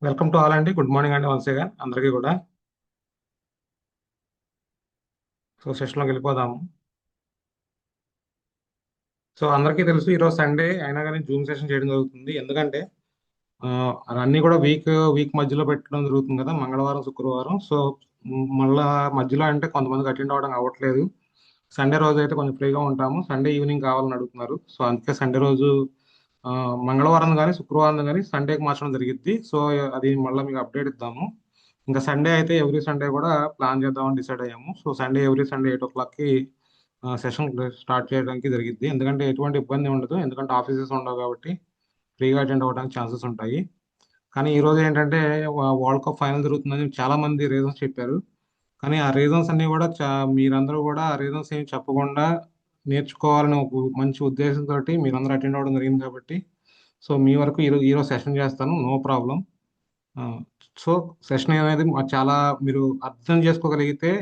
Welcome to all అండి. Good morning అండి once again అందరికీ కూడా. సో సెషన్లోకి వెళ్ళిపోదాము. సో అందరికీ తెలుసు ఈరోజు సండే అయినా కానీ జూమ్ సెషన్ చేయడం జరుగుతుంది. ఎందుకంటే ఆ, అన్నీ కూడా వీక్ మధ్యలో పెట్టడం జరుగుతుంది కదా, మంగళవారం శుక్రవారం. సో మళ్ళా మధ్యలో అంటే కొంతమందికి అటెండ్ అవ్వడం అవ్వట్లేదు. సండే రోజు అయితే కొంచెం ఫ్రీగా ఉంటాము. సండే ఈవినింగ్ కావాలని అడుగుతున్నారు. సో అందుకే సండే రోజు ఆ, మంగళవారం కానీ శుక్రవారం కానీ సండేకి మార్చడం జరిగింది. సో అది మళ్ళీ మీకు అప్డేట్ ఇద్దాము. ఇంకా సండే అయితే ఎవ్రీ సండే కూడా ప్లాన్ చేద్దామని డిసైడ్ అయ్యాము. సో సండే ఎవ్రీ సండే 8 o'clockకి సెషన్ స్టార్ట్ చేయడానికి జరిగింది. ఎందుకంటే ఎటువంటి ఇబ్బంది ఉండదు, ఎందుకంటే ఆఫీసెస్ ఉండవు కాబట్టి ఫ్రీగా అటెండ్ అవ్వడానికి ఛాన్సెస్ ఉంటాయి. కానీ ఈ రోజు ఏంటంటే వరల్డ్ కప్ ఫైనల్ జరుగుతుందని చాలా మంది రీజన్స్ చెప్పారు. కానీ ఆ రీజన్స్ అన్ని కూడా మీరందరూ కూడా ఆ రీజన్స్ ఏమి చెప్పకుండా నేర్చుకోవాలని ఒక మంచి ఉద్దేశంతో మీరందరూ అటెండ్ అవ్వడం జరిగింది కాబట్టి సో మీ వరకు ఈరోజు సెషన్ చేస్తాను, నో ప్రాబ్లం. సో సెషన్ అనేది చాలా మీరు అర్థం చేసుకోగలిగితే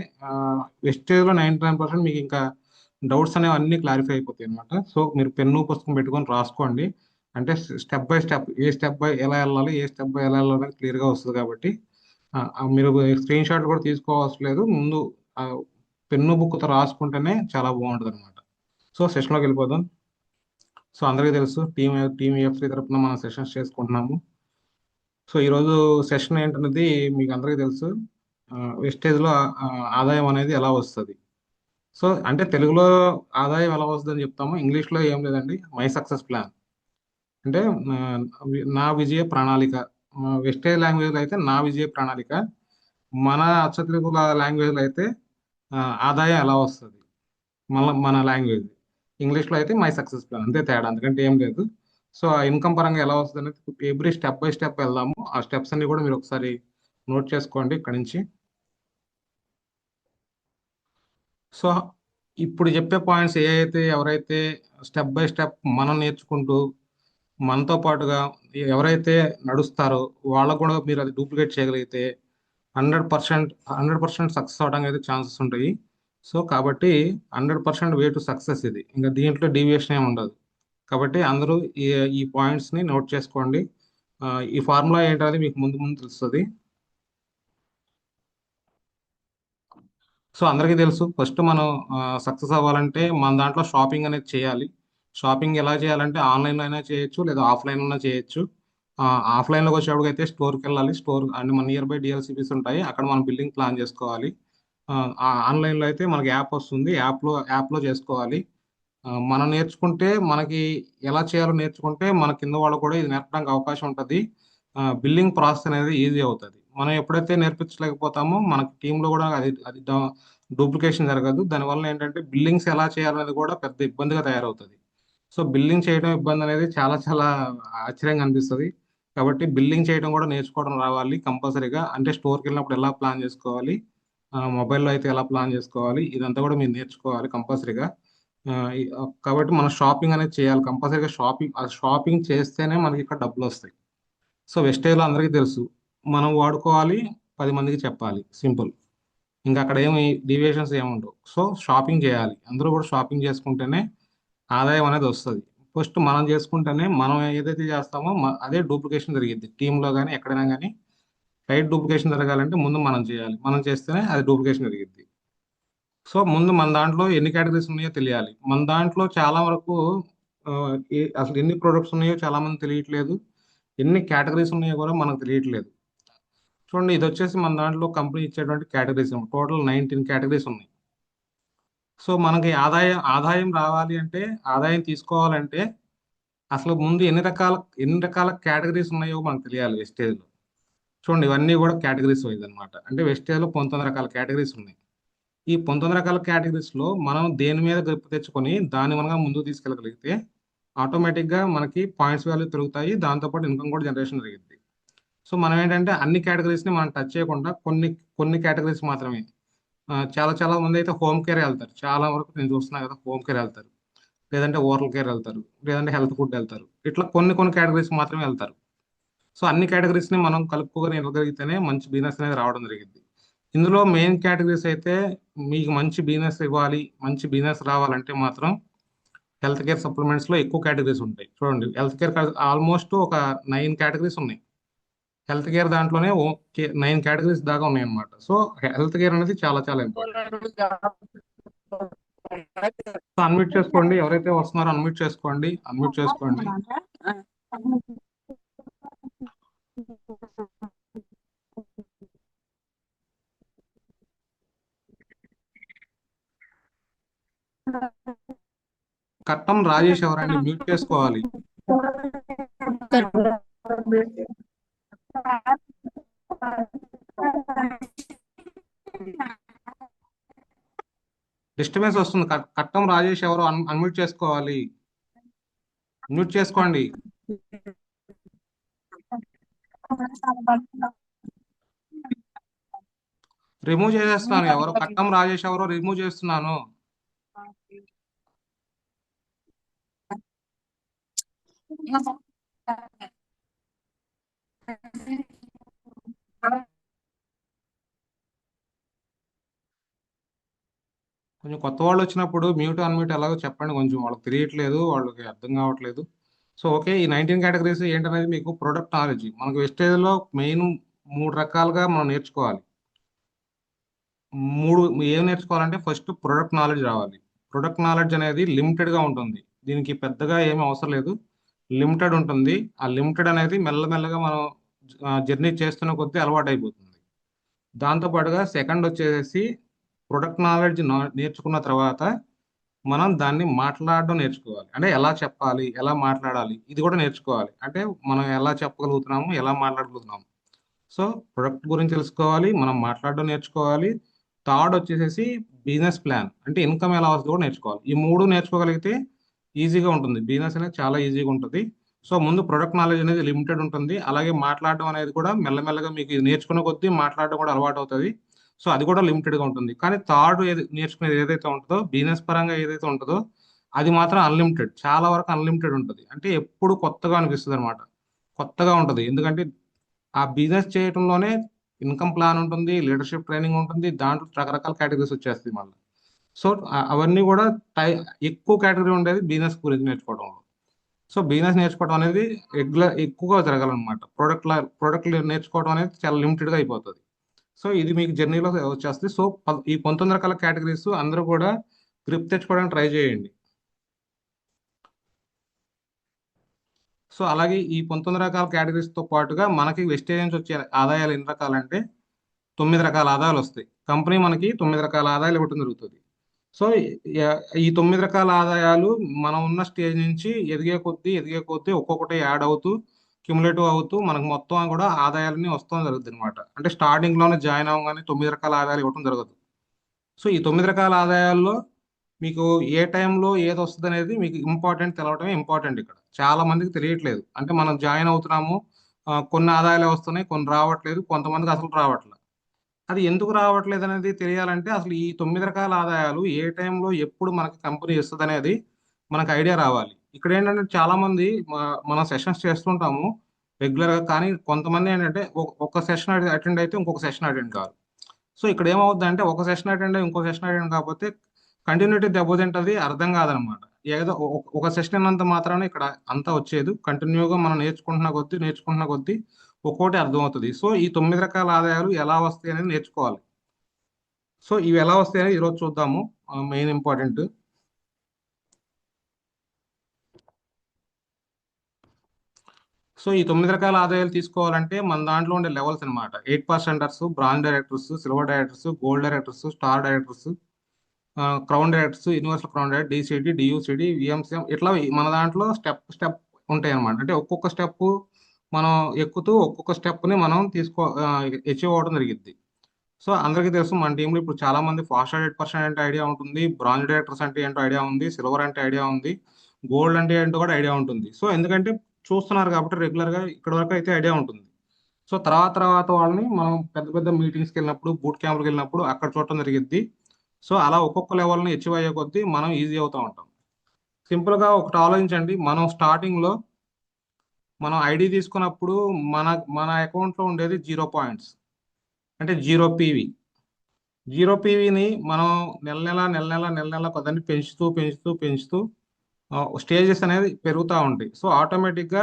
వెస్టేజ్లో 99% మీకు ఇంకా డౌట్స్ అనేవి అన్ని క్లారిఫై అయిపోతాయి అనమాట. సో మీరు పెన్ను పుస్తకం పెట్టుకొని రాసుకోండి. అంటే step by step, A step by ఎలా వెళ్ళాలి, ఏ స్టెప్ బై ఎలా వెళ్ళాలి అనేది క్లియర్గా వస్తుంది కాబట్టి మీరు స్క్రీన్ షాట్ కూడా తీసుకోవాల్సిన లేదు. ముందు ఆ, పెన్ను బుక్తో రాసుకుంటేనే చాలా బాగుంటుంది అనమాట. సో సెషన్లోకి వెళ్ళిపోదాం. సో అందరికీ తెలుసు టీమ్ ఎఫ్3 తరపున మనం సెషన్స్ చేసుకుంటున్నాము. సో ఈరోజు సెషన్ ఏంటనేది మీకు అందరికీ తెలుసు. వెస్టేజ్లో ఆదాయం అనేది ఎలా వస్తుంది. సో అంటే తెలుగులో ఆదాయం ఎలా వస్తుంది అని చెప్తాము, ఇంగ్లీష్లో ఏం లేదండి. మై సక్సెస్ ప్లాన్ అంటే ఆ, నా విజయ ప్రణాళిక. వెస్టేజ్ లాంగ్వేజ్లో అయితే నా విజయ ప్రణాళిక, మన అచ్చ తెలుగు లాంగ్వేజ్లో అయితే ఆ, ఆదాయం ఎలా వస్తుంది మన లాంగ్వేజ్. ఇంగ్లీష్లో అయితే మై సక్సెస్ ప్లాన్, అంతే తేడా, అందుకంటే ఏం లేదు. సో ఆ ఇన్కమ్ పరంగా ఎలా వస్తుంది అనేది ఎవ్రీ స్టెప్ బై స్టెప్ వెళ్దాము. ఆ స్టెప్స్ అన్ని కూడా మీరు ఒకసారి నోట్ చేసుకోండి ఇక్కడ నుంచి. సో ఇప్పుడు చెప్పే పాయింట్స్ ఏ అయితే ఎవరైతే స్టెప్ బై స్టెప్ మనం నేర్చుకుంటూ మనతో పాటుగా ఎవరైతే నడుస్తారో వాళ్ళకు కూడా మీరు అది డూప్లికేట్ చేయగలిగితే 100% సక్సెస్ అవడానికి అయితే ఛాన్సెస్ ఉంటాయి. సో కాబట్టి 100% వే టు సక్సెస్ ఇది, ఇంకా దీంట్లో డీవియేషన్ ఏమి ఉండదు. కాబట్టి అందరూ ఈ ఈ పాయింట్స్ని నోట్ చేసుకోండి. ఈ ఫార్ములా ఏంటనేది మీకు ముందు ముందు తెలుస్తుంది. సో అందరికీ తెలుసు, ఫస్ట్ మనం సక్సెస్ అవ్వాలంటే మన దాంట్లో షాపింగ్ అనేది చేయాలి. షాపింగ్ ఎలా చేయాలంటే ఆన్లైన్లో అయినా చేయొచ్చు, లేదా ఆఫ్లైన్లో చేయొచ్చు. ఆఫ్లైన్లోకి వచ్చేటప్పుడు అయితే స్టోర్కి వెళ్ళాలి. స్టోర్ అంటే మన నియర్ బై డిఎల్సిబిస్ ఉంటాయి, అక్కడ మనం బిల్లింగ్ ప్లాన్ చేసుకోవాలి. ఆన్లైన్లో అయితే మనకి యాప్ వస్తుంది, యాప్లో చేసుకోవాలి. మనం నేర్చుకుంటే మనకి ఎలా చేయాలో నేర్చుకుంటే మన కింద వాళ్ళు కూడా ఇది నేర్పడానికి అవకాశం ఉంటుంది. బిల్లింగ్ ప్రాసెస్ అనేది ఈజీ అవుతుంది. మనం ఎప్పుడైతే నేర్పించలేకపోతామో మనకి టీంలో కూడా అది అది డూప్లికేషన్ జరగదు. దానివల్ల ఏంటంటే బిల్లింగ్స్ ఎలా చేయాలనేది కూడా పెద్ద ఇబ్బందిగా తయారవుతుంది. సో బిల్లింగ్ చేయడం ఇబ్బంది అనేది చాలా చాలా ఆశ్చర్యంగా అనిపిస్తుంది. కాబట్టి బిల్లింగ్ చేయడం కూడా నేర్చుకోవడం రావాలి కంపల్సరీగా. అంటే స్టోర్కి వెళ్ళినప్పుడు ఎలా ప్లాన్ చేసుకోవాలి, మొబైల్లో అయితే ఎలా ప్లాన్ చేసుకోవాలి, ఇదంతా కూడా మీరు నేర్చుకోవాలి కంపల్సరీగా. కాబట్టి మనం షాపింగ్ అనేది చేయాలి కంపల్సరీగా. షాపింగ్ చేస్తేనే మనకి ఇక్కడ డబ్బులు వస్తాయి. సో వెస్టేజ్లో అందరికీ తెలుసు, మనం వాడుకోవాలి, 10 మందికి చెప్పాలి, సింపుల్. ఇంకా అక్కడ ఏమి డీవియేషన్స్ ఏమి ఉండవు. సో షాపింగ్ చేయాలి, అందరూ కూడా షాపింగ్ చేసుకుంటేనే ఆదాయం అనేది వస్తుంది. ఫస్ట్ మనం చేసుకుంటేనే మనం ఏదైతే చేస్తామో అదే డూప్లికేషన్ జరిగింది టీంలో కానీ ఎక్కడైనా కానీ. రైట్ డూప్లికేషన్ జరగాలంటే ముందు మనం చేయాలి, మనం చేస్తేనే అది డూప్లికేషన్ జరిగింది. సో ముందు మన దాంట్లో ఎన్ని కేటగిరీస్ ఉన్నాయో తెలియాలి. మన దాంట్లో చాలా వరకు ఆ, అసలు ఎన్ని ప్రొడక్ట్స్ ఉన్నాయో చాలా మంది తెలియట్లేదు. ఎన్ని కేటగిరీస్ ఉన్నాయో కూడా మనకు తెలియట్లేదు. చూడండి, ఇది వచ్చేసి మన దాంట్లో కంపెనీ ఇచ్చేటువంటి కేటగిరీస్, టోటల్ 19 కేటగిరీస్ ఉన్నాయి. సో మనకి ఆదాయం రావాలి అంటే, ఆదాయం తీసుకోవాలంటే అసలు ముందు ఎన్ని రకాల కేటగిరీస్ ఉన్నాయో మనకు తెలియాలి వెస్టేజ్లో. చూడండి, ఇవన్నీ కూడా కేటగిరీస్ వైజ్ అనమాట. అంటే వెస్టేజ్లో 19 రకాల కేటగిరీస్ ఉన్నాయి. ఈ 19 రకాల కేటగిరీస్ లో మనం దేని మీద గ్రిప్ తెచ్చుకొని దాన్ని మనం ముందుకు తీసుకెళ్ళగలిగితే ఆటోమేటిక్ గా మనకి పాయింట్స్ వాల్యూ పెరుగుతాయి, దాంతోపాటు ఇన్కమ్ కూడా జనరేషన్ జరిగింది. సో మనం ఏంటంటే అన్ని కేటగిరీస్ ని మనం టచ్ చేయకుండా కొన్ని కొన్ని కేటగిరీస్ మాత్రమే. చాలా చాలా మంది అయితే హోమ్ కేర్ వెళ్తారు, చాలా వరకు నేను చూస్తున్నా కదా, హోమ్ కేర్ వెళ్తారు, లేదంటే ఓరల్ కేర్ వెళ్తారు, లేదంటే హెల్త్ ఫుడ్ వెళ్తారు. ఇట్లా కొన్ని కొన్ని కేటగిరీస్ మాత్రమే వెళ్తారు. సో అన్ని కేటగిరీస్ ని మనం కలుపుకొని వెళ్ళగలిగితేనే మంచి బిజినెస్ అనేది రావడం జరిగింది. ఇందులో మెయిన్ కేటగిరీస్ అయితే మీకు మంచి బిజినెస్ ఇవ్వాలి, మంచి బిజినెస్ రావాలంటే మాత్రం హెల్త్ కేర్ సప్లిమెంట్స్ లో ఎక్కువ కేటగిరీస్ ఉంటాయి. చూడండి, హెల్త్ కేర్ ఆల్మోస్ట్ ఒక 9 కేటగిరీస్ ఉన్నాయి. హెల్త్ కేర్ దాంట్లోనే 9 కేటగిరీస్ దాకా ఉన్నాయి అన్నమాట. సో హెల్త్ కేర్ అనేది చాలా చాలా ఇంపార్టెంట్. సో అన్మ్యూట్ చేసుకోండి, ఎవరైతే వస్తున్నారో అన్మ్యూట్ చేసుకోండి, అన్మ్యూట్ చేసుకోండి. కట్టం రాజేష్ ఎవరండి? మ్యూట్ చేసుకోవాలి. డిస్టర్బెన్స్ వస్తుంది. కట్టం రాజేష్ ఎవరు? అన్మ్యూట్ చేసుకోవాలి, మ్యూట్ చేసుకోండి. రిమూవ్ చేసేస్తున్నాను. ఎవరు? కట్టం రాజేష్ ఎవరో రిమూవ్ చేస్తున్నాను. కొంచెం కొత్త వాళ్ళు వచ్చినప్పుడు మ్యూట్ అన్మ్యూట్ ఎలాగో చెప్పండి, కొంచెం వాళ్ళకి తెలియట్లేదు, వాళ్ళకి అర్థం కావట్లేదు. సో ఓకే, ఈ 19 కేటగిరీస్ ఏంటనేది మీకు ప్రొడక్ట్ నాలెడ్జ్. మనకు వెస్టేజ్లో మెయిన్ 3 రకాలుగా మనం నేర్చుకోవాలి. మూడు ఏం నేర్చుకోవాలంటే ఫస్ట్ ప్రొడక్ట్ నాలెడ్జ్ రావాలి. ప్రొడక్ట్ నాలెడ్జ్ అనేది లిమిటెడ్గా ఉంటుంది, దీనికి పెద్దగా ఏమీ అవసరం లేదు, లిమిటెడ్ ఉంటుంది. ఆ లిమిటెడ్ అనేది మెల్లమెల్లగా మనం జర్నీ చేస్తున్న కొద్దీ అలవాటు అయిపోతుంది. దాంతోపాటుగా సెకండ్ వచ్చేసి ప్రొడక్ట్ నాలెడ్జ్ నేర్చుకున్న తర్వాత మనం దాన్ని మాట్లాడడం నేర్చుకోవాలి. అంటే ఎలా చెప్పాలి, ఎలా మాట్లాడాలి, ఇది కూడా నేర్చుకోవాలి. అంటే మనం ఎలా చెప్పగలుగుతున్నాము, ఎలా మాట్లాడగలుగుతున్నాము. సో ప్రొడక్ట్ గురించి తెలుసుకోవాలి, మనం మాట్లాడడం నేర్చుకోవాలి. థర్డ్ వచ్చేసేసి బిజినెస్ ప్లాన్, అంటే ఇన్కమ్ ఎలా వస్తుందో కూడా నేర్చుకోవాలి. ఈ మూడు నేర్చుకోగలిగితే ఈజీగా ఉంటుంది, బిజినెస్ అనేది చాలా ఈజీగా ఉంటుంది. సో ముందు ప్రొడక్ట్ నాలెడ్జ్ అనేది లిమిటెడ్ ఉంటుంది, అలాగే మాట్లాడడం అనేది కూడా మెల్లమెల్లగా మీకు ఇది నేర్చుకున్న కొద్దీ మాట్లాడడం కూడా అలవాటు అవుతుంది. సో అది కూడా లిమిటెడ్గా ఉంటుంది. కానీ థర్డ్ ఏది నేర్చుకునేది ఏదైతే ఉంటుందో, బిజినెస్ పరంగా ఏదైతే ఉంటుందో, అది మాత్రం అన్లిమిటెడ్, చాలా వరకు అన్లిమిటెడ్ ఉంటుంది. అంటే ఎప్పుడు కొత్తగా అనిపిస్తుంది అనమాట, కొత్తగా ఉంటుంది. ఎందుకంటే ఆ బిజినెస్ చేయడంలోనే ఇన్కమ్ ప్లాన్ ఉంటుంది, లీడర్షిప్ ట్రైనింగ్ ఉంటుంది, దాంట్లో రకరకాల కేటగిరీస్ వచ్చేస్తాయి మళ్ళీ. సో అవన్నీ కూడా టై ఎక్కువ కేటగిరీ ఉండేది బిజినెస్ గురించి నేర్చుకోవడంలో. సో బిజినెస్ నేర్చుకోవడం అనేది రెగ్యులర్ ఎక్కువగా జరగాలన్నమాట. ప్రోడక్ట్ నేర్చుకోవడం అనేది చాలా లిమిటెడ్గా అయిపోతుంది. సో ఇది మీకు జర్నీలో వచ్చేస్తుంది. సో ఈ 19 రకాల కేటగిరీస్ అందరూ కూడా గ్రిప్ తెచ్చుకోవడానికి ట్రై చేయండి. సో అలాగే ఈ 19 రకాల కేటగిరీస్తో పాటుగా మనకి వెస్టేజ్ నుంచి వచ్చే ఆదాయాలు ఎన్ని రకాలంటే 9 రకాల ఆదాయాలు వస్తాయి. కంపెనీ మనకి 9 రకాల ఆదాయాలు ఇవ్వడం జరుగుతుంది. సో ఈ 9 రకాల ఆదాయాలు మనం ఉన్న స్టేజ్ నుంచి ఎదిగే కొద్దీ ఒక్కొక్కటి యాడ్ అవుతూ క్యుములేటివ్ అవుతూ మనకు మొత్తం కూడా ఆదాయాలని వస్తాం జరుగుతుంది అనమాట. అంటే స్టార్టింగ్ లోనే జాయిన్ అవ్వగానే 9 రకాల ఆదాయాలు ఇవ్వడం జరగదు. సో ఈ 9 రకాల ఆదాయాల్లో మీకు ఏ టైంలో ఏది వస్తుంది అనేది మీకు ఇంపార్టెంట్, తెలవడమే ఇంపార్టెంట్. ఇక్కడ చాలా మందికి తెలియట్లేదు. అంటే మనం జాయిన్ అవుతున్నాము, కొన్ని ఆదాయాలు వస్తున్నాయి, కొన్ని రావట్లేదు, కొంతమందికి అసలు రావట్లేదు. అది ఎందుకు రావట్లేదు అనేది తెలియాలంటే అసలు ఈ 9 రకాల ఆదాయాలు ఏ టైంలో ఎప్పుడు మనకి కంపెనీ ఇస్తుంది అనేది మనకు ఐడియా రావాలి. ఇక్కడ ఏంటంటే చాలా మంది మనం సెషన్స్ చేస్తుంటాము రెగ్యులర్గా, కానీ కొంతమంది ఏంటంటే ఒక సెషన్ అటెండ్ అయితే ఇంకొక సెషన్ అటెండ్ కాదు. సో ఇక్కడ ఏమవుద్ది అంటే ఒక సెషన్ అటెండ్ అయ్యి ఇంకో సెషన్ అటెండ్ కాకపోతే కంటిన్యూటీ దెబ్బతింటది, అర్థం కాదనమాట. ఏదో ఒక సెషన్ అన్నంత మాత్రాన ఇక్కడ అంతా వచ్చేది. కంటిన్యూగా మనం నేర్చుకుంటున్న కొద్దీ ఒక్కోటి అర్థమవుతుంది. సో ఈ 9 రకాల ఆదాయాలు ఎలా వస్తాయి అనేది నేర్చుకోవాలి. సో ఇవి ఎలా వస్తాయి అనేది ఈరోజు చూద్దాము, మెయిన్ ఇంపార్టెంట్. సో ఈ 9 రకాల ఆదాయాలు తీసుకోవాలంటే మన దాంట్లో ఉండే లెవెల్స్ అనమాట. 8%, bronze directors, silver directors, gold directors, star directors, crown directors, universal crown director, DCD, DUCD, VMCM, ఇట్లా మన దాంట్లో స్టెప్ స్టెప్ ఉంటాయి అనమాట. అంటే ఒక్కొక్క స్టెప్ మనం ఎక్కుతూ ఒక్కొక్క స్టెప్ని మనం అచీవ్ అవ్వడం జరిగింది. సో అందరికీ తెలుసు మన టీంలో ఇప్పుడు చాలా మంది ఫాస్ట్ 8% అంటే ఐడియా ఉంటుంది, బ్రాంజ్ డైరెక్టర్స్ అంటే ఏంటో ఐడియా ఉంది, సిల్వర్ అంటే ఐడియా ఉంది, గోల్డ్ అంటే ఏంటో కూడా ఐడియా ఉంటుంది. సో ఎందుకంటే చూస్తున్నారు కాబట్టి రెగ్యులర్గా ఇక్కడ వరకు అయితే ఐడియా ఉంటుంది. సో తర్వాత తర్వాత వాళ్ళని మనం పెద్ద పెద్ద మీటింగ్స్కి వెళ్ళినప్పుడు, బూట్ క్యాంపులకు వెళ్ళినప్పుడు అక్కడ చూడటం జరిగింది. సో అలా ఒక్కొక్క లెవెల్ని అచీవ్ అయ్యే కొద్దీ మనం ఈజీ అవుతూ ఉంటాం. సింపుల్గా ఒకటి ఆలోచించండి, మనం స్టార్టింగ్లో మనం ఐడి తీసుకున్నప్పుడు మన మన అకౌంట్లో ఉండేది 0 పాయింట్స్, అంటే 0 పీవీ. 0 పీవీని మనం నెల నెల కొద్దిని పెంచుతూ స్టేజెస్ అనేది పెరుగుతూ ఉంటాయి. సో ఆటోమేటిక్గా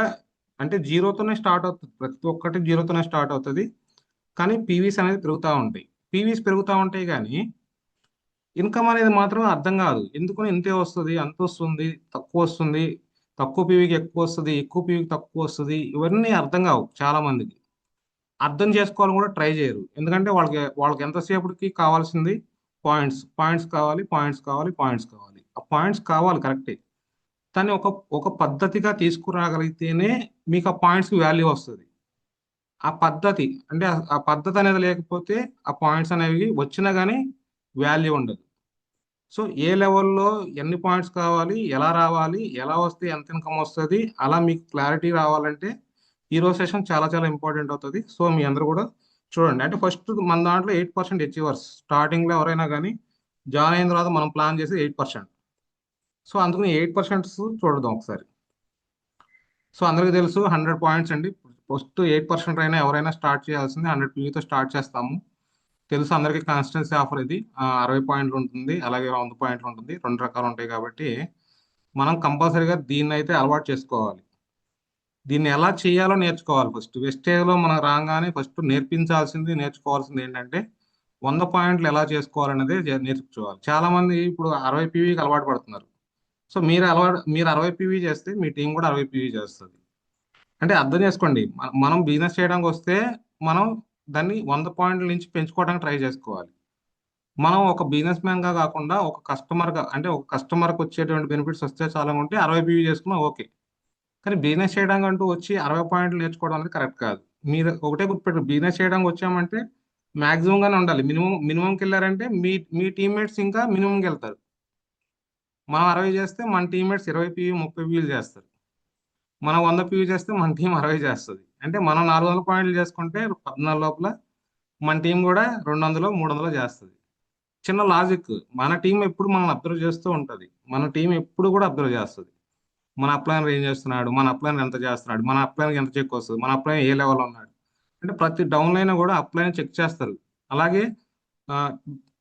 అంటే జీరోతోనే స్టార్ట్ అవుతుంది, ప్రతి ఒక్కటి జీరోతోనే స్టార్ట్ అవుతుంది. కానీ పీవీస్ అనేది పెరుగుతూ ఉంటాయి. పీవీస్ పెరుగుతూ ఉంటాయి కానీ ఇన్కమ్ అనేది మాత్రం అర్థం కాదు. ఎందుకని ఇంతే వస్తుంది, అంత వస్తుంది, తక్కువ వస్తుంది, తక్కువ పీవీకి ఎక్కువ వస్తుంది, ఎక్కువ పీవీకి తక్కువ వస్తుంది, ఇవన్నీ అర్థం కావు చాలా మందికి. అర్థం చేసుకోవాలని కూడా ట్రై చేయరు. ఎందుకంటే వాళ్ళకి ఎంతసేపటికి కావాల్సింది పాయింట్స్, పాయింట్స్ కావాలి, పాయింట్స్ కావాలి, పాయింట్స్ కావాలి. ఆ పాయింట్స్ కావాలి కరెక్టే, కానీ ఒక ఒక పద్ధతిగా తీసుకురాగలిగితేనే మీకు ఆ పాయింట్స్కి వాల్యూ వస్తుంది. ఆ పద్ధతి అంటే ఆ పద్ధతి అనేది లేకపోతే ఆ పాయింట్స్ అనేవి వచ్చినా కానీ వాల్యూ ఉండదు. సో ఏ లెవెల్లో ఎన్ని పాయింట్స్ కావాలి, ఎలా రావాలి, ఎలా వస్తే ఎంత ఇన్కమ్ వస్తుంది, అలా మీకు క్లారిటీ రావాలంటే ఈరోజు సెషన్ చాలా చాలా ఇంపార్టెంట్ అవుతుంది. సో మీ అందరూ కూడా చూడండి. అంటే ఫస్ట్ మన దాంట్లో 8% అచీవర్స్ స్టార్టింగ్లో ఎవరైనా కానీ జాయిన్ అయిన తర్వాత మనం ప్లాన్ చేసి 8%. సో అందుకని 8% చూడదాం ఒకసారి. సో అందరికీ తెలుసు 100 పాయింట్స్ అండి. ఫస్ట్ 8% అయినా ఎవరైనా స్టార్ట్ చేయాల్సింది 100 పీవీతో స్టార్ట్ చేస్తాము. తెలుసు అందరికీ కాన్స్టెన్సీ ఆఫర్ ఇది. 60 పాయింట్లు ఉంటుంది, అలాగే 100 పాయింట్లు ఉంటుంది, రెండు రకాలు ఉంటాయి కాబట్టి మనం కంపల్సరీగా దీన్ని అయితే అలవాటు చేసుకోవాలి. దీన్ని ఎలా చేయాలో నేర్చుకోవాలి. ఫస్ట్ వెస్టేజ్లో మనం రాగానే ఫస్ట్ నేర్చుకోవాల్సింది ఏంటంటే 100 పాయింట్లు ఎలా చేసుకోవాలనేది నేర్చుకోవాలి. చాలా మంది ఇప్పుడు 60 పీవీకి అలవాటు పడుతున్నారు. సో మీరు 60 పీవీ చేస్తే మీ టీం కూడా 60 పీవీ చేస్తుంది. అంటే అర్థం చేసుకోండి, మనం బిజినెస్ చేయడానికి వస్తే మనం దాన్ని 100 పాయింట్ల నుంచి పెంచుకోవడానికి ట్రై చేసుకోవాలి. మనం ఒక బిజినెస్ మ్యాన్ గా కాకుండా ఒక కస్టమర్ గా, అంటే ఒక కస్టమర్ కి వచ్చేటువంటి బెనిఫిట్స్ వస్తే చాలా ఉంటే 60 పీవీ చేసుకున్నా ఓకే. కానీ బిజినెస్ చేయడానికి అంటూ వచ్చి 60 పాయింట్లు నేర్చుకోవడం అనేది కరెక్ట్ కాదు. మీరు ఒకటే గుర్తుపెట్టు, బిజినెస్ చేయడానికి వచ్చామంటే మాక్సిమం గానే ఉండాలి. మినిమంకి వెళ్ళారంటే మీ మీ టీమ్మేట్స్ ఇంకా మినిమంకి వెళ్తారు. మనం 60 చేస్తే మన టీమ్మేట్స్ 20 పీవీ 30 పీవీలు చేస్తారు. మనం 100 పీవీ చేస్తే మన టీం 60 చేస్తుంది. అంటే మనం 400 పాయింట్లు చేసుకుంటే 14 లోపల మన టీం కూడా 200 300 చేస్తుంది. చిన్న లాజిక్. మన టీం ఎప్పుడు మనల్ని అబ్జర్వ్ చేస్తూ ఉంటుంది. మన టీం ఎప్పుడు కూడా అబ్జర్వ్ చేస్తుంది. మన అప్లైనర్ ఏం చేస్తున్నాడు, మన అప్లైనర్ ఎంత చేస్తున్నాడు, మన అప్లైనర్ ఎంత చెక్ వస్తుంది, మన అప్లైనర్ ఏ లెవెల్లో ఉన్నాడు. అంటే ప్రతి డౌన్ లైన్ కూడా అప్లైనర్ చెక్ చేస్తారు. అలాగే ఆ,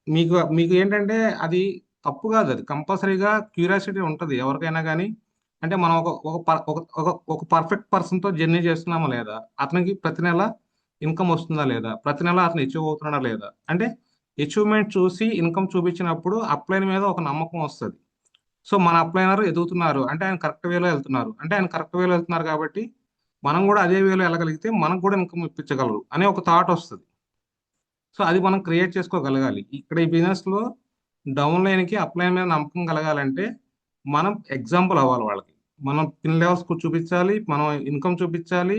మీకు మీకు ఏంటంటే అది తప్పు కాదు, అది కంపల్సరీగా క్యూరియాసిటీ ఉంటుంది ఎవరికైనా కానీ. అంటే మనం ఒక ఒక పర్- ఒక ఒక ఒక పర్ఫెక్ట్ పర్సన్తో జర్నీ చేస్తున్నామా లేదా, అతనికి ప్రతి నెల ఇన్కమ్ వస్తుందా లేదా, ప్రతి నెల అతను అచీవ్ అవుతున్నాడా లేదా, అంటే అచీవ్మెంట్ చూసి ఇన్కమ్ చూపించినప్పుడు అప్లైన్ మీద ఒక నమ్మకం వస్తుంది. సో మన అప్లైనర్ ఎదుగుతున్నారు అంటే ఆయన కరెక్ట్ వేలో వెళ్తున్నారు, అంటే ఆయన కరెక్ట్ వేలో వెళ్తున్నారు కాబట్టి మనం కూడా అదే వేలో వెళ్ళగలిగితే మనకు కూడా ఇన్కమ్ ఇప్పించగలరు అనే ఒక థాట్ వస్తుంది. సో అది మనం క్రియేట్ చేసుకోగలగాలి. ఇక్కడ ఈ బిజినెస్ లో డౌన్ లైన్ కి అప్లైన్ మీద నమ్మకం కలగాలంటే మనం ఎగ్జాంపుల్ అవ్వాలి వాళ్ళకి. మనం పిన్ లెవెల్స్ చూపించాలి, మనం ఇన్కమ్ చూపించాలి,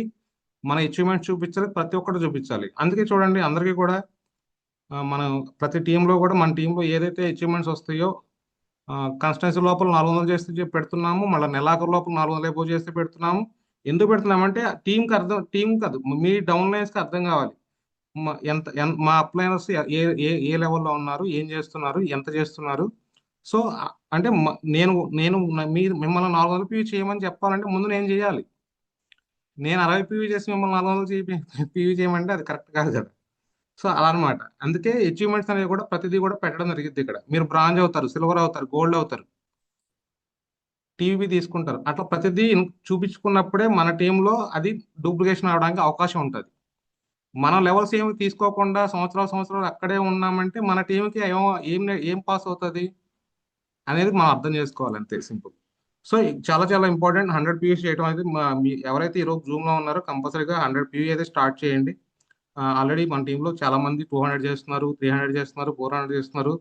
మన అచీవ్మెంట్ చూపించాలి, ప్రతి ఒక్కటి చూపించాలి. అందుకే చూడండి అందరికీ కూడా మనం ప్రతి టీంలో కూడా మన టీంలో ఏదైతే అచీవ్మెంట్స్ వస్తాయో కాన్స్టిట్యున్సీ లోపల 400 చేస్తే పెడుతున్నాము, మళ్ళీ నెలాఖరు లోపల 400 ఎబో చేస్తే పెడుతున్నాము. ఎందుకు పెడుతున్నామంటే టీం కాదు, మీ డౌన్ లైన్స్ కి అర్థం కావాలి. మా అప్లైనర్స్ ఏ ఏ ఏ లెవెల్లో ఉన్నారు, ఏం చేస్తున్నారు, ఎంత చేస్తున్నారు. సో అంటే నేను నేను మీరు మిమ్మల్ని 400 పీవీ చేయమని చెప్పాలంటే ముందు నేను చేయాలి. నేను 60 పీవీ చేసి మిమ్మల్ని 400 పీవీ చేయమంటే అది కరెక్ట్ కాదు కదా. సో అలా అనమాట. అందుకే అచీవ్మెంట్స్ అనేవి కూడా ప్రతిదీ కూడా పెట్టడం జరిగింది. ఇక్కడ మీరు బ్రాంజ్ అవుతారు, సిల్వర్ అవుతారు, గోల్డ్ అవుతారు, టీవీ తీసుకుంటారు. అట్లా ప్రతిదీ చూపించుకున్నప్పుడే మన టీంలో అది డూప్లికేషన్ అవడానికి అవకాశం ఉంటుంది. మన లెవెల్స్ ఏమి తీసుకోకుండా సంవత్సరాలు అక్కడే ఉన్నామంటే మన టీంకి ఏం పాస్ అవుతుంది అనేది మనం అర్థం చేసుకోవాలి, అంతే సింపుల్. సో చాలా చాలా ఇంపార్టెంట్ 100 పీవీస్ చేయడం అనేది ఎవరైతే ఈరోజు జూమ్ లో ఉన్నారో కంపల్సరీగా 100 పీవీ అయితే స్టార్ట్ చేయండి. ఆల్రెడీ మన టీంలో చాలా మంది 200 చేస్తున్నారు, 300 చేస్తున్నారు, 400 చేస్తున్నారు.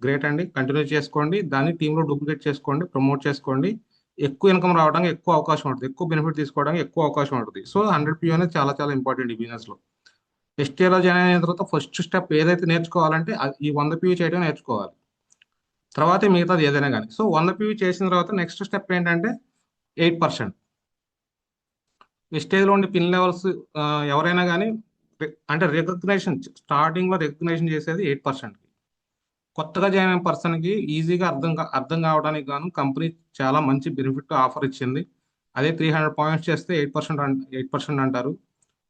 గ్రేట్ అండి, కంటిన్యూ చేసుకోండి. దాన్ని టీంలో డూప్లికేట్ చేసుకోండి, ప్రమోట్ చేసుకోండి. ఎక్కువ ఇన్కమ్ రావడానికి ఎక్కువ అవకాశం ఉంటుంది, ఎక్కువ బెనిఫిట్ తీసుకోవడానికి ఎక్కువ అవకాశం ఉంటుంది. సో 100 పీవీ అనేది చాలా చాలా ఇంపార్టెంట్ ఈ బిజినెస్ లో. ఎస్టీఏలో జాయిన్ అయిన తర్వాత ఫస్ట్ స్టెప్ ఏదైతే నేర్చుకోవాలంటే ఈ 100 పీవీ చేయడం నేర్చుకోవాలి. తర్వాత మిగతాది ఏదైనా కానీ. సో 100 పీవీ చేసిన తర్వాత నెక్స్ట్ స్టెప్ ఏంటంటే 8%. వెస్టేజ్లో ఉండే పిన్ లెవెల్స్ ఎవరైనా కానీ అంటే రికగ్నైజేషన్ స్టార్టింగ్ లో రికగ్నైజేషన్ చేసేది 8%. కొత్తగా జాయిన్ అయిన పర్సన్ కి ఈజీగా అర్థం కావడానికి గాను కంపెనీ చాలా మంచి బెనిఫిట్ ఆఫర్ ఇచ్చింది. అదే 300 పాయింట్స్ చేస్తే 8% అంటారు.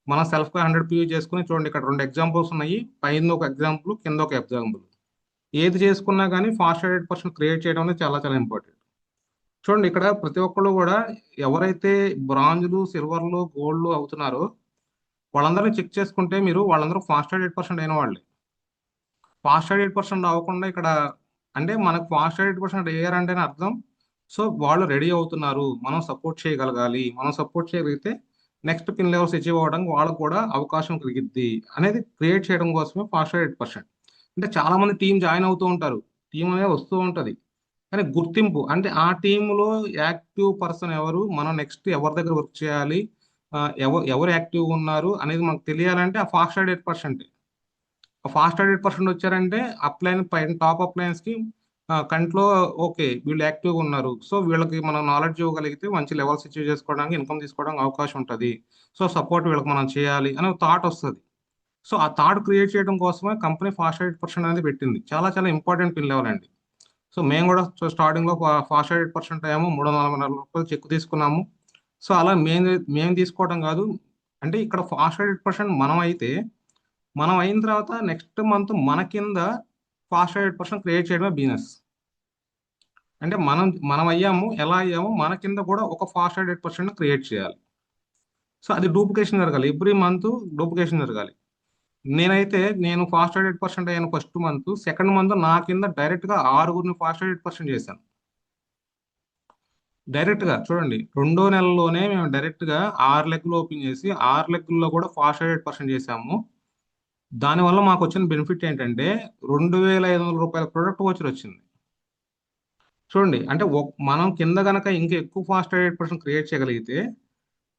మనం సెల్ఫ్ గా 100 పీవీ చేసుకుని చూడండి, ఇక్కడ రెండు ఎగ్జాంపుల్స్ ఉన్నాయి, పైన ఒక ఎగ్జాంపుల్, కింద ఒక ఎగ్జాంపుల్. ఏది చేసుకున్నా కానీ ఫాస్ట్ 8% క్రియేట్ చేయడం అనేది చాలా చాలా ఇంపార్టెంట్. చూడండి ఇక్కడ ప్రతి ఒక్కళ్ళు కూడా ఎవరైతే బ్రాంజ్లు సిల్వర్లు గోల్డ్లు అవుతున్నారో వాళ్ళందరినీ చెక్ చేసుకుంటే మీరు వాళ్ళందరూ ఫాస్టెడ్ 8% అయిన వాళ్ళే. ఫాస్టెడ్ 8% అవ్వకుండా ఇక్కడ అంటే మనకు ఫాస్టెడ్ 8% అయ్యారంటేనే అర్థం సో వాళ్ళు రెడీ అవుతున్నారు, మనం సపోర్ట్ చేయగలగాలి, మనం సపోర్ట్ చేయగలిగితే నెక్స్ట్ పిన్ లెవెల్స్ అచీవ్ అవ్వడానికి వాళ్ళకు కూడా అవకాశం కలిగిద్ది అనేది క్రియేట్ చేయడం కోసమే ఫాస్టెడ్ 8%. అంటే చాలా మంది టీం జాయిన్ అవుతూ ఉంటారు, టీం అనేది వస్తూ ఉంటది, కానీ గుర్తింపు అంటే ఆ టీంలో యాక్టివ్ పర్సన్ ఎవరు, మనం నెక్స్ట్ ఎవరి దగ్గర వర్క్ చేయాలి, ఎవరు యాక్టివ్ ఉన్నారు అనేది మనకు తెలియాలంటే ఆ ఫాస్ట్ 8%. ఆ ఫాస్ట్ 8% వచ్చారంటే అప్లైన్ పైన టాప్ అప్లైన్స్ కి కంట్లో ఓకే వీళ్ళు యాక్టివ్గా ఉన్నారు, సో వీళ్ళకి మనం నాలెడ్జ్ ఇవ్వగలిగితే మంచి లెవెల్స్ అచీవ్ చేసుకోవడానికి ఇన్కమ్ తీసుకోవడానికి అవకాశం ఉంటుంది, సో సపోర్ట్ వీళ్ళకి మనం చేయాలి అనే థాట్ వస్తుంది. సో ఆ థాట్ క్రియేట్ చేయడం కోసమే కంపెనీ ఫాస్ట్ 8% అనేది పెట్టింది. చాలా చాలా ఇంపార్టెంట్ పిన్ లెవెల్ అండి. సో మేము కూడా స్టార్టింగ్ లో ఫాస్ట్ 8% అయ్యాము, 340 చెక్ తీసుకున్నాము. సో అలా మేము తీసుకోవడం కాదు, అంటే ఇక్కడ ఫాస్ట్ 8% మనం అయిన తర్వాత నెక్స్ట్ మంత్ మన కింద ఫాస్ట్ 8% క్రియేట్ చేయడమే బిజినెస్. అంటే మనం అయ్యాము, ఎలా అయ్యాము, మన కింద కూడా ఒక ఫాస్ట్ 8% క్రియేట్ చేయాలి. సో అది డూప్లికేషన్ జరగాలి, ఎవ్రీ మంత్ డూప్లికేషన్ జరగాలి. నేను ఫాస్ట్ 8% అయ్యాను ఫస్ట్ మంత్, సెకండ్ మంత్ నా కింద డైరెక్ట్ గా 6గురిని ఫాస్ట్ 8% చేశాను. డైరెక్ట్ గా చూడండి, రెండో నెలలోనే మేము డైరెక్ట్ గా 6 లెగ్లు ఓపెన్ చేసి 6 లెగ్గుల్లో కూడా ఫాస్ట్ 8% చేశాము. దానివల్ల మాకు వచ్చిన బెనిఫిట్ ఏంటంటే 2,500 రూపాయల ప్రొడక్ట్ వచ్చి వచ్చింది. చూడండి అంటే మనం కింద గనక ఇంకా ఎక్కువ ఫాస్ట్ 8% క్రియేట్ చేయగలిగితే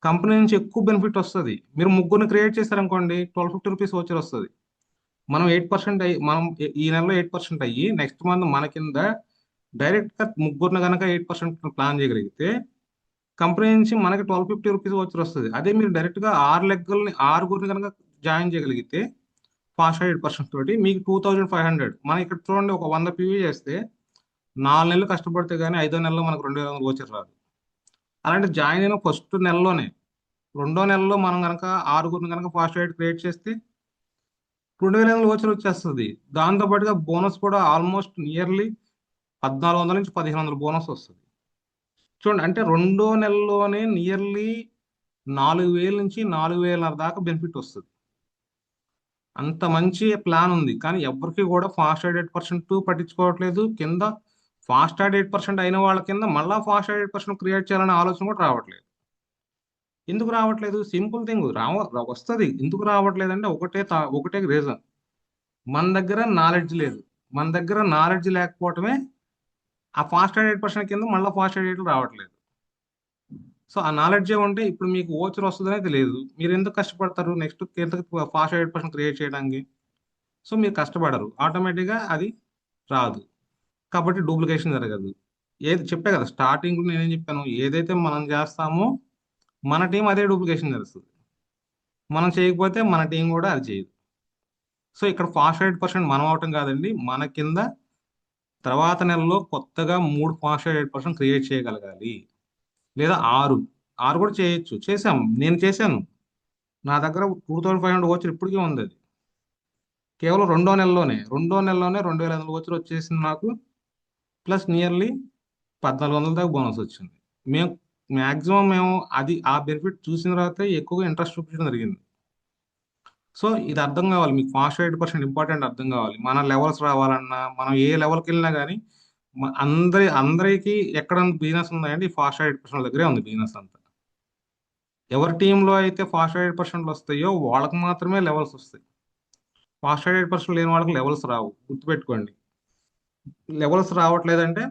కంపెనీ నుంచి ఎక్కువ బెనిఫిట్ వస్తుంది. మీరు ముగ్గురిని క్రియేట్ చేశారనుకోండి 1250 రూపీస్ వచ్చి వస్తుంది. మనం 8% అయ్యి మనం ఈ నెలలో 8% అయ్యి నెక్స్ట్ మంత్ మన కింద డైరెక్ట్ గా ముగ్గురిని కనుక 8% ప్లాన్ చేయగలిగితే కంపెనీ నుంచి మనకి 1250 రూపీస్ వచ్చి వస్తుంది. అదే మీరు డైరెక్ట్ గా 6 లెగ్గుల్ని 6గురిని కనుక జాయిన్ చేయగలిగితే ఫాస్ట్ 8% తోటి మీకు 2500. మనం ఇక్కడ చూడండి, ఒక 100 PV చేస్తే 4 నెలలు కష్టపడితే కానీ 5వ నెలలో మనకు 2,500 వచ్చి రాదు. అలాంటి జాయిన్ అయిన ఫస్ట్ నెలలోనే, రెండో నెలలో మనం కనుక 6గురిని కనుక ఫాస్ట్ 8 క్రియేట్ చేస్తే 2,500 వచ్చి వచ్చేస్తుంది. దాంతో పాటుగా బోనస్ కూడా ఆల్మోస్ట్ నియర్లీ 1,400 నుంచి 1,500 బోనస్ వస్తుంది. చూడండి అంటే రెండో నెలలోనే నియర్లీ 4,000 నుంచి 4,500 దాకా బెనిఫిట్ వస్తుంది. అంత మంచి ప్లాన్ ఉంది, కానీ ఎవరికి కూడా ఫాస్ట్ 8% పట్టించుకోవట్లేదు. కింద ఫాస్ట్ 8% అయిన వాళ్ళ కింద మళ్ళా ఫాస్ట్ 8% క్రియేట్ చేయాలనే ఆలోచన కూడా రావట్లేదు. ఎందుకు రావట్లేదు? సింపుల్ థింగ్, వస్తుంది. ఎందుకు రావట్లేదు అంటే ఒకటే రీజన్, మన దగ్గర నాలెడ్జ్ లేదు. మన దగ్గర నాలెడ్జ్ లేకపోవటమే ఆ ఫాస్ట్ 8% కింద మళ్ళీ ఫాస్ట్ 8 రావట్లేదు. సో ఆ నాలెడ్జ్ ఉంటే ఇప్పుడు మీకు ఓచర్ వస్తుందనే తెలియదు, మీరు ఎందుకు కష్టపడతారు నెక్స్ట్ ఎందుకు ఫాస్ట్ 8% క్రియేట్ చేయడానికి? సో మీరు కష్టపడరు, ఆటోమేటిక్గా అది రాదు. కాబట్టి డూప్లికేషన్ జరగదు. ఏది చెప్పే కదా స్టార్టింగ్ నేనేం చెప్పాను, ఏదైతే మనం చేస్తామో మన టీం అదే డూప్లికేషన్ చేస్తుంది. మనం చేయకపోతే మన టీం కూడా అది చేయదు. సో ఇక్కడ ఫాస్ట్ 8% మనం అవటం కాదండి, మన కింద తర్వాత నెలలో కొత్తగా 3 ఫాస్ట్ 8% క్రియేట్ చేయగలగాలి, లేదా 6 కూడా చేయొచ్చు. నేను చేశాను, నా దగ్గర 2,500 వచ్చి ఇప్పటికీ ఉంది. అది కేవలం రెండో నెలలోనే 2,500 వచ్చి వచ్చేసింది నాకు, ప్లస్ నియర్లీ 1,400 దాకా బోనస్ వచ్చింది. మేము మేము అది ఆ బెనిఫిట్ చూసిన తర్వాత ఎక్కువగా ఇంట్రెస్ట్ చూపించడం జరిగింది. సో ఇది అర్థం కావాలి మీకు, ఫాస్ట్ 8% ఇంపార్టెంట్ అర్థం కావాలి. మన లెవెల్స్ రావాలన్నా మనం ఏ లెవెల్కి వెళ్ళినా కానీ అందరికీ ఎక్కడ బిజినెస్ ఉందంటే ఈ ఫాస్ట్ 8% దగ్గరే ఉంది బిజినెస్ అంతా. ఎవరి టీంలో అయితే ఫాస్ట్ 8% వస్తాయో వాళ్ళకి మాత్రమే లెవెల్స్ వస్తాయి. ఫాస్ట్ 8% లేని వాళ్ళకి లెవెల్స్ రావు, గుర్తుపెట్టుకోండి. లెవెల్స్ రావట్లేదంటే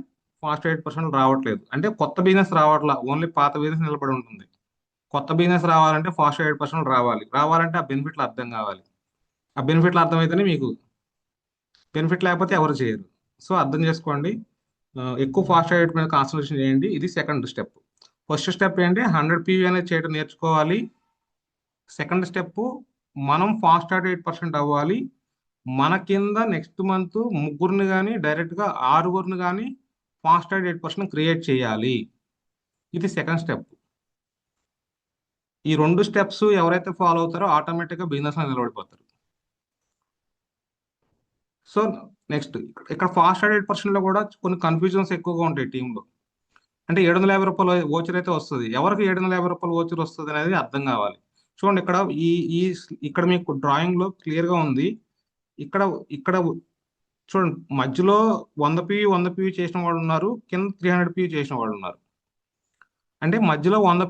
ఫాస్ట్ 8% రావట్లేదు అంటే కొత్త బిజినెస్ రావట్లా, ఓన్లీ పాత బిజినెస్ నిలబడి ఉంటుంది. కొత్త బిజినెస్ రావాలంటే ఫాస్ట్ 8% రావాలంటే ఆ బెనిఫిట్లు అర్థం కావాలి. ఆ బెనిఫిట్లు అర్థమైతేనే మీకు, బెనిఫిట్ లేకపోతే ఎవరు చేయరు. సో అర్థం చేసుకోండి, ఎక్కువ ఫాస్ట్ ఎయిట్ మీద కాన్సన్ట్రేషన్ చేయండి. ఇది సెకండ్ స్టెప్. ఫస్ట్ స్టెప్ ఏంటి, 100 PV అనేది చేయడం నేర్చుకోవాలి. సెకండ్ స్టెప్, మనం ఫాస్ట్ 8% అవ్వాలి. మన కింద నెక్స్ట్ మంత్ ముగ్గురిని కానీ డైరెక్ట్గా 6గురిని కానీ ఫాస్ట్ 8% క్రియేట్ చేయాలి. ఇది సెకండ్ స్టెప్. ఈ రెండు స్టెప్స్ ఎవరైతే ఫాలో అవుతారో ఆటోమేటిక్గా బిజినెస్ నిలబడిపోతారు. సో నెక్స్ట్ ఇక్కడ ఫాస్ట్ 8% లో కూడా కొన్ని కన్ఫ్యూజన్స్ ఎక్కువగా ఉంటాయి టీంలో. అంటే 750 రూపాయల ఓచర్ అయితే వస్తుంది. ఎవరికి 750 రూపాయల ఓచర్ వస్తుంది అనేది అర్థం కావాలి. చూడండి ఇక్కడ ఈ ఈ ఇక్కడ మీకు డ్రాయింగ్ లో క్లియర్ గా ఉంది. ఇక్కడ ఇక్కడ చూడండి మధ్యలో 100 PV చేసిన వాళ్ళు ఉన్నారు, కింద 300 PV చేసిన వాళ్ళు ఉన్నారు. అంటే మధ్యలో 100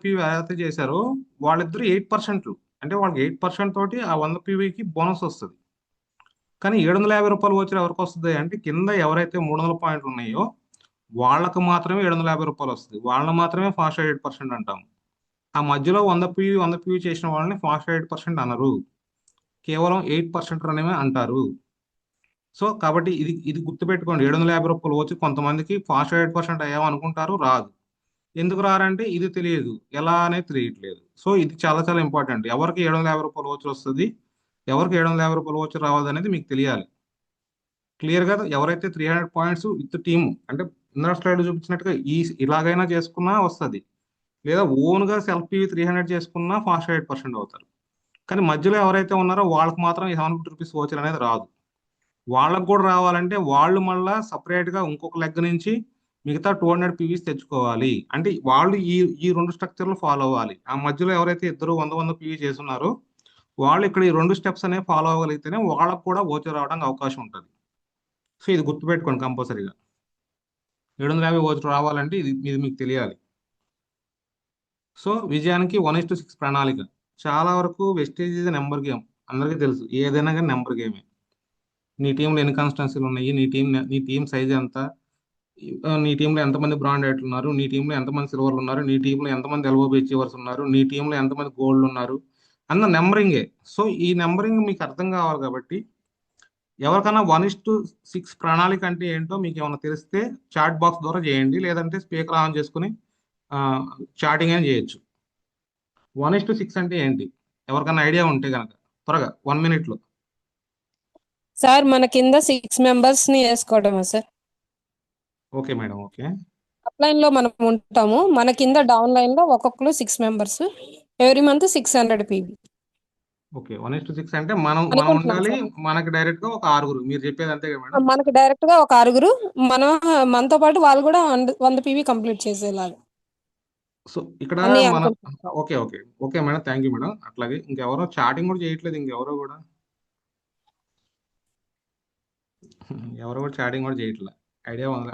PV ఎవరైతే చేశారో వాళ్ళిద్దరు 8%. అంటే వాళ్ళకి 8% తోటి ఆ 100 PVకి బోనస్ వస్తుంది. కానీ 750 రూపాయలు వచ్చి ఎవరికి వస్తుంది అంటే కింద ఎవరైతే 300 పాయింట్లు ఉన్నాయో వాళ్ళకు మాత్రమే 750 రూపాయలు వస్తుంది. వాళ్ళని మాత్రమే ఫాస్ట్ 8% అంటాం. ఆ మధ్యలో 100 PV చేసిన వాళ్ళని ఫాస్ట్ 8% అనరు, కేవలం 8% అనేవి అంటారు. సో కాబట్టి ఇది ఇది గుర్తుపెట్టుకోండి. 750 రూపాయలు వచ్చి కొంతమందికి ఫాస్ట్ 8% అయ్యామనుకుంటారు, రాదు. ఎందుకు రారంటే ఇది తెలియదు, ఎలా అనేది తెలియట్లేదు. సో ఇది చాలా చాలా ఇంపార్టెంట్. ఎవరికి 750 రూపాయలు వచ్చి వస్తుంది, ఎవరికి 750 రూపాయలు వచ్చి రావద్దు అనేది మీకు తెలియాలి క్లియర్ గా. ఎవరైతే 300 పాయింట్స్ విత్ టీమ్ అంటే ఇందాక స్లైడ్ చూపించినట్టుగా ఇలాగైనా చేసుకున్నా వస్తుంది, లేదా ఓన్ గా సెల్ఫ్ టీవీ 300 చేసుకున్నా ఫాస్ట్ 8% అవుతారు. కానీ మధ్యలో ఎవరైతే ఉన్నారో వాళ్ళకి మాత్రం ఈ 750 రూపీస్ ఓచర్ అనేది రాదు. వాళ్ళకు కూడా రావాలంటే వాళ్ళు మళ్ళా సపరేట్ గా ఇంకొక లెగ్ నుంచి మిగతా 200 PVs తెచ్చుకోవాలి. అంటే వాళ్ళు ఈ ఈ రెండు స్ట్రక్చర్లు ఫాలో అవ్వాలి. ఆ మధ్యలో ఎవరైతే ఇద్దరు 100 PV చేస్తున్నారో వాళ్ళు ఇక్కడ ఈ రెండు స్టెప్స్ అనేవి ఫాలో అవ్వగలిగితేనే వాళ్ళకు కూడా ఓచర్ రావడానికి అవకాశం ఉంటుంది. సో ఇది గుర్తుపెట్టుకోండి కంపల్సరీగా. 750 ఓచర్ రావాలంటే ఇది ఇది మీకు తెలియాలి. సో విజయానికి 1:6 ప్రణాళిక. చాలా వరకు వెస్టేజ్ ఇస్ నెంబర్ గేమ్. అందరికీ తెలుసు ఏదైనా కానీ నెంబర్ గేమే. నీ టీంలో ఎన్ని కాన్స్టెన్సీలు ఉన్నాయి, నీ టీం సైజ్ ఎంత, నీ టీంలో ఎంతమంది బ్రాండ్ రైట్లు ఉన్నారు, నీ టీంలో ఎంతమంది సిల్వర్లు ఉన్నారు, నీ టీంలో ఎంతమంది ఎల్ఓబి అచీవర్స్ ఉన్నారు, నీ టీంలో ఎంతమంది గోల్డ్ ఉన్నారు అన్న నెంబరింగే. సో ఈ నెంబరింగ్ మీకు అర్థం కావాలి కాబట్టి ఎవరికైనా 1:6 ప్రణాళిక అంటే ఏంటో మీకు ఏమైనా తెలిస్తే చాట్ బాక్స్ ద్వారా చేయండి, లేదంటే స్పీకర్ ఆన్ చేసుకుని చాటింగ్ అని చేయొచ్చు. 1:6 అంటే ఏంటి ఎవరికైనా ఐడియా ఉంటే కనుక త్వరగా 1 minute లో. సార్ మన కింద 6 మెంబర్స్ ని వేసుకోవడమా sir? Okay madam, okay. Up line లో మనం ఉంటాము, మన కింద డౌన్ లైన్ లో ఒక్కొక్కరు 6 members, every month 600 PV okay 1:6 అంటే మనం మనం అనుకుంటున్నాం ఉండాలి. సార్. మనకి డైరెక్ట్ గా ఒక 6 మీరు చెప్పేది అంతే కదా మేడం? మనకి డైరెక్ట్ గా ఒక 6, మనం మనతో పాటు వాళ్ళు కూడా 100 PV కంప్లీట్ చేసేలాగా సో ఇక్కడ అని మన అనుకుంటున్నాం sir. Okay okay okay madam, thank you madam. అట్లాగే ఇంకెవరో చాటింగ్ కూడా చేయట్లేదు, ఇంకెవరో కూడా ఎవరో కూడా చాటింగ్ కూడా చేయట్లేదు.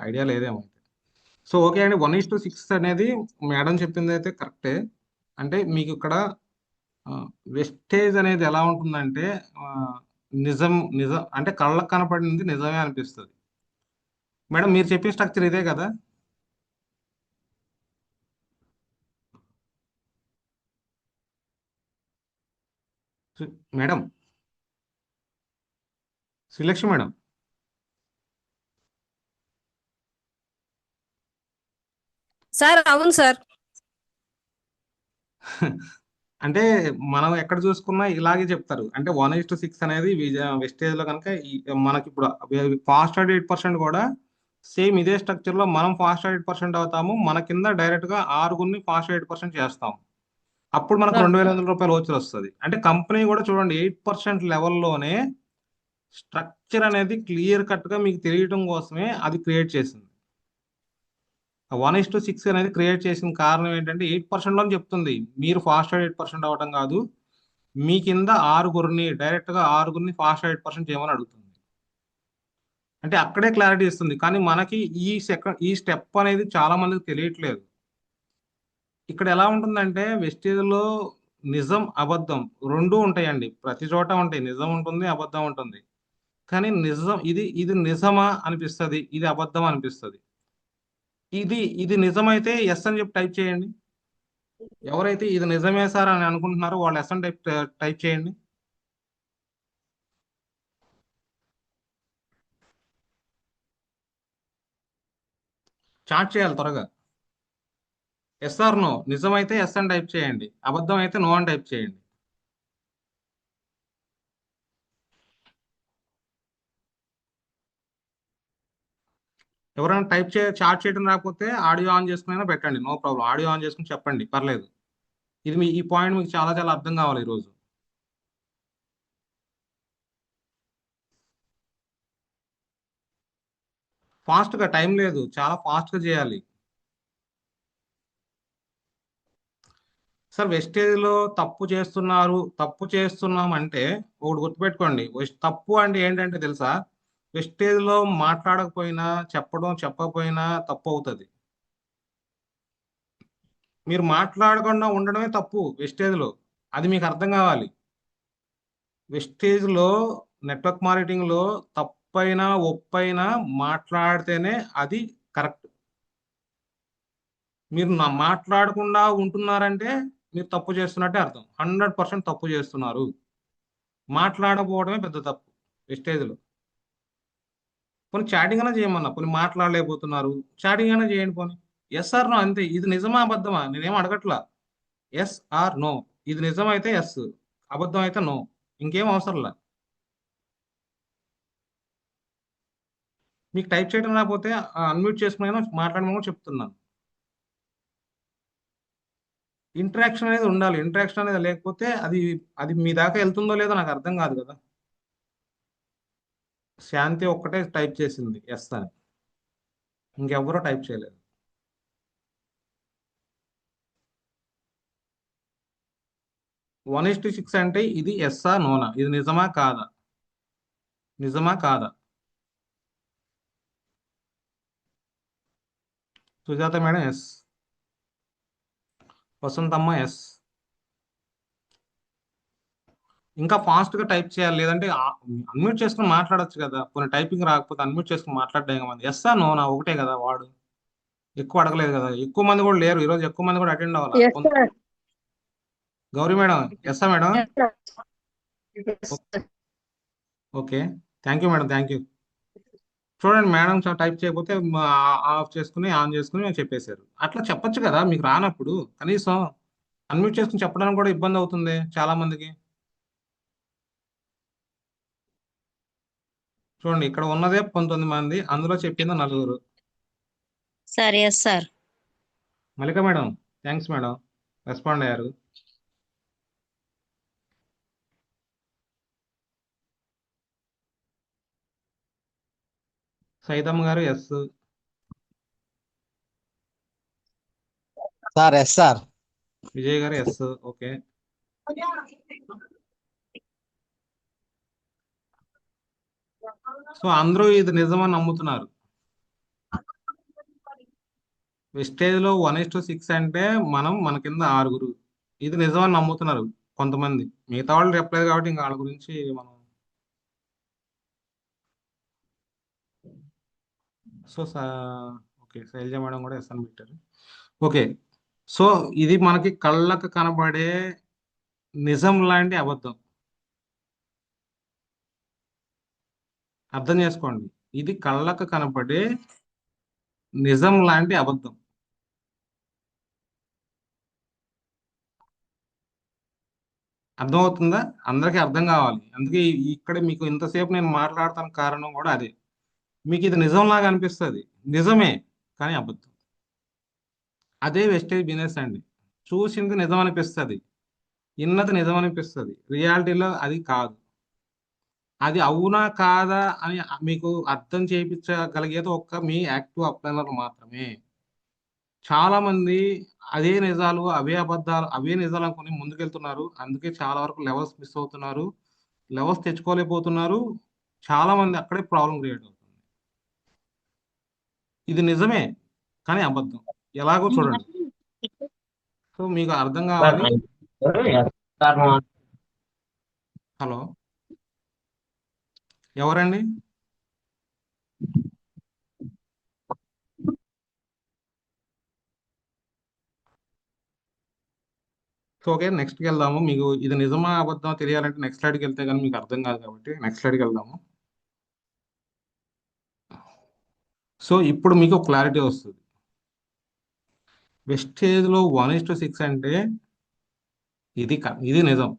ఐడియా లేదేమో. సో ఓకే అండి, 1:6 అనేది మేడం చెప్పింది అయితే కరెక్టే. అంటే మీకు ఇక్కడ వెస్టేజ్ అనేది ఎలా ఉంటుందంటే ఆ, నిజం నిజం అంటే కళ్ళకు కనపడింది నిజమే అనిపిస్తుంది. మేడం మీరు చెప్పిన స్ట్రక్చర్ ఇదే కదా? మేడం శ్రీలక్ష్మి మేడం సార్ అవును సార్. అంటే మనం ఎక్కడ చూసుకున్నా ఇలాగే చెప్తారు. అంటే 1:6 అనేది వెస్టేజ్ లో కనుక మనకి ఇప్పుడు ఫాస్ట్ 8% కూడా సేమ్ ఇదే స్ట్రక్చర్ లో మనం ఫాస్ట్ 8% అవుతాము. మన కింద డైరెక్ట్ గా 6 ఫాస్ట్ 8% చేస్తాం. అప్పుడు మనకు ఆ, 2,500 రూపాయలు వచ్చి వస్తుంది. అంటే కంపెనీ కూడా చూడండి 8% లెవెల్లోనే స్ట్రక్చర్ అనేది క్లియర్ కట్ గా మీకు తెలియటం కోసమే అది క్రియేట్ చేసింది. 1:6 అనేది క్రియేట్ చేసిన కారణం ఏంటంటే 8% అని చెప్తుంది. మీరు ఫాస్ట్ 8% అవ్వటం కాదు, మీ కింద డైరెక్ట్ గా ఆరుగురిని ఫాస్ట్ 8% చేయమని అడుగుతుంది. అంటే అక్కడే క్లారిటీ ఇస్తుంది. కానీ మనకి ఈ స్టెప్ అనేది చాలా మందికి తెలియట్లేదు. ఇక్కడ ఎలా ఉంటుందంటే వెస్టేజ్ లో నిజం అబద్ధం రెండూ ఉంటాయండి. ప్రతి చోట ఉంటాయి, నిజం ఉంటుంది, అబద్ధం ఉంటుంది. కానీ నిజం ఇది ఇది నిజమా అనిపిస్తుంది, ఇది అబద్ధం అనిపిస్తుంది. ఇది ఇది నిజమైతే ఎస్ అని చెప్పి టైప్ చేయండి. ఎవరైతే ఇది నిజమే సార్ అని అనుకుంటున్నారో వాళ్ళు ఎస్ అని టైప్ చేయండి. చాట్ చేయాలి త్వరగా. ఎస్ ఆర్ నో, నిజమైతే ఎస్ అని టైప్ చేయండి, అబద్ధం అయితే నో అని టైప్ చేయండి. ఎవరైనా చాట్ చేయడం రాకపోతే ఆడియో ఆన్ చేసుకుని పెట్టండి, నో ప్రాబ్లం. ఆడియో ఆన్ చేసుకుని చెప్పండి, పర్లేదు. ఈ పాయింట్ మీకు చాలా చాలా అర్థం కావాలి ఈరోజు. ఫాస్ట్ గా టైం లేదు, చాలా ఫాస్ట్ గా చేయాలి. సార్ వెస్టేజ్లో తప్పు చేస్తున్నారు, తప్పు చేస్తున్నాం అంటే ఒకటి గుర్తుపెట్టుకోండి. తప్పు అంటే ఏంటంటే తెలుసా? వెస్టేజ్లో మాట్లాడకపోయినా, చెప్పకపోయినా తప్పు అవుతుంది. మీరు మాట్లాడకుండా ఉండడమే తప్పు వెస్టేజ్లో. అది మీకు అర్థం కావాలి. వెస్టేజ్లో నెట్వర్క్ మార్కెటింగ్లో తప్పైనా ఒప్పైనా మాట్లాడితేనే అది కరెక్ట్. మీరు మాట్లాడకుండా ఉంటున్నారంటే మీరు తప్పు చేస్తున్నట్టే అర్థం. 100% తప్పు చేస్తున్నారు. మాట్లాడకపోవడమే పెద్ద తప్పు వెస్టేజ్లో. పోనీ చాటింగ్ అయినా చేయమన్నా, పోనీ మాట్లాడలేకపోతున్నారు, చాటింగ్ అయినా చేయండి పోనీ. ఎస్ ఆర్ నో అంతే. ఇది నిజమా అబద్ధమా నేనేం అడగట్లా. Yes are no. ఇది నిజం అయితే ఎస్, అబద్ధం అయితే నో. ఇంకేం అవసరంలా. మీకు టైప్ చేయడం రాకపోతే అన్మ్యూట్ చేసుకుని మాట్లాడమని కూడా చెప్తున్నాను. ఇంటరాక్షన్ అనేది ఉండాలి. ఇంటరాక్షన్ అనేది లేకపోతే అది అది మీ దాకా వెళ్తుందో లేదో నాకు అర్థం కాదు కదా. శాంతి ఒక్కటే టైప్ చేసింది ఎస్ అని, ఇంకెవ్వరూ టైప్ చేయలేదు. 1:6 అంటే ఇది ఎస్సా నోనా, ఇది నిజమా కాదా? నిజమా కాదా? Sujatha madam yes. Vasanthamma yes. ఇంకా ఫాస్ట్ గా టైప్ చేయాలి, లేదంటే అన్మ్యూట్ చేసుకుని మాట్లాడొచ్చు కదా. కొన్ని టైపింగ్ రాకపోతే అన్మ్యూట్ చేసుకుని మాట్లాడడం మంది ఎస్సా నోనా ఒకటే కదా వాడు. ఎక్కువ అడగలేదు కదా, ఎక్కువ మంది కూడా లేరు ఈరోజు, ఎక్కువ మంది కూడా అటెండ్ అవ్వాలా. Yes sir. గౌరీ మేడం ఎస్సా madam. Yes sir. Yes sir. Okay, thank you madam, thank you. చూడండి మేడం టైప్ చేయకపోతే ఆఫ్ చేసుకుని ఆన్ చేసుకుని చెప్పేశారు. అట్లా చెప్పొచ్చు కదా మీకు రానప్పుడు. కనీసం అన్మ్యూట్ చేసుకుని చెప్పడానికి కూడా ఇబ్బంది అవుతుంది చాలా మందికి. చూడండి ఇక్కడ ఉన్నదే 19 మంది, అందులో చెప్పింది 4. Sir yes sir. Mallika madam thanks madam, respond అయ్యారు. సైతమ్మ గారు yes. Sir yes sir. Vijay గారు ఎస్. ఓకే. సో అందరూ ఇది నిజమని నమ్ముతున్నారు. వెస్టేజ్ లో 1:6 అంటే మన కింద 6. ఇది నిజమని నమ్ముతున్నారు కొంతమంది. మిగతా వాళ్ళు చెప్పలేదు కాబట్టి ఇంకా వాళ్ళ గురించి మనం. సో ఓకే, శైలజ మేడం కూడా ఎస్ అని పెట్టారు. ఓకే. సో ఇది మనకి కళ్ళకు కనబడే నిజం లాంటి అబద్ధం. అర్థం చేసుకోండి, ఇది కళ్ళకు కనపడే నిజం లాంటి అబద్ధం. అర్థమవుతుందా? అందరికీ అర్థం కావాలి. అందుకే ఇక్కడ మీకు ఇంతసేపు నేను మాట్లాడతాను కారణం కూడా అదే. మీకు ఇది నిజంలాగా అనిపిస్తుంది, నిజమే కానీ అబద్ధం. అదే వెస్టేజ్ బిజినెస్ అండి. చూసింది నిజం అనిపిస్తుంది, ఇన్నది నిజం అనిపిస్తుంది, రియాలిటీలో అది కాదు. అది అవునా కాదా అని మీకు అర్థం చేయించగలిగేది ఒక్క మీ యాక్టివ్ అప్లైనర్ మాత్రమే. చాలా మంది అదే నిజాలు, అవే అబద్ధాలు, అవే నిజాలు అనుకుని ముందుకెళ్తున్నారు. అందుకే చాలా వరకు లెవెల్స్ మిస్ అవుతున్నారు, లెవెల్స్ తెచ్చుకోలేకపోతున్నారు. చాలా మంది అక్కడే ప్రాబ్లం క్రియేట్ అవుతుంది. ఇది నిజమే కానీ అబద్ధం. ఎలాగో చూడండి. సో మీకు అర్థం కావాలి. హలో, ఎవరండి? సో ఓకే, నెక్స్ట్కి వెళ్దాము. మీకు ఇది నిజమా అబద్ధమా తెలియాలంటే నెక్స్ట్ స్లైడ్కి వెళ్తే కానీ మీకు అర్థం కాదు కాబట్టి నెక్స్ట్ స్లైడ్కి వెళ్దాము. సో ఇప్పుడు మీకు క్లారిటీ వస్తుంది. వెస్టేజ్లో 1:6 అంటే ఇది నిజం.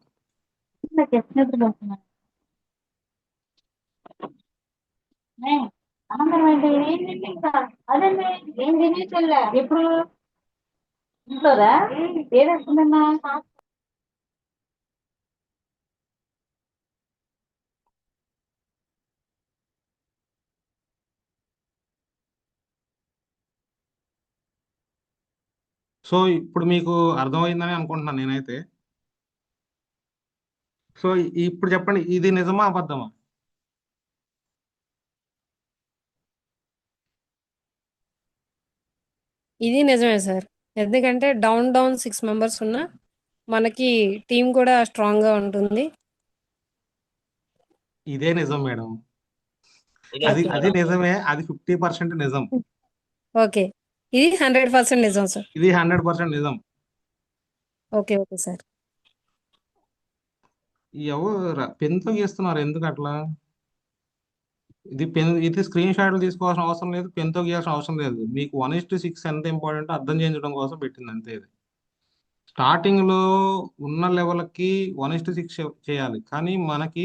ఇప్పుడు ఇంట్లోరా ఏదేస్తుందన్నా? సో ఇప్పుడు మీకు అర్థమైందని అనుకుంటున్నాను నేనైతే. సో ఇప్పుడు చెప్పండి, ఇది నిజమా అబద్ధమా? ఇది నిజమే సార్. ఎందుకంటే డౌన్ డౌన్ 6 మెంబర్స్ ఉన్నా మనకి టీం కూడా స్ట్రాంగ్‌గా ఉంటుంది. ఇదే నిజం మేడం. అది ఓకే. అది నిజమే, అది 50% నిజం, ఓకే. ఇది 100% నిజం సార్. ఇది 100% నిజం. ఓకే. Okay sir. ఎవరు పెన్తో గీస్తున్నారు ఎందుకు అట్లా? ఇది స్క్రీన్ షాట్లు తీసుకోవాల్సిన అవసరం లేదు, పెన్తో గీయాల్సిన అవసరం లేదు. మీకు 1:6 ఎంత ఇంపార్టెంట్ అర్థం చేయించడం కోసం పెట్టింది అంతే. ఇది స్టార్టింగ్ లో ఉన్న లెవెల్కి 1:6 చేయాలి, కానీ మనకి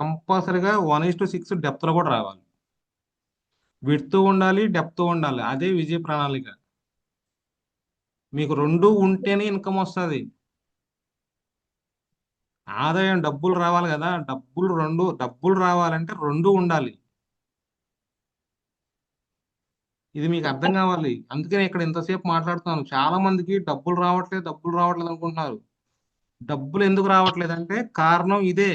కంపల్సరీగా 1:6 డెప్త్ లో కూడా రావాలి. విడ్త్ ఉండాలి, డెప్త్ ఉండాలి, అదే విజయ ప్రణాళిక. మీకు రెండు ఉంటేనే ఇన్కమ్ వస్తుంది. ఆదాయం డబ్బులు రావాలి కదా, డబ్బులు రావాలంటే రెండు ఉండాలి. ఇది మీకు అర్థం కావాలి. అందుకనే ఇక్కడ ఇంతసేపు మాట్లాడుతున్నాను. చాలా మందికి డబ్బులు రావట్లేదు, డబ్బులు రావట్లేదు అనుకుంటున్నారు. డబ్బులు ఎందుకు రావట్లేదు అంటే కారణం ఇదే.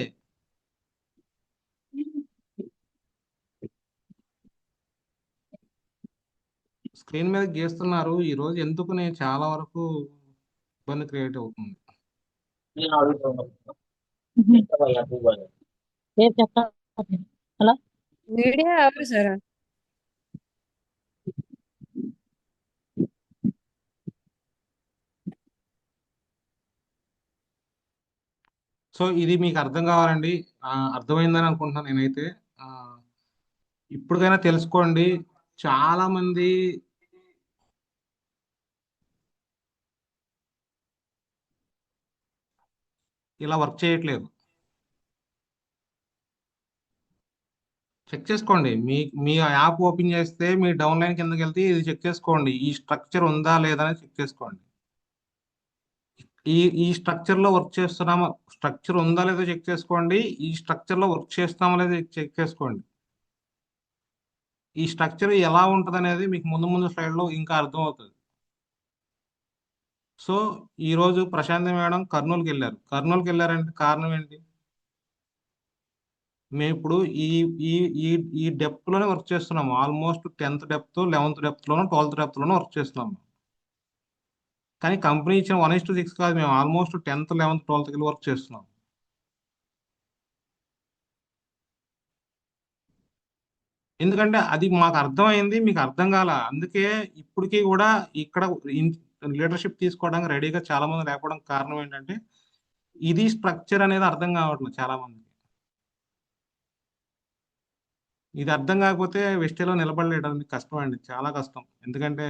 స్క్రీన్ మీద గీస్తున్నారు ఈ రోజు, ఎందుకు నేను చాలా వరకు ఇబ్బంది క్రియేట్ అవుతుంది. హలో వీడియో ఎవరు సార్? సో ఇది మీకు అర్థం కావాలండి. అర్థమైందని అనుకుంటున్నాను నేనైతే. ఆ, ఇప్పటికైనా తెలుసుకోండి. చాలా మంది ఇలా వర్క్ చేయట్లేదు. చెక్ చేసుకోండి. మీ యాప్ ఓపెన్ చేస్తే మీ డౌన్ లైన్ కిందకి వెళ్తే ఇది చెక్ చేసుకోండి, ఈ స్ట్రక్చర్ ఉందా లేదా అని చెక్ చేసుకోండి. ఈ స్ట్రక్చర్ లో వర్క్ చేస్తున్నామా, స్ట్రక్చర్ ఉందా లేదో చెక్ చేసుకోండి. ఈ స్ట్రక్చర్ లో వర్క్ చేస్తామా లేదో చెక్ చేసుకోండి. ఈ స్ట్రక్చర్ ఎలా ఉంటది అనేది మీకు ముందు ముందు స్లైడ్ లో ఇంకా అర్థం అవుతుంది. సో ఈ రోజు ప్రశాంతి మేడం కర్నూలుకి వెళ్ళారంటే కారణం ఏంటి? మేము ఇప్పుడు ఈ ఈ ఈ ఈ డెప్త్ లోనే వర్క్ చేస్తున్నాము. Almost 10th depth, 11th depth లోను, 12th డెప్త్ లోను వర్క్ చేస్తున్నాము. కానీ కంపెనీ ఇచ్చిన 1:6 కాదు, మేము almost 10th, 11th, 12th work చేస్తున్నాం. ఎందుకంటే అది మాకు అర్థమైంది, మీకు అర్థం కాల. అందుకే ఇప్పటికీ కూడా ఇక్కడ లీడర్షిప్ తీసుకోవడానికి రెడీగా చాలా మంది లేకపోవడం కారణం ఏంటంటే ఇది స్ట్రక్చర్ అనేది అర్థం కావట్లేదు చాలా మందికి. ఇది అర్థం కాకపోతే వెస్టేలో నిలబడలేడానికి కష్టం అండి, చాలా కష్టం. ఎందుకంటే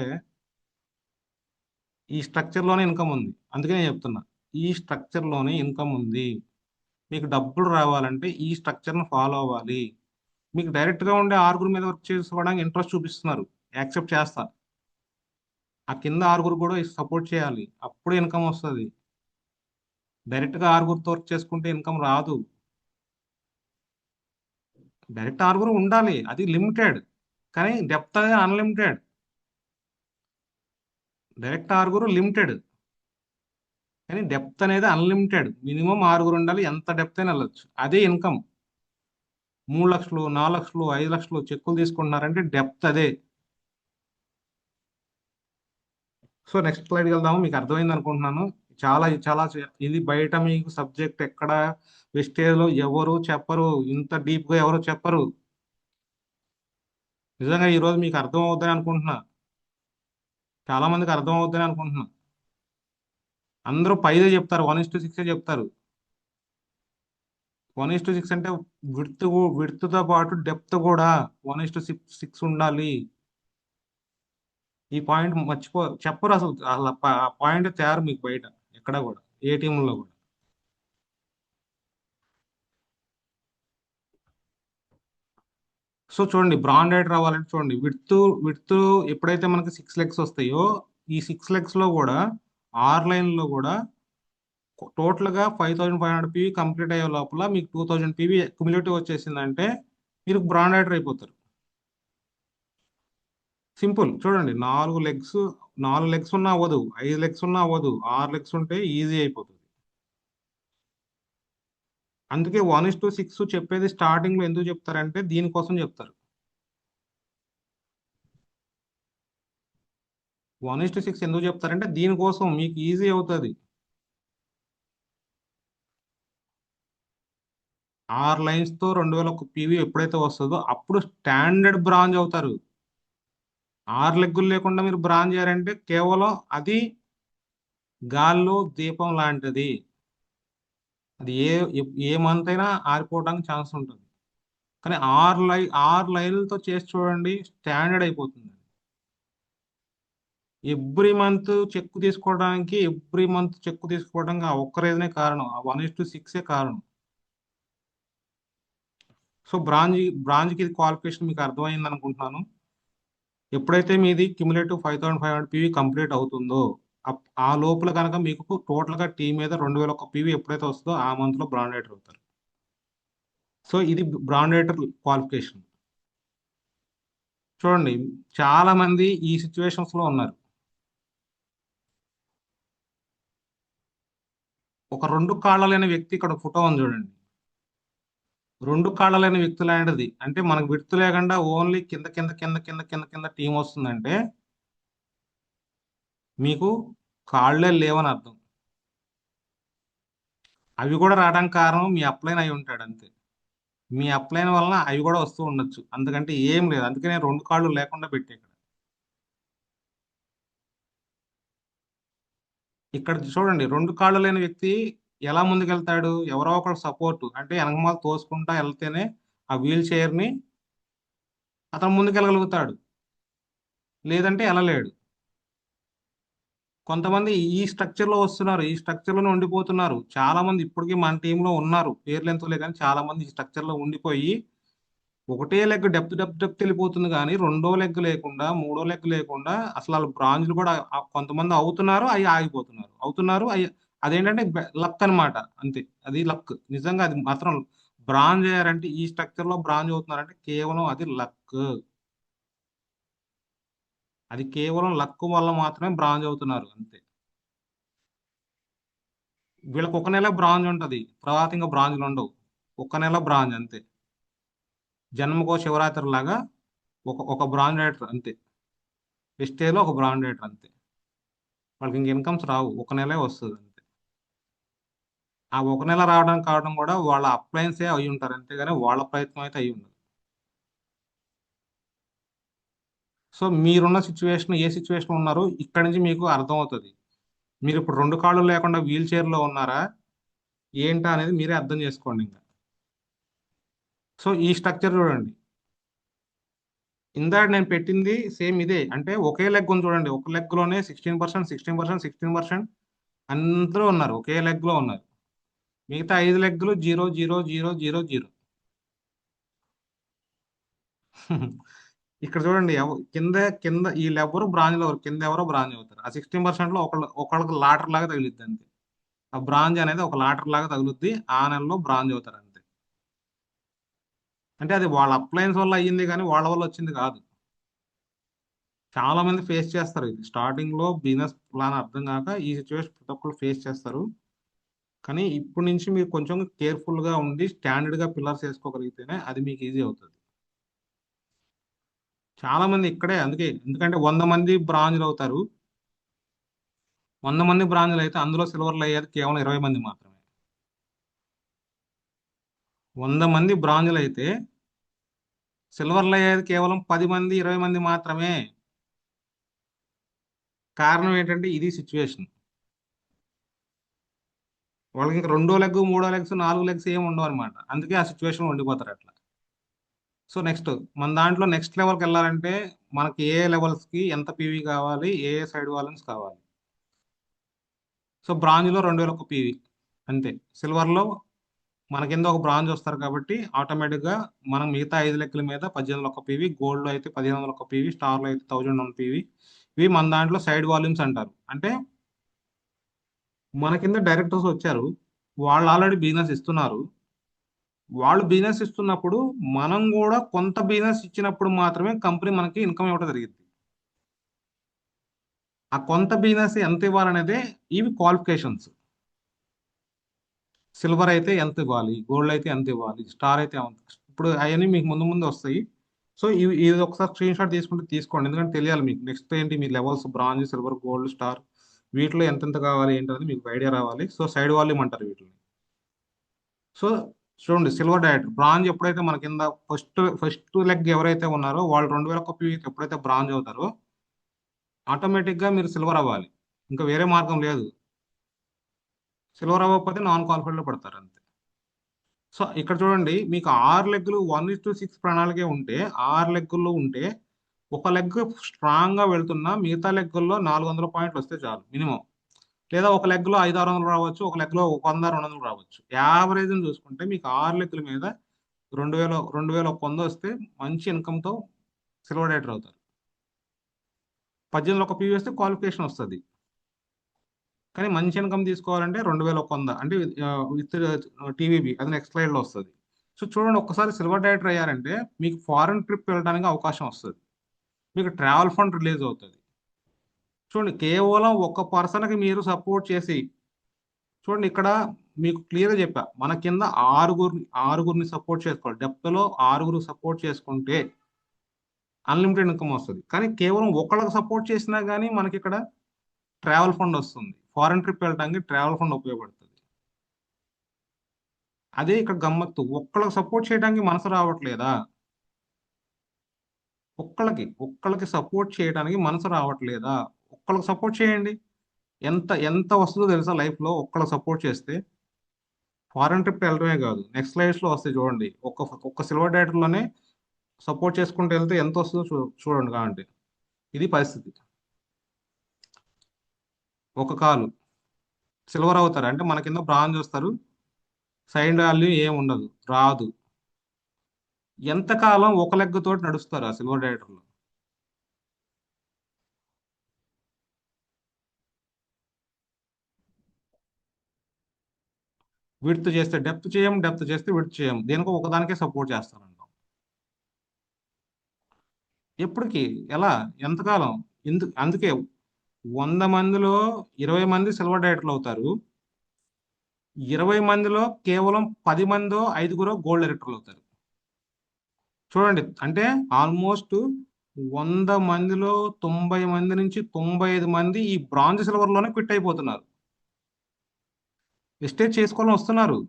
ఈ స్ట్రక్చర్ లోనే ఇన్కమ్ ఉంది. అందుకే నేను చెప్తున్నా, ఈ స్ట్రక్చర్ లోనే ఇన్కమ్ ఉంది. మీకు డబ్బులు రావాలంటే ఈ స్ట్రక్చర్ ను ఫాలో అవ్వాలి. మీకు డైరెక్ట్ గా ఉండే ఆరుగురు మీద వర్క్ చేసుకోవడానికి ఇంట్రెస్ట్ చూపిస్తున్నారు, యాక్సెప్ట్ చేస్తా. ఆ కింద ఆరుగురు కూడా సపోర్ట్ చేయాలి, అప్పుడు ఇన్కమ్ వస్తుంది. డైరెక్ట్ గా ఆరుగురితో వర్క్ చేసుకుంటే ఇన్కమ్ రాదు. డైరెక్ట్ ఆరుగురు ఉండాలి, అది లిమిటెడ్. కానీ డెప్త్ అనేది అన్లిమిటెడ్. డైరెక్ట్ ఆరుగురు లిమిటెడ్, కానీ డెప్త్ అనేది అన్లిమిటెడ్. మినిమం ఆరుగురు ఉండాలి, ఎంత డెప్త్ అయినా వెళ్ళొచ్చు, అదే ఇన్కమ్. 3 లక్షలు, 4 లక్షలు, 5 లక్షలు చెక్కులు తీసుకుంటున్నారంటే డెప్త్ అదే. సో నెక్స్ట్ స్లైడ్కి వెళ్దాము. మీకు అర్థమైంది అనుకుంటున్నాను. ఇది బయట మీకు సబ్జెక్ట్ ఎక్కడ వెస్టేజ్ లో ఎవరు చెప్పరు, ఇంత డీప్ గా ఎవరు చెప్పరు. నిజంగా ఈ రోజు మీకు అర్థం అవుతుందని అనుకుంటున్నా, చాలా మందికి అర్థం అవుతుందని అనుకుంటున్నా. అందరూ 5 చెప్తారు, 1:6 చెప్తారు. 1:6 అంటే విడ్త్ తో పాటు డెప్త్ కూడా 1:6 ఉండాలి. ఈ పాయింట్ చెప్పరు అసలు. అసలు పాయింట్ తయారు మీకు బయట ఎక్కడ కూడా, ఏ టీంలో కూడా. సో చూడండి, బ్రాండెడ్ రావాలంటే చూడండి, విడ్త్ ఎప్పుడైతే మనకి 6 లెగ్స్ వస్తాయో, ఈ 6 లెగ్స్ లో కూడా లైన్ లో కూడా టోటల్ గా 5500 పీవీ కంప్లీట్ అయ్యే లోపల మీకు 2000 పీవీ క్యుములేటివ్ వచ్చేసిందంటే మీరు బ్రాండ్ రైటర్ అయిపోతారు. సింపుల్ చూడండి, 4 లెగ్స్ ఉన్నా అవ్వదు, 5 లెగ్స్ ఉన్నా అవ్వదు, 6 లెగ్స్ ఉంటే ఈజీ అయిపోతుంది. అందుకే 1:6 చెప్పేది స్టార్టింగ్ లో ఎందుకు చెప్తారంటే దీనికోసం చెప్తారు. 1:6 ఎందుకు చెప్తారంటే దీనికోసం మీకు ఈజీ అవుతుంది. 6 లైన్స్ తో 2001 పీవీ ఎప్పుడైతే వస్తుందో అప్పుడు స్టాండర్డ్ బ్రాంజ్ అవుతారు. 6 లెగ్గులు లేకుండా మీరు బ్రాంజ్ చేయారంటే కేవలం అది గాల్లో దీపం లాంటిది. అది ఏ మంత్ అయినా ఆరిపోవడానికి ఛాన్స్ ఉంటుంది. కానీ 6 లైన్లతో చేసి చూడండి, స్టాండర్డ్ అయిపోతుంది. ఎవ్రీ మంత్ చెక్ తీసుకోవడానికి ఆ ఒక్క రీజనే కారణం, ఆ 1:6 కారణం. సో బ్రాంజ్కి ఇది క్వాలిఫికేషన్ మీకు అర్థమైంది అనుకుంటున్నాను. ఎప్పుడైతే మీది క్యుములేటివ్ 5500 పీవీ కంప్లీట్ అవుతుందో ఆ లోపల కనుక మీకు టోటల్గా టీం మీద 2001 పీవీ ఎప్పుడైతే వస్తుందో ఆ మంత్లో బ్రాండేటర్ అవుతారు. సో ఇది బ్రాండేటర్ క్వాలిఫికేషన్. చూడండి, చాలా మంది ఈ సిచ్యువేషన్స్ లో ఉన్నారు. ఒక 2 కాళ్ళ లేని వ్యక్తి, ఇక్కడ ఫోటో ఉంది చూడండి. 2 కాళ్ళ లేని వ్యక్తి లాంటిది, అంటే మనకు విడ్త్ లేకుండా ఓన్లీ కింద కింద కింద కింద కింద కింద టీం వస్తుందంటే మీకు కాళ్ళే లేవని అర్థం. అవి కూడా రావడానికి కారణం మీ అప్లైన్ అయి ఉంటాడు అంతే. మీ అప్లైన్ వలన అవి కూడా వస్తూ ఉండొచ్చు, అందుకంటే ఏం లేదు. అందుకే నేను 2 కాళ్ళు లేకుండా పెట్టే ఇక్కడ. ఇక్కడ చూడండి, 2 కాళ్ళు లేని వ్యక్తి ఎలా ముందుకెళ్తాడు? ఎవరో ఒకరు సపోర్ట్, అంటే వెనకమాల తోసుకుంటా వెళ్తేనే ఆ వీల్ చైర్ ని అతను ముందుకెళ్ళగలుగుతాడు, లేదంటే వెళ్ళలేడు. కొంతమంది ఈ స్ట్రక్చర్ లో వస్తున్నారు, ఈ స్ట్రక్చర్ లోనే ఉండిపోతున్నారు. చాలా మంది ఇప్పటికీ మన టీంలో ఉన్నారు, పేర్లు ఎంతలే కానీ చాలా మంది ఈ స్ట్రక్చర్ లో ఉండిపోయి ఒకటే లెగ్ డెప్త్ డెప్త్ డెప్త్ వెళ్ళిపోతుంది, కానీ రెండో లెగ్ లేకుండా, మూడో లెగ్ లేకుండా అసలు వాళ్ళ బ్రాంజ్లు కూడా కొంతమంది అవుతున్నారు, అవి ఆగిపోతున్నారు, అవుతున్నారు అవి. అదేంటంటే లక్ అన్నమాట, అంతే. అది లక్, నిజంగా అది మాత్రం. బ్రాంజ్ అయ్యారంటే, ఈ స్ట్రక్చర్ లో బ్రాంజ్ అవుతున్నారంటే కేవలం అది లక్. అది కేవలం లక్ వల్ల మాత్రమే బ్రాంజ్ అవుతున్నారు, అంతే. వీళ్ళకి ఒక నెల బ్రాంజ్ ఉంటది, తర్వాత ఇంకా బ్రాంజ్లు ఉండవు. ఒక నెల బ్రాంజ్ అంతే. జన్మకో శివరాత్రి లాగా ఒక ఒక బ్రాంజ్ రైటర్ అంతే. లో ఒక బ్రాండ్ రేటర్ అంతే. వాళ్ళకి ఇంక ఇన్కమ్స్ రావు, ఒక నెలే వస్తుంది అంతే. ఆ ఒక నెల రావడానికి కావడం కూడా వాళ్ళ అప్లయన్సే అయి ఉంటారు, అంతేగాని వాళ్ళ ప్రయత్నం అయితే అయి ఉండదు. సో మీరున్న సిచ్యువేషన్, ఏ సిచ్యువేషన్ ఉన్నారో ఇక్కడ నుంచి మీకు అర్థమవుతుంది. మీరు ఇప్పుడు 2 కాళ్ళు లేకుండా వీల్ చైర్ లో ఉన్నారా ఏంటా అనేది మీరే అర్థం చేసుకోండి ఇంకా. సో ఈ స్ట్రక్చర్ చూడండి, ఇందాక నేను పెట్టింది సేమ్ ఇదే. అంటే ఒకే లెగ్ ఉంది చూడండి, ఒక లెగ్ లోనే 16%, 16%, 16% అందరూ ఉన్నారు, ఒకే లెగ్ లో ఉన్నారు. మిగతా 5 లెగ్లు 0, 0, 0, 0, 0. ఇక్కడ చూడండి, కింద కింద వీళ్ళు ఎవరు బ్రాంజ్ ఎవరు, కింద ఎవరో బ్రాంజ్ అవుతారు. ఆ 16% లో ఒకళ్ళకి లాటర్ లాగా తగిలిద్ది అంతే. ఆ బ్రాంజ్ అనేది ఒక లాటర్ లాగా తగులుద్ది, ఆ నెలలో బ్రాంజ్ అవుతారు అంతే. అంటే అది వాళ్ళ అప్లయన్స్ వల్ల అయ్యింది, కానీ వాళ్ళ వల్ల వచ్చింది కాదు. చాలా మంది ఫేస్ చేస్తారు ఇది, స్టార్టింగ్ లో బిజినెస్ ప్లాన్ అర్థం కాక ఈ సిచ్యువేషన్ ప్రతి ఒక్కరు ఫేస్ చేస్తారు. కానీ ఇప్పటి నుంచి మీరు కొంచెం కేర్ఫుల్ గా ఉండి స్టాండర్డ్ గా పిల్లర్స్ వేసుకోగలిగితేనే అది మీకు ఈజీ అవుతుంది. చాలా మంది ఇక్కడే, ఎందుకంటే 100 మంది బ్రాంజ్లు అవుతారు. 100 మంది బ్రాంజ్లు అయితే అందులో సిల్వర్లు అయ్యేది కేవలం 20 మంది మాత్రమే. 100 మంది బ్రాంజ్లు అయితే సిల్వర్లు అయ్యేది కేవలం 10 మంది, 20 మంది మాత్రమే. కారణం ఏంటంటే ఇది సిచ్యువేషన్. వాళ్ళకి ఇంకా రెండో లెగ్, మూడో లెగ్స్, 4 లెగ్స్ ఏమి ఉండవు అనమాట. అందుకే ఆ సిచ్యువేషన్ ఉండిపోతారు అట్లా. సో నెక్స్ట్ మన దాంట్లో నెక్స్ట్ లెవెల్కి వెళ్ళాలంటే మనకి ఏ లెవెల్స్ కి ఎంత పీవీ కావాలి, ఏ సైడ్ వాలెన్స్ కావాలి. సో బ్రాంజ్లో 2001 పీవీ అంతే. సిల్వర్లో మన కింద ఒక బ్రాంజ్ వస్తారు కాబట్టి ఆటోమేటిక్గా మనం మిగతా 5 లెక్కల మీద 1801 పీవీ, గోల్డ్లో అయితే 1501 పీవీ, స్టార్లో అయితే 1001 పీవీ. ఇవి మన దాంట్లో సైడ్ వాల్యూమ్స్ అంటారు. అంటే మన కింద డైరెక్టర్స్ వచ్చారు, వాళ్ళు ఆల్రెడీ బిజినెస్ ఇస్తున్నారు. వాళ్ళు బిజినెస్ ఇస్తున్నప్పుడు మనం కూడా కొంత బిజినెస్ ఇచ్చినప్పుడు మాత్రమే కంపెనీ మనకి ఇన్కమ్ ఇవ్వడం జరిగింది. ఆ కొంత బిజినెస్ ఎంత ఇవ్వాలనేదే ఇవి క్వాలిఫికేషన్స్. సిల్వర్ అయితే ఎంత ఇవ్వాలి, గోల్డ్ అయితే ఎంత ఇవ్వాలి, స్టార్ అయితే ఇప్పుడు అవన్నీ మీకు ముందు ముందు వస్తాయి. సో ఇది ఒకసారి స్క్రీన్ షాట్ తీసుకుంటే తీసుకోండి, ఎందుకంటే తెలియాలి మీకు నెక్స్ట్ ఏంటి మీ levels, bronze, silver, gold, star, వీటిలో ఎంతెంత కావాలి ఏంటనేది మీకు ఐడియా రావాలి. సో సైడ్ వాల్యూమ్ అంటారు వీటిని. సో చూడండి, సిల్వర్ డైరెక్టర్ బ్రాంజ్ ఎప్పుడైతే మన కింద ఫస్ట్ లెగ్ ఎవరైతే ఉన్నారో వాళ్ళు 2000 ఎప్పుడైతే బ్రాంజ్ అవుతారో ఆటోమేటిక్గా మీరు సిల్వర్ అవ్వాలి, ఇంకా వేరే మార్గం లేదు. సిల్వర్ అవ్వకపోతే నాన్ క్వాలిఫైడ్లో పడతారు అంతే. సో ఇక్కడ చూడండి, మీకు 6 లెగ్గులు 1:6 ప్రణాళిక ఉంటే 6 లెగ్గుల్లో ఉంటే ఒక లెగ్ స్ట్రాంగ్గా వెళ్తున్నా మిగతా లెగ్గుల్లో 400 పాయింట్లు వస్తే చాలు మినిమం. లేదా ఒక లెగ్లో 500-600 రావచ్చు, ఒక లెగ్లో 100-200 రావచ్చు. యావరేజ్ చూసుకుంటే మీకు 6 లెగ్గుల మీద 2000 వస్తే మంచి ఇన్కమ్తో సిల్వర్ డైటర్ అవుతారు. 18 PV వస్తే క్వాలిఫికేషన్ వస్తుంది. కానీ మంచి ఇన్కమ్ తీసుకోవాలంటే 2100 అంటే విత్ టీవీబీ, అది నెక్స్ట్ స్లైడ్లో వస్తుంది. సో చూడండి, ఒక్కసారి సిల్వర్ డైరెక్టర్ అయ్యారంటే మీకు ఫారెన్ ట్రిప్ వెళ్ళడానికి అవకాశం వస్తుంది, మీకు ట్రావెల్ ఫండ్ రిలీజ్ అవుతుంది. చూడండి, కేవలం ఒక పర్సన్కి మీరు సపోర్ట్ చేసి, చూడండి ఇక్కడ మీకు క్లియర్గా చెప్పా, మన కింద ఆరుగురిని సపోర్ట్ చేసుకోవాలి. డెప్త్లో 6 సపోర్ట్ చేసుకుంటే అన్లిమిటెడ్ ఇన్కమ్ వస్తుంది. కానీ కేవలం ఒకళ్ళకి సపోర్ట్ చేసినా కానీ మనకి ఇక్కడ ట్రావెల్ ఫండ్ వస్తుంది. ఫారెన్ ట్రిప్ వెళ్ళడానికి ట్రావెల్ ఫండ్ ఉపయోగపడుతుంది. అదే ఇక్కడ గమ్మత్తు, ఒక్కళ్ళకి సపోర్ట్ చేయడానికి మనసు రావట్లేదా? ఒక్కళ్ళకి సపోర్ట్ చేయడానికి మనసు రావట్లేదా? ఒక్కళ్ళకి సపోర్ట్ చేయండి, ఎంత ఎంత వస్తుందో తెలుసా లైఫ్లో. ఒక్కళ్ళకి సపోర్ట్ చేస్తే ఫారెన్ ట్రిప్ వెళ్ళడమే కాదు, నెక్స్ట్ స్లైడ్స్లో వస్తాయి చూడండి. ఒక్క సిల్వర్ డైరెక్టర్లోనే సపోర్ట్ చేసుకుంటూ వెళ్తే ఎంత వస్తుందో చూడండి. కావండి, ఇది పరిస్థితి. ఒక కాలు సిల్వర్ అవుతారు అంటే మన కింద బ్రాంజ్ వస్తారు, సైడ్ వాల్యూ ఏం ఉండదు, రాదు. ఎంతకాలం ఒక లెగ్ తోటి నడుస్తారు ఆ సిల్వర్ డైరెక్టర్లో? విడ్త్ చేస్తే డెప్త్ చేయం, డెప్త్ చేస్తే విడ్త్ చేయం, దేనికో ఒకదానికే సపోర్ట్ చేస్తానంటాం. ఎప్పటికి, ఎలా, ఎంతకాలం? అందుకే 100 మందిలో 20 మంది సిల్వర్ డైరెక్టర్లు అవుతారు, 20 మందిలో కేవలం 10 మందో 5గురో గోల్డ్ డైరెక్టర్లు అవుతారు. చూడండి, అంటే ఆల్మోస్ట్ 100 మందిలో 90 మంది నుంచి 95 మంది ఈ బ్రాంజ్ సిల్వర్లోనే క్విట్ అయిపోతున్నారు. ఎస్టేట్ చేసుకోవాలని వస్తున్నారు,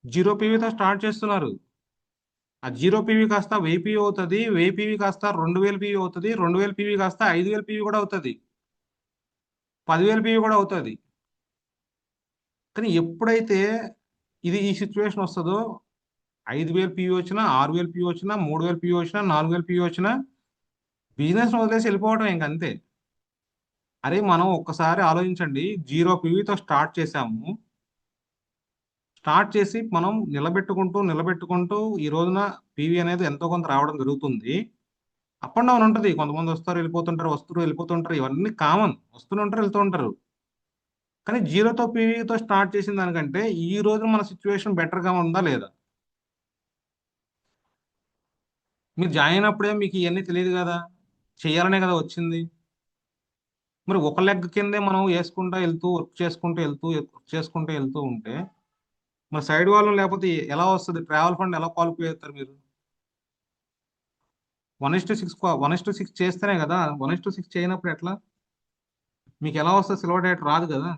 0 PVతో స్టార్ట్ చేస్తున్నారు. ఆ 0 PV కాస్త 1000 PV అవుతుంది, 1000 PV కాస్త 2000 PV అవుతుంది, 2000 PV కాస్త 5000 PV కూడా అవుతుంది, 10,000 PV కూడా అవుతుంది. కానీ ఎప్పుడైతే ఈ సిచ్యువేషన్ వస్తుందో, 5,000 PV వచ్చినా, 6,000 PV వచ్చినా, 3,000 PV వచ్చినా, 4,000 PV వచ్చినా బిజినెస్ వదిలేసి వెళ్ళిపోవటం ఇంకంతే. అరే మనం ఒక్కసారి ఆలోచించండి, 0 PVతో స్టార్ట్ చేసాము, స్టార్ట్ చేసి మనం నిలబెట్టుకుంటూ ఈ రోజున PV అనేది ఎంతో కొంత రావడం జరుగుతుంది. అప్ అండ్ డౌన్ ఉంటుంది, కొంతమంది వస్తారు వెళ్ళిపోతుంటారు, వస్తారు వెళ్ళిపోతుంటారు, ఇవన్నీ కామన్, వస్తుంటారు వెళ్తూ ఉంటారు. కానీ 0తో PVతో స్టార్ట్ చేసిన దానికంటే ఈ రోజు మన సిచ్యువేషన్ బెటర్గా ఉందా లేదా? మీరు జాయిన్ అయినప్పుడే మీకు ఇవన్నీ తెలియదు కదా, చేయాలనే కదా వచ్చింది. మరి ఒక లెగ్ కిందే మనం వేసుకుంటూ వెళ్తూ వర్క్ చేసుకుంటూ వెళ్తూ ఉంటే మరి సైడ్ వాళ్ళు లేకపోతే ఎలా వస్తుంది? ట్రావెల్ ఫండ్ ఎలా క్వాలిఫై అవుతారు మీరు? 1:6 1:6 చేస్తేనే కదా, 1:6 చేయనప్పుడు ఎట్లా మీకు ఎలా వస్తుంది? సిల్వర్ డైరెక్టర్ రాదు కదా.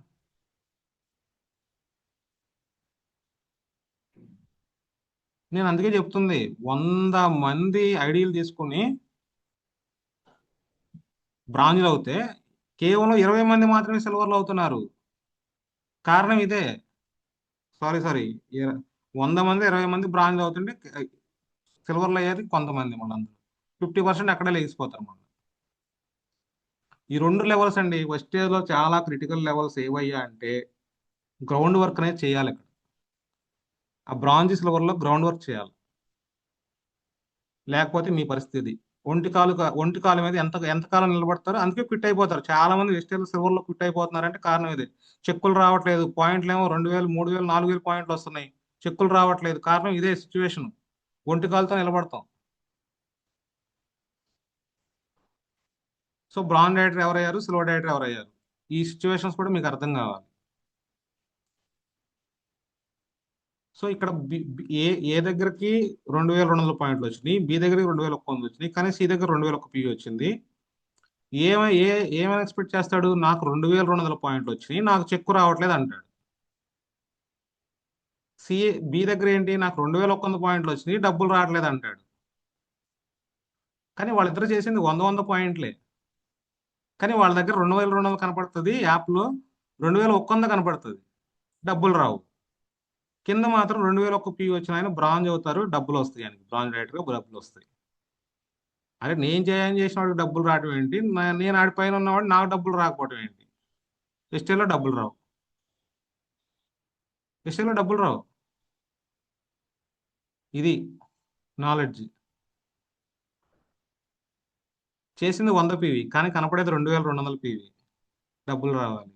నేను అందుకే చెప్తుంది, 100 మంది ఐడియలు తీసుకుని బ్రాంజ్లు అవుతే కేవలం 20 మంది మాత్రమే సిల్వర్లు అవుతున్నారు. కారణం ఇదే. సారీ 100 మంది 20 మంది బ్రాంజ్లు అవుతుంటే సిల్వర్లు అయ్యేది కొంతమంది, మళ్ళీ అందులో 50% అక్కడే లేచిపోతారు. మళ్ళీ ఈ 2 లెవెల్స్ అండి, ఫస్ట్ ఇయర్లో చాలా క్రిటికల్ లెవెల్స్ ఏవయ్యా అంటే గ్రౌండ్ వర్క్ అనేది చేయాలి. ఇక్కడ ఆ బ్రాంజ్ సిల్వర్లో గ్రౌండ్ వర్క్ చేయాలి, లేకపోతే మీ పరిస్థితి ఒంటి కాలు మీద ఎంతకాలం నిలబడతారో అందుకే క్విట్ అయిపోతారు. చాలా మంది వెస్టేజ్ సిల్వర్లో క్విట్ అయిపోతున్నారంటే కారణం ఇది. చెక్కులు రావట్లేదు, పాయింట్లు ఏమో 2,000, 3,000, 4,000 పాయింట్లు వస్తున్నాయి, చెక్కులు రావట్లేదు. కారణం ఇదే సిచ్యువేషన్, ఒంటి కాలుతో నిలబడతాం. సో బ్రాంజ్ డైరెక్టర్ ఎవరయ్యారు, సిల్వర్ డైరెక్టర్ ఎవరయ్యారు, ఈ సిచ్యువేషన్స్ కూడా మీకు అర్థం కావాలి. సో ఇక్కడ ఏ దగ్గరికి 2200 పాయింట్లు వచ్చినాయి, బి దగ్గరికి 2100 వచ్చినాయి, కానీ సి దగ్గర 2001 పివి వచ్చింది. ఏమైనా ఎక్స్పెక్ట్ చేస్తాడు, నాకు 2200 పాయింట్లు వచ్చినాయి, నాకు చెక్కు రావట్లేదు అంటాడు. సి బి దగ్గర ఏంటి, నాకు 2100 పాయింట్లు వచ్చినాయి, డబ్బులు రావట్లేదు అంటాడు. కానీ వాళ్ళిద్దరు చేసింది 100 పాయింట్లే, కానీ వాళ్ళ దగ్గర 2200 కనపడుతుంది యాప్లో, 2100 కనపడుతుంది, డబ్బులు రావు. కింద మాత్రం 2001 పి వచ్చిన ఆయన బ్రాంజ్ అవుతారు, డబ్బులు వస్తాయి, ఆయనకి బ్రాంజ్ రైటర్గా డబ్బులు వస్తాయి. అరే నేను చేసిన వాడికి డబ్బులు రావడం ఏంటి, నేను ఆడి పైన ఉన్నవాడు నాకు డబ్బులు రాకపోవడం ఏంటి, ఎస్టీలో డబ్బులు రావు, ఎస్టీలో డబ్బులు రావు. ఇది నాలెడ్జ్. చేసింది 100 పీవీ, కానీ కనపడేది 2200 పీవీ, డబ్బులు రావాలి.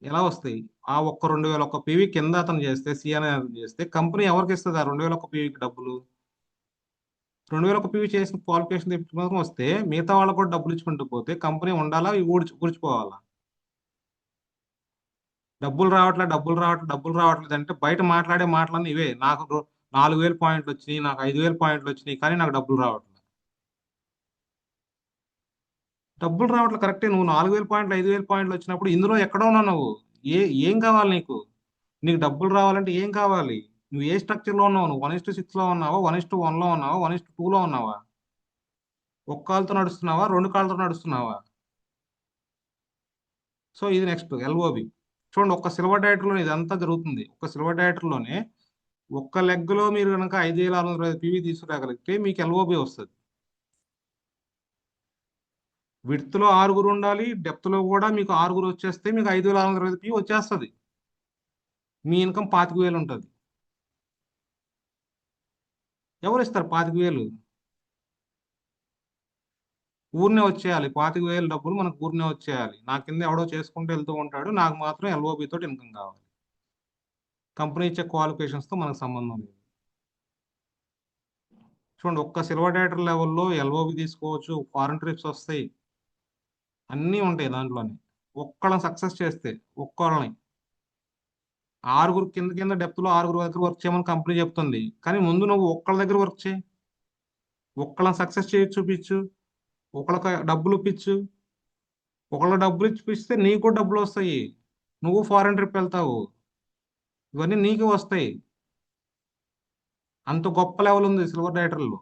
ఎలా వస్తాయి? ఆ ఒక్క 2001 పీవీ కింద అతను చేస్తే, సి అనే అతను చేస్తే కంపెనీ ఎవరికి ఇస్తుంది ఆ 2001 పీవీకి డబ్బులు? 2001 పీవీ చేసిన క్వాలిఫికేషన్ తెప్పించుకోవడం వస్తే మిగతా వాళ్ళకు కూడా డబ్బులు ఇచ్చుకుంటూ పోతే కంపెనీ ఉండాలా, ఊడ్చిపోవాలా? డబ్బులు రావట్లేదు అంటే బయట మాట్లాడే మాటలన్నీ ఇవే, నాకు 4000 పాయింట్లు వచ్చినాయి, నాకు 5000 పాయింట్లు వచ్చినాయి, కానీ నాకు డబ్బులు రావట్లేదు. డబ్బులు రావట్లేదు కరెక్టే, నువ్వు 4000 పాయింట్లు 5000 పాయింట్లు వచ్చినప్పుడు ఇందులో ఎక్కడ ఉన్నావు నువ్వు? ఏం కావాలి నీకు? నీకు డబ్బులు రావాలంటే ఏం కావాలి? నువ్వు ఏ స్ట్రక్చర్లో ఉన్నావు? నువ్వు 1:6లో ఉన్నావా, 1:1లో ఉన్నావా, 1:2లో ఉన్నావా? ఒక్క కాలుతో నడుస్తున్నావా, రెండు కాళ్ళతో నడుస్తున్నావా? సో ఇది నెక్స్ట్ ఎల్ఓబి. చూడండి, ఒక్క సిల్వర్ డైరెక్టర్లో ఇదంతా జరుగుతుంది. ఒక్క సిల్వర్ డైరెక్టర్లోనే ఒక్క లెగ్లో మీరు కనుక 5625 పీవీ తీసుకురాగలిగితే మీకు ఎల్ఓబి వస్తుంది. విడ్త్లో 6 ఉండాలి, డెప్త్లో కూడా మీకు 6 వచ్చేస్తే మీకు 5625 పీవీ వచ్చేస్తుంది. మీ ఇన్కమ్ 25,000 ఉంటుంది. ఎవరు ఇస్తారు 25,000? ఊరినే వచ్చేయాలి 25,000 డబ్బులు మనకు ఊరినే వచ్చేయాలి. నా కింద ఎవడో చేసుకుంటూ వెళ్తూ ఉంటాడు, నాకు మాత్రం ఎల్ఓబి తోటి ఇన్కమ్ కావాలి. కంపెనీ ఇచ్చే క్వాలిఫికేషన్స్తో మనకు సంబంధం లేదు. చూడండి, ఒక్క సిల్వర్ డైరెక్టర్ లెవెల్లో ఎల్ఓబి తీసుకోవచ్చు, ఫారెన్ ట్రిప్స్ వస్తాయి, అన్నీ ఉంటాయి దాంట్లోనే. ఒక్కళ్ళని సక్సెస్ చేస్తే, ఒక్కళ్ళని 6 కింద డెప్త్లో 6 దగ్గర వర్క్ చేయమని కంపెనీ చెప్తుంది, కానీ ముందు నువ్వు ఒక్కళ్ళ దగ్గర వర్క్ చేయి, ఒక్కళ్ళని సక్సెస్ చేసి చూపించు, ఒకళ్ళకి డబ్బులు ఇప్పించు. ఒకళ్ళ డబ్బులు ఇప్పిస్తే నీకు కూడా డబ్బులు వస్తాయి, నువ్వు ఫారెన్ ట్రిప్ వెళ్తావు, ఇవన్నీ నీకు వస్తాయి. అంత గొప్ప లెవెల్ ఉంది సిల్వర్ డైరెక్టర్లో.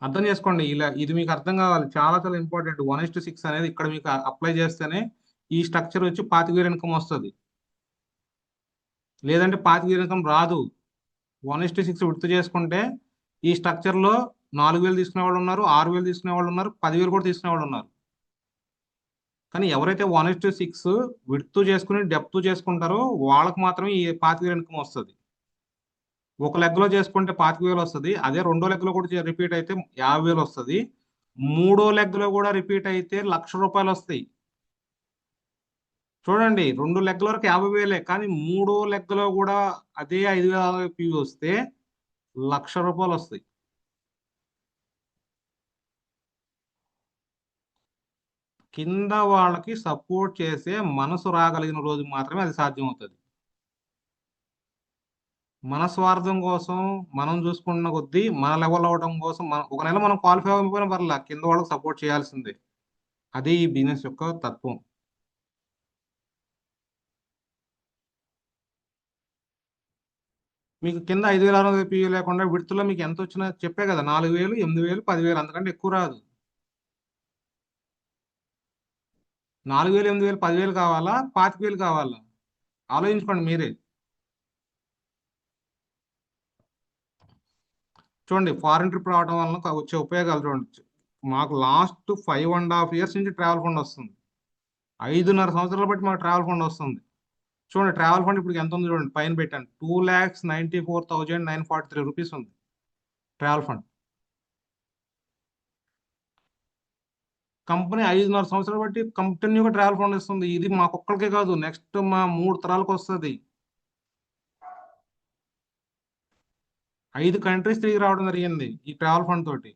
అర్థం చేసుకోండి, ఇలా ఇది మీకు అర్థం కావాలి, చాలా చాలా ఇంపార్టెంట్. 1:6 అనేది ఇక్కడ మీకు అప్లై చేస్తేనే ఈ స్ట్రక్చర్ వచ్చి 25,000 ఇన్కమ్ వస్తుంది, లేదంటే 25,000 ఇన్కమ్ రాదు. 1:6 విడుతు చేసుకుంటే ఈ స్ట్రక్చర్లో 4,000 తీసుకునే వాళ్ళు ఉన్నారు, 6,000 తీసుకునే వాళ్ళు ఉన్నారు, 10,000 కూడా తీసుకునే వాళ్ళు ఉన్నారు. కానీ ఎవరైతే 1:6 విడుతు చేసుకుని డెప్త్ చేసుకుంటారో వాళ్ళకి మాత్రమే ఈ 25,000 ఇన్కమ్ వస్తుంది. ఒక లెగ్లో చేసుకుంటే 25,000 వస్తుంది, అదే రెండో లెగ్లో కూడా రిపీట్ అయితే 50,000 వస్తుంది, మూడో లెగ్లో కూడా రిపీట్ అయితే ₹1,00,000 వస్తాయి. చూడండి, 2 లెగ్ల వరకు 50,000, కానీ మూడో లెగ్లో కూడా అదే 5,000 పీవీ వస్తే ₹1,00,000 వస్తాయి. కింద వాళ్ళకి సపోర్ట్ చేసే మనసు రాగలిగిన రోజు మాత్రమే అది సాధ్యం అవుతుంది. మన స్వార్థం కోసం మనం చూసుకున్న కొద్దీ మన లెవెల్ అవడం కోసం ఒక నెల మనం క్వాలిఫై అవ్వకపోయినా పర్లా, కింద వాళ్ళకి సపోర్ట్ చేయాల్సిందే. అది ఈ బిజినెస్ యొక్క తత్వం. మీకు కింద 5,600 పీవీ లేకుండా విడుతులో మీకు ఎంత వచ్చినా చెప్పే కదా, 4,000, 8,000, 10,000, అంతకంటే ఎక్కువ రాదు. 4,000, 8,000, 10,000 కావాలా, 25,000 కావాలా? ఆలోచించుకోండి మీరే. చూడండి, ఫారెన్ ట్రిప్ రావడం వలన వచ్చే ఉపయోగాలు చూడండి. మాకు లాస్ట్ 5.5 years నుంచి ట్రావెల్ ఫండ్ వస్తుంది, 5.5 సంవత్సరాలు బట్టి మాకు ట్రావెల్ ఫండ్ వస్తుంది. చూడండి, ట్రావెల్ ఫండ్ ఇప్పుడు ఎంత ఉంది చూడండి, పైన పెట్టాను, ₹2,94,943 ఉంది ట్రావెల్ ఫండ్. కంపెనీ 5.5 సంవత్సరాలు బట్టి కంటిన్యూగా ట్రావెల్ ఫండ్ ఇస్తుంది. ఇది మాకొక్కరికే కాదు, నెక్స్ట్ మా 3 తరాలకు వస్తుంది. 5 కంట్రీస్ తిరిగి రావడం జరిగింది ఈ ట్రావెల్ ఫండ్ తోటి.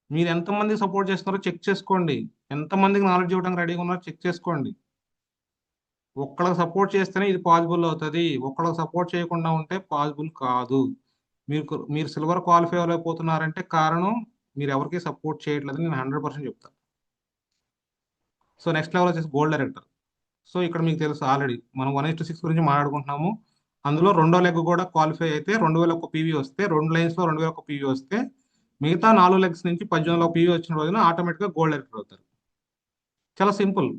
మీరు ఎంతమంది సపోర్ట్ చేస్తున్నారో చెక్ చేసుకోండి. ఎంతమందికి నాలెడ్జ్ ఇవ్వడానికి రెడీగా ఉన్నారో చెక్ చేసుకోండి. ఒక్కళ్ళకి సపోర్ట్ చేస్తేనే ఇది పాసిబుల్ అవుతుంది. ఒక్కళ్ళకి సపోర్ట్ చేయకుండా ఉంటే పాసిబుల్ కాదు. మీరు సిల్వర్ క్వాలిఫై అవ్వలేకపోతున్నారంటే కారణం మీరు ఎవరికి సపోర్ట్ చేయట్లేదని నేను 100% చెప్తాను. సో నెక్స్ట్ లెవెల్ వచ్చేసి గోల్డ్ డైరెక్టర్. సో ఇక్కడ మీకు తెలుసు ఆల్రెడీ మనం 1:6 గురించి మాట్లాడుకుంటున్నాము. అందులో రెండో లెగ్ కూడా క్వాలిఫై అయితే 2001 పీవీ వస్తే, 2 లైన్స్ లో 2001 పీవీ వస్తే, మిగతా 4 లెగ్స్ నుంచి 1800 పీవీ వచ్చిన రోజున ఆటోమేటిక్గా గోల్డ్ డైరెక్టర్ అవుతారు. చాలా సింపుల్.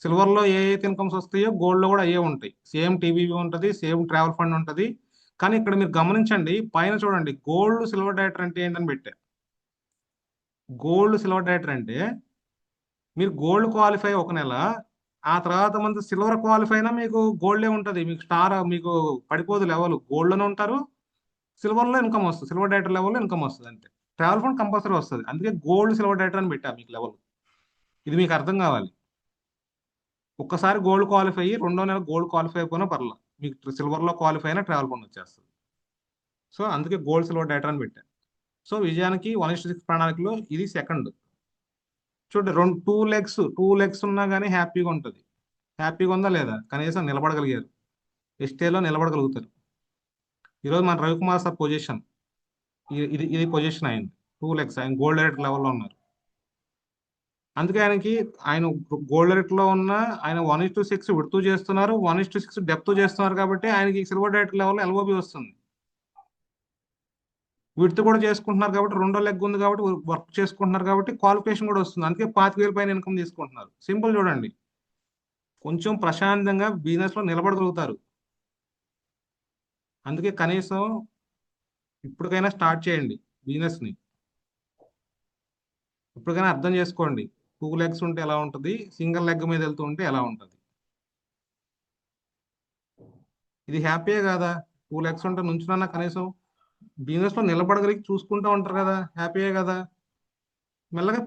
సిల్వర్ లో ఏ అయితే ఇన్కమ్స్ వస్తాయో గోల్డ్ లో కూడా అయ్యే ఉంటాయి. సేమ్ టీవీవీ ఉంటుంది, సేమ్ ట్రావెల్ ఫండ్ ఉంటుంది. కానీ ఇక్కడ మీరు గమనించండి, పైన చూడండి, గోల్డ్ సిల్వర్ డైరెక్టర్ అంటే ఏంటని పెట్టా. గోల్డ్ సిల్వర్ డైరెక్టర్ అంటే మీరు గోల్డ్ క్వాలిఫై ఒక నెల, ఆ తర్వాత మంత్ సిల్వర్ క్వాలిఫై అయినా మీకు గోల్డే ఉంటుంది. మీకు స్టార్ మీకు పడిపోదు లెవెల్, గోల్డ్లోనే ఉంటారు. సిల్వర్లో ఇన్కమ్ వస్తుంది, సిల్వర్ డైరెక్టర్ లెవెల్లో ఇన్కమ్ వస్తుంది అంతే. ట్రావెల్ ఫండ్ కంపల్సరీ వస్తుంది. అందుకే గోల్డ్ సిల్వర్ డైరెక్టర్ అని పెట్టా మీకు లెవెల్. ఇది మీకు అర్థం కావాలి. ఒక్కసారి గోల్డ్ క్వాలిఫై అయ్యి రెండో నెల గోల్డ్ క్వాలిఫై అయిపోయినా పర్లా, మీకు సిల్వర్లో క్వాలిఫై అయినా ట్రావెల్ ఫండ్ వచ్చేస్తుంది. సో అందుకే గోల్డ్ సిల్వర్ డైరెక్టర్ అని పెట్టా. సో విజయానికి 1:6 ప్రణాళికలో ఇది సెకండ్. చూడండి, 2 లెగ్స్ ఉన్నా కానీ హ్యాపీగా ఉంటుంది. హ్యాపీగా ఉందా లేదా? కనీసం నిలబడగలిగారు, ఎస్టేలో నిలబడగలుగుతారు. ఈరోజు మన రవికుమార్ సార్ పొజిషన్ ఇది పొజిషన్ అయింది. 2 లెగ్స్ ఆయన గోల్డ్ డైరెక్టర్ లెవెల్లో ఉన్నారు. అందుకే ఆయన గోల్డ్ డైరెక్టర్ లో ఉన్న ఆయన 1:6 విడుతూ చేస్తున్నారు, 1:6 డెప్త్ చేస్తున్నారు. కాబట్టి ఆయనకి సిల్వర్ డైరెక్టర్ లెవెల్లో ఎల్ఓబి వస్తుంది. విడుతూ కూడా చేసుకుంటున్నారు కాబట్టి, రెండో లెగ్ ఉంది కాబట్టి వర్క్ చేసుకుంటున్నారు కాబట్టి క్వాలిఫికేషన్ కూడా వస్తుంది. అందుకే 25,000 పైన ఇన్కమ్ తీసుకుంటున్నారు. సింపుల్ చూడండి, కొంచెం ప్రశాంతంగా బిజినెస్ లో నిలబడగలుగుతారు. అందుకే కనీసం ఇప్పటికైనా స్టార్ట్ చేయండి బిజినెస్ ని. ఇప్పటికైనా అర్థం చేసుకోండి, 2 లెగ్స్ ఉంటే ఎలా ఉంటుంది, సింగిల్ లెగ్ మీద వెళ్తూ ఉంటే ఎలా ఉంటుంది. ఇది హ్యాపీయే కదా. 2 లెగ్స్ ఉంటే నుంచున్నా కనీసం బిజినెస్ లో నిలబడగలిగి చూసుకుంటూ ఉంటారు కదా, హ్యాపీయే కదా. మెల్లగా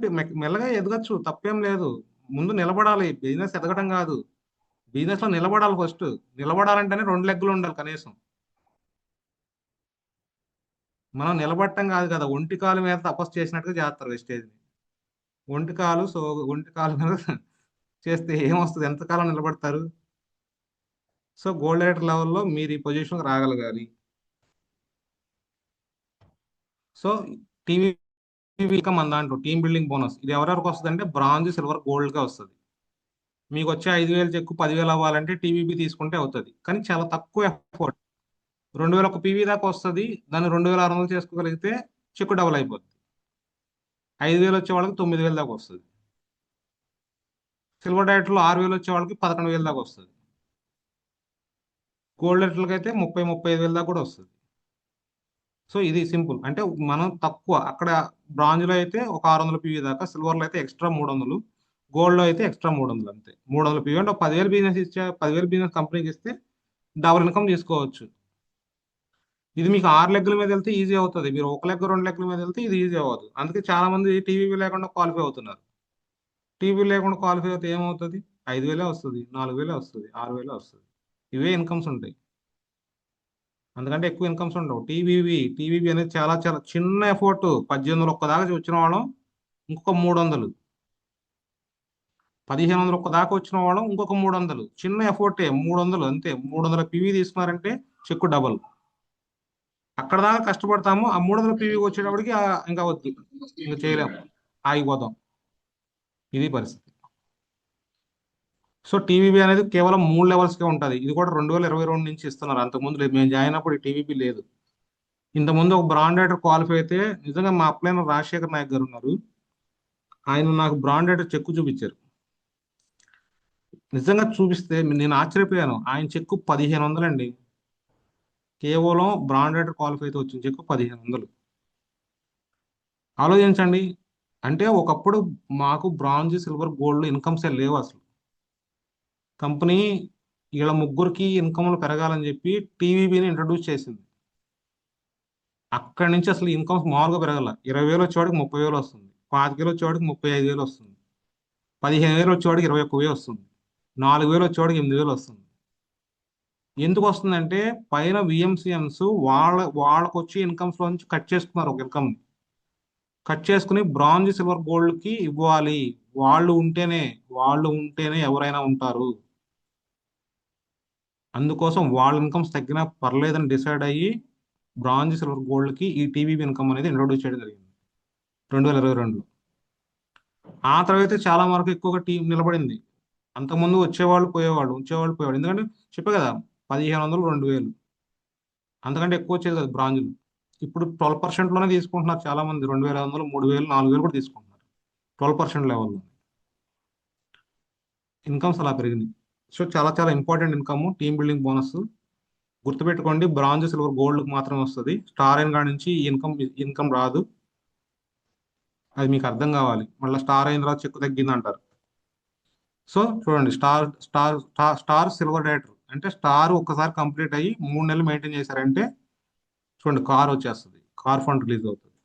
మెల్లగా ఎదగచ్చు, తప్పేం లేదు. ముందు నిలబడాలి, బిజినెస్ ఎదగడం కాదు, బిజినెస్ లో నిలబడాలి. ఫస్ట్ నిలబడాలంటేనే 2 లెగ్లు ఉండాలి కనీసం. మనం నిలబడటం కాదు కదా, ఒంటి కాలు మీద తపస్సు చేసినట్టుగా చేస్తారు స్టేజ్ని. ఒంటి కాలు మీద చేస్తే ఏమొస్తుంది, ఎంతకాలం నిలబడతారు? సో గోల్డ్ రేటర్ లెవెల్లో మీరు ఈ పొజిషన్కి రాగలగాలి. సో టీవీ మన దాంట్లో టీమ్ బిల్డింగ్ బోనస్ ఇది ఎవరెవరికి వస్తుంది అంటే బ్రాంజ్, సిల్వర్, గోల్డ్గా వస్తుంది. మీకు వచ్చే 5,000 చెక్కు 10,000 అవ్వాలంటే టీవీబీ తీసుకుంటే అవుతుంది. కానీ చాలా తక్కువ ఎఫర్ట్. 2001 పీవీ దాకా వస్తుంది, దాన్ని 2,600 చేసుకోగలిగితే చెక్కు డబుల్ అయిపోతుంది. 5,000 వచ్చే వాళ్ళకి 9,000 దాకా వస్తుంది. సిల్వర్ డైరెక్టర్లో 6,000 వచ్చే వాళ్ళకి 11,000 దాకా వస్తుంది. గోల్డ్ డైరెక్టర్లకి అయితే 30,000-35,000 దాకా కూడా వస్తుంది. సో ఇది సింపుల్. అంటే మనం తక్కువ అక్కడ బ్రాంజ్లో అయితే ఒక 600 పీవీ దాకా, సిల్వర్లో అయితే ఎక్స్ట్రా 300, గోల్డ్లో అయితే ఎక్స్ట్రా 300, అంతే. 300 పీవీ అంటే 10,000 బిజినెస్ ఇచ్చే 10,000 బిజినెస్ కంపెనీకి ఇస్తే డబుల్ ఇన్కమ్ తీసుకోవచ్చు. ఇది మీకు 6 లెగ్ల మీద వెళ్తే ఈజీ అవుతుంది. మీరు 1 లెగ్ 2 లెగ్ల మీద వెళ్తే ఇది ఈజీ అవ్వదు. అందుకే చాలా మంది టీవీ లేకుండా క్వాలిఫై అవుతున్నారు. టీవీ లేకుండా క్వాలిఫై అయితే ఏమవుతుంది? 5,000 వస్తుంది, 4,000 వస్తుంది, 6,000 వస్తుంది. ఇవే ఇన్కమ్స్ ఉంటాయి, అందుకంటే ఎక్కువ ఇన్కమ్స్ ఉండవు. టీవీబీ అనేది చాలా చాలా చిన్న ఎఫర్ట్. 1,800 ఒక్కదాకా వచ్చిన వాళ్ళం ఇంకొక 300, 1,500 ఒక్కదాకా వచ్చిన వాళ్ళం ఇంకొక 300. చిన్న ఎఫర్టే, 300 అంతే. 300 పీవీ తీసుకున్నారంటే చెక్కు డబల్. అక్కడ దాకా కష్టపడతాము, ఆ 300 పీవీ వచ్చేటప్పటికి ఇంకా వద్దు, ఇంకా చేయలేము, ఆగిపోతాం. ఇది పరిస్థితి. సో టీవీబీ అనేది కేవలం 3 లెవెల్స్కే ఉంటుంది. ఇది కూడా 2022 నుంచి ఇస్తున్నారు, అంతకుముందు లేదు. మేము జాయిన్ అయినప్పుడు ఈ టీవీబీ లేదు. ఇంతకుముందు ఒక బ్రాండెడ్ క్వాలిఫై అయితే, నిజంగా మా అప్లైనర్ రాజశేఖర్ నాయక్ గారు ఉన్నారు, ఆయన నాకు బ్రాండెడ్ చెక్కు చూపించారు. నిజంగా చూపిస్తే నేను ఆశ్చర్యపోయాను. ఆయన చెక్కు 1,500 అండి. కేవలం బ్రాండెడ్ క్వాలిఫై అయితే వచ్చిన చెక్కు 1,500. ఆలోచించండి. అంటే ఒకప్పుడు మాకు బ్రాంజ్, సిల్వర్, గోల్డ్ ఇన్కమ్సే లేవు అసలు. కంపెనీ వీళ్ళ ముగ్గురికి ఇన్కమ్లు పెరగాలని చెప్పి టీవీబీని ఇంట్రడ్యూస్ చేసింది. అక్కడి నుంచి అసలు ఇన్కమ్స్ మామూలుగా పెరగల. 20,000 వచ్చేవాడికి 30,000 వస్తుంది, 25,000 వచ్చేవాడికి 35,000 వస్తుంది, 15,000 వచ్చేవాడికి 21,000 వస్తుంది, 4,000 వచ్చేవాడికి 8,000 వస్తుంది. ఎందుకు వస్తుందంటే పైన విఎంసిఎన్స్ వాళ్ళకు వచ్చి ఇన్కమ్స్ లో నుంచి కట్ చేసుకున్నారు ఒక ఇన్కమ్. కట్ చేసుకుని బ్రాంజ్ సిల్వర్ గోల్డ్కి ఇవ్వాలి. వాళ్ళు ఉంటేనే ఎవరైనా ఉంటారు. అందుకోసం వాళ్ళ ఇన్కమ్స్ తగ్గినా పర్లేదని డిసైడ్ అయ్యి బ్రాంజ్ సిల్వర్ గోల్డ్కి ఈ టీవీబీ ఇన్కమ్ అనేది ఇంట్రొడ్యూస్ చేయడం జరిగింది 2022లో. ఆ తర్వాత చాలా వరకు ఎక్కువగా టీం నిలబడింది. అంతకుముందు వచ్చేవాళ్ళు పోయేవాళ్ళు. ఎందుకంటే చెప్పే కదా, 1500 2000 అంతకంటే ఎక్కువ వచ్చేది కదా బ్రాంజ్లు. ఇప్పుడు 12%లోనే తీసుకుంటున్నారు చాలా మంది. 2500 3000 4000 కూడా తీసుకుంటున్నారు 12% లెవెల్లో. ఇన్కమ్స్ అలా పెరిగింది. సో చాలా చాలా important income team building bonus. గుర్తుపెట్టుకోండి, బ్రాంజ్ సిల్వర్ గోల్డ్కి మాత్రమే వస్తుంది. స్టార్ అయిన కాడి నుంచి ఈ ఇన్కమ్ రాదు. అది మీకు అర్థం కావాలి. మళ్ళీ స్టార్ అయిన తర్వాత చెక్కు తగ్గింది అంటారు. సో చూడండి, స్టార్ సిల్వర్ డైరెక్టర్ అంటే స్టార్ ఒక్కసారి కంప్లీట్ అయ్యి 3 నెలలు మెయింటైన్ చేశారంటే చూడండి, కార్ వచ్చేస్తుంది. కార్ ఫండ్ రిలీజ్ అవుతుంది.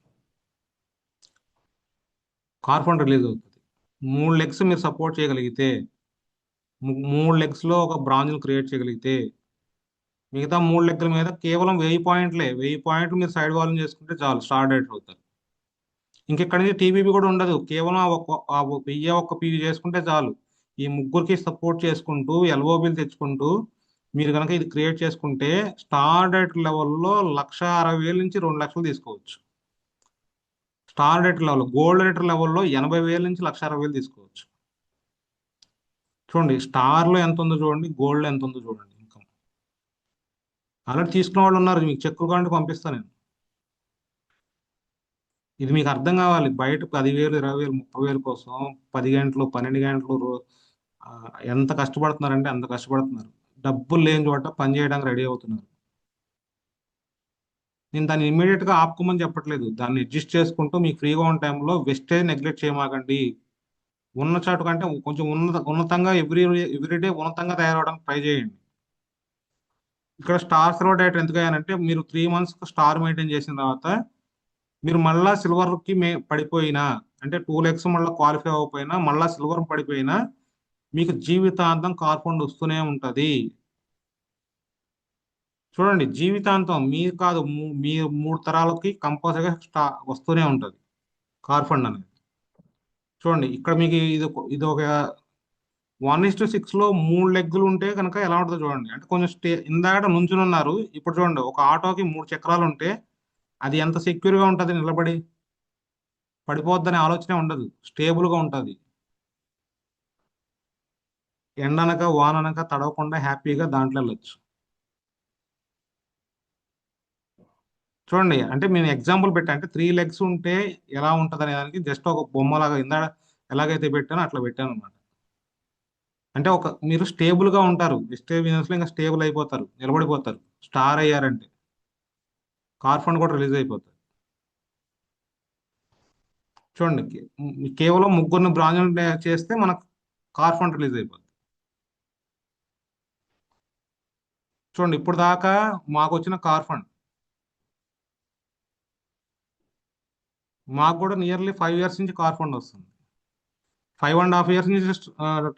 3 లెగ్స్ మీరు సపోర్ట్ చేయగలిగితే, 3 లెగ్స్ లో ఒక బ్రాంజ్ క్రియేట్ చేయగలిగితే, మిగతా 3 లెగ్ల మీద కేవలం 1000 పాయింట్లే, 1000 పాయింట్లు మీరు సైడ్ వాల్యూమ్ చేసుకుంటే చాలు, స్టార్ డైరెక్టర్ అవుతారు. ఇంకెక్కడి నుంచి టీబీబీ కూడా ఉండదు. కేవలం ఆ 1000 పీవీ చేసుకుంటే చాలు. ఈ ముగ్గురికి సపోర్ట్ చేసుకుంటూ ఎల్ఓబీలు తెచ్చుకుంటూ మీరు కనుక ఇది క్రియేట్ చేసుకుంటే స్టార్ డైరెక్టర్ లెవెల్లో 1,60,000 నుంచి 2,00,000 తీసుకోవచ్చు. Star director level, gold director లెవెల్లో 80,000 నుంచి 1,60,000 తీసుకోవచ్చు. చూడండి, స్టార్ లో ఎంత ఉందో చూడండి, గోల్డ్ లో ఎంత ఉందో చూడండి ఇన్కమ్. ఆల్రెడీ తీసుకున్న వాళ్ళు ఉన్నారు, మీకు చెక్కులు కావాలంటే పంపిస్తాను నేను. ఇది మీకు అర్థం కావాలి. బయట 10,000 20,000 30,000 కోసం 10 గంటలు 12 గంటలు ఆ, ఎంత కష్టపడుతున్నారంటే అంత కష్టపడుతున్నారు. డబ్బులు లేని చోట పని చేయడానికి రెడీ అవుతున్నారు. నేను దాన్ని ఇమ్మీడియట్ గా ఆపుకోమని చెప్పట్లేదు. దాన్ని అడ్జస్ట్ చేసుకుంటూ మీకు ఫ్రీగా ఉన్న టైంలో వెస్టేజ్ నెగ్లెక్ట్ చేయమాకండి. ఉన్న చాటు కంటే కొంచెం ఉన్నతంగా ఎవ్రీడే ఉన్నతంగా తయారవడానికి ట్రై చేయండి. ఇక్కడ స్టార్ సిల్వర్ డైట్ ఎందుకు అయ్యానంటే, మీరు 3 months స్టార్ మెయింటైన్ చేసిన తర్వాత మీరు మళ్ళా సిల్వర్ కి పడిపోయినా, అంటే 2 లెగ్స్ మళ్ళీ క్వాలిఫై అవ్వకపోయినా, మళ్ళా సిల్వర్ పడిపోయినా మీకు జీవితాంతం కార్ ఫండ్ వస్తూనే ఉంటది. చూడండి, జీవితాంతం మీరు కాదు, మీ 3 తరాలకి కంపల్సరీగా వస్తూనే ఉంటది కార్ ఫండ్ అనేది. చూడండి, ఇక్కడ మీకు ఇది ఒక 1:6 లో 3 లెగ్గులు ఉంటే కనుక ఎలా ఉంటుందో చూడండి. అంటే కొంచెం ఇందాక నుంచుని ఉన్నారు, ఇప్పుడు చూడండి ఒక ఆటోకి 3 చక్రాలు ఉంటే అది ఎంత సెక్యూర్ గా ఉంటది, నిలబడి పడిపోద్దనే ఆలోచనే ఉండదు, స్టేబుల్ గా ఉంటది. ఎండనక వాననక తడవకుండా హ్యాపీగా దాంట్లో వెళ్ళొచ్చు. చూడండి, అంటే నేను ఎగ్జాంపుల్ పెట్టా, అంటే 3 లెగ్స్ ఉంటే ఎలా ఉంటది అనే దానికి జస్ట్ ఒక బొమ్మలాగా ఇందాక ఎలాగైతే పెట్టానో అట్లా పెట్టాను అనమాట. అంటే మీరు స్టేబుల్ గా ఉంటారు, వెస్టేజ్ బిజినెస్ లో ఇంకా స్టేబుల్ అయిపోతారు, నిలబడిపోతారు. స్టార్ అయ్యారంటే కార్ ఫండ్ కూడా రిలీజ్ అయిపోతుంది. చూడండి, కేవలం ముగ్గురిని బ్రాంజ్ చేస్తే మనకు కార్ ఫండ్ రిలీజ్ అయిపోతుంది. చూడండి, ఇప్పుడు దాకా మాకు వచ్చిన కార్ ఫండ్, మాకు కూడా నియర్లీ 5 years నుంచి కార్ ఫండ్ వస్తుంది. 5.5 years నుంచి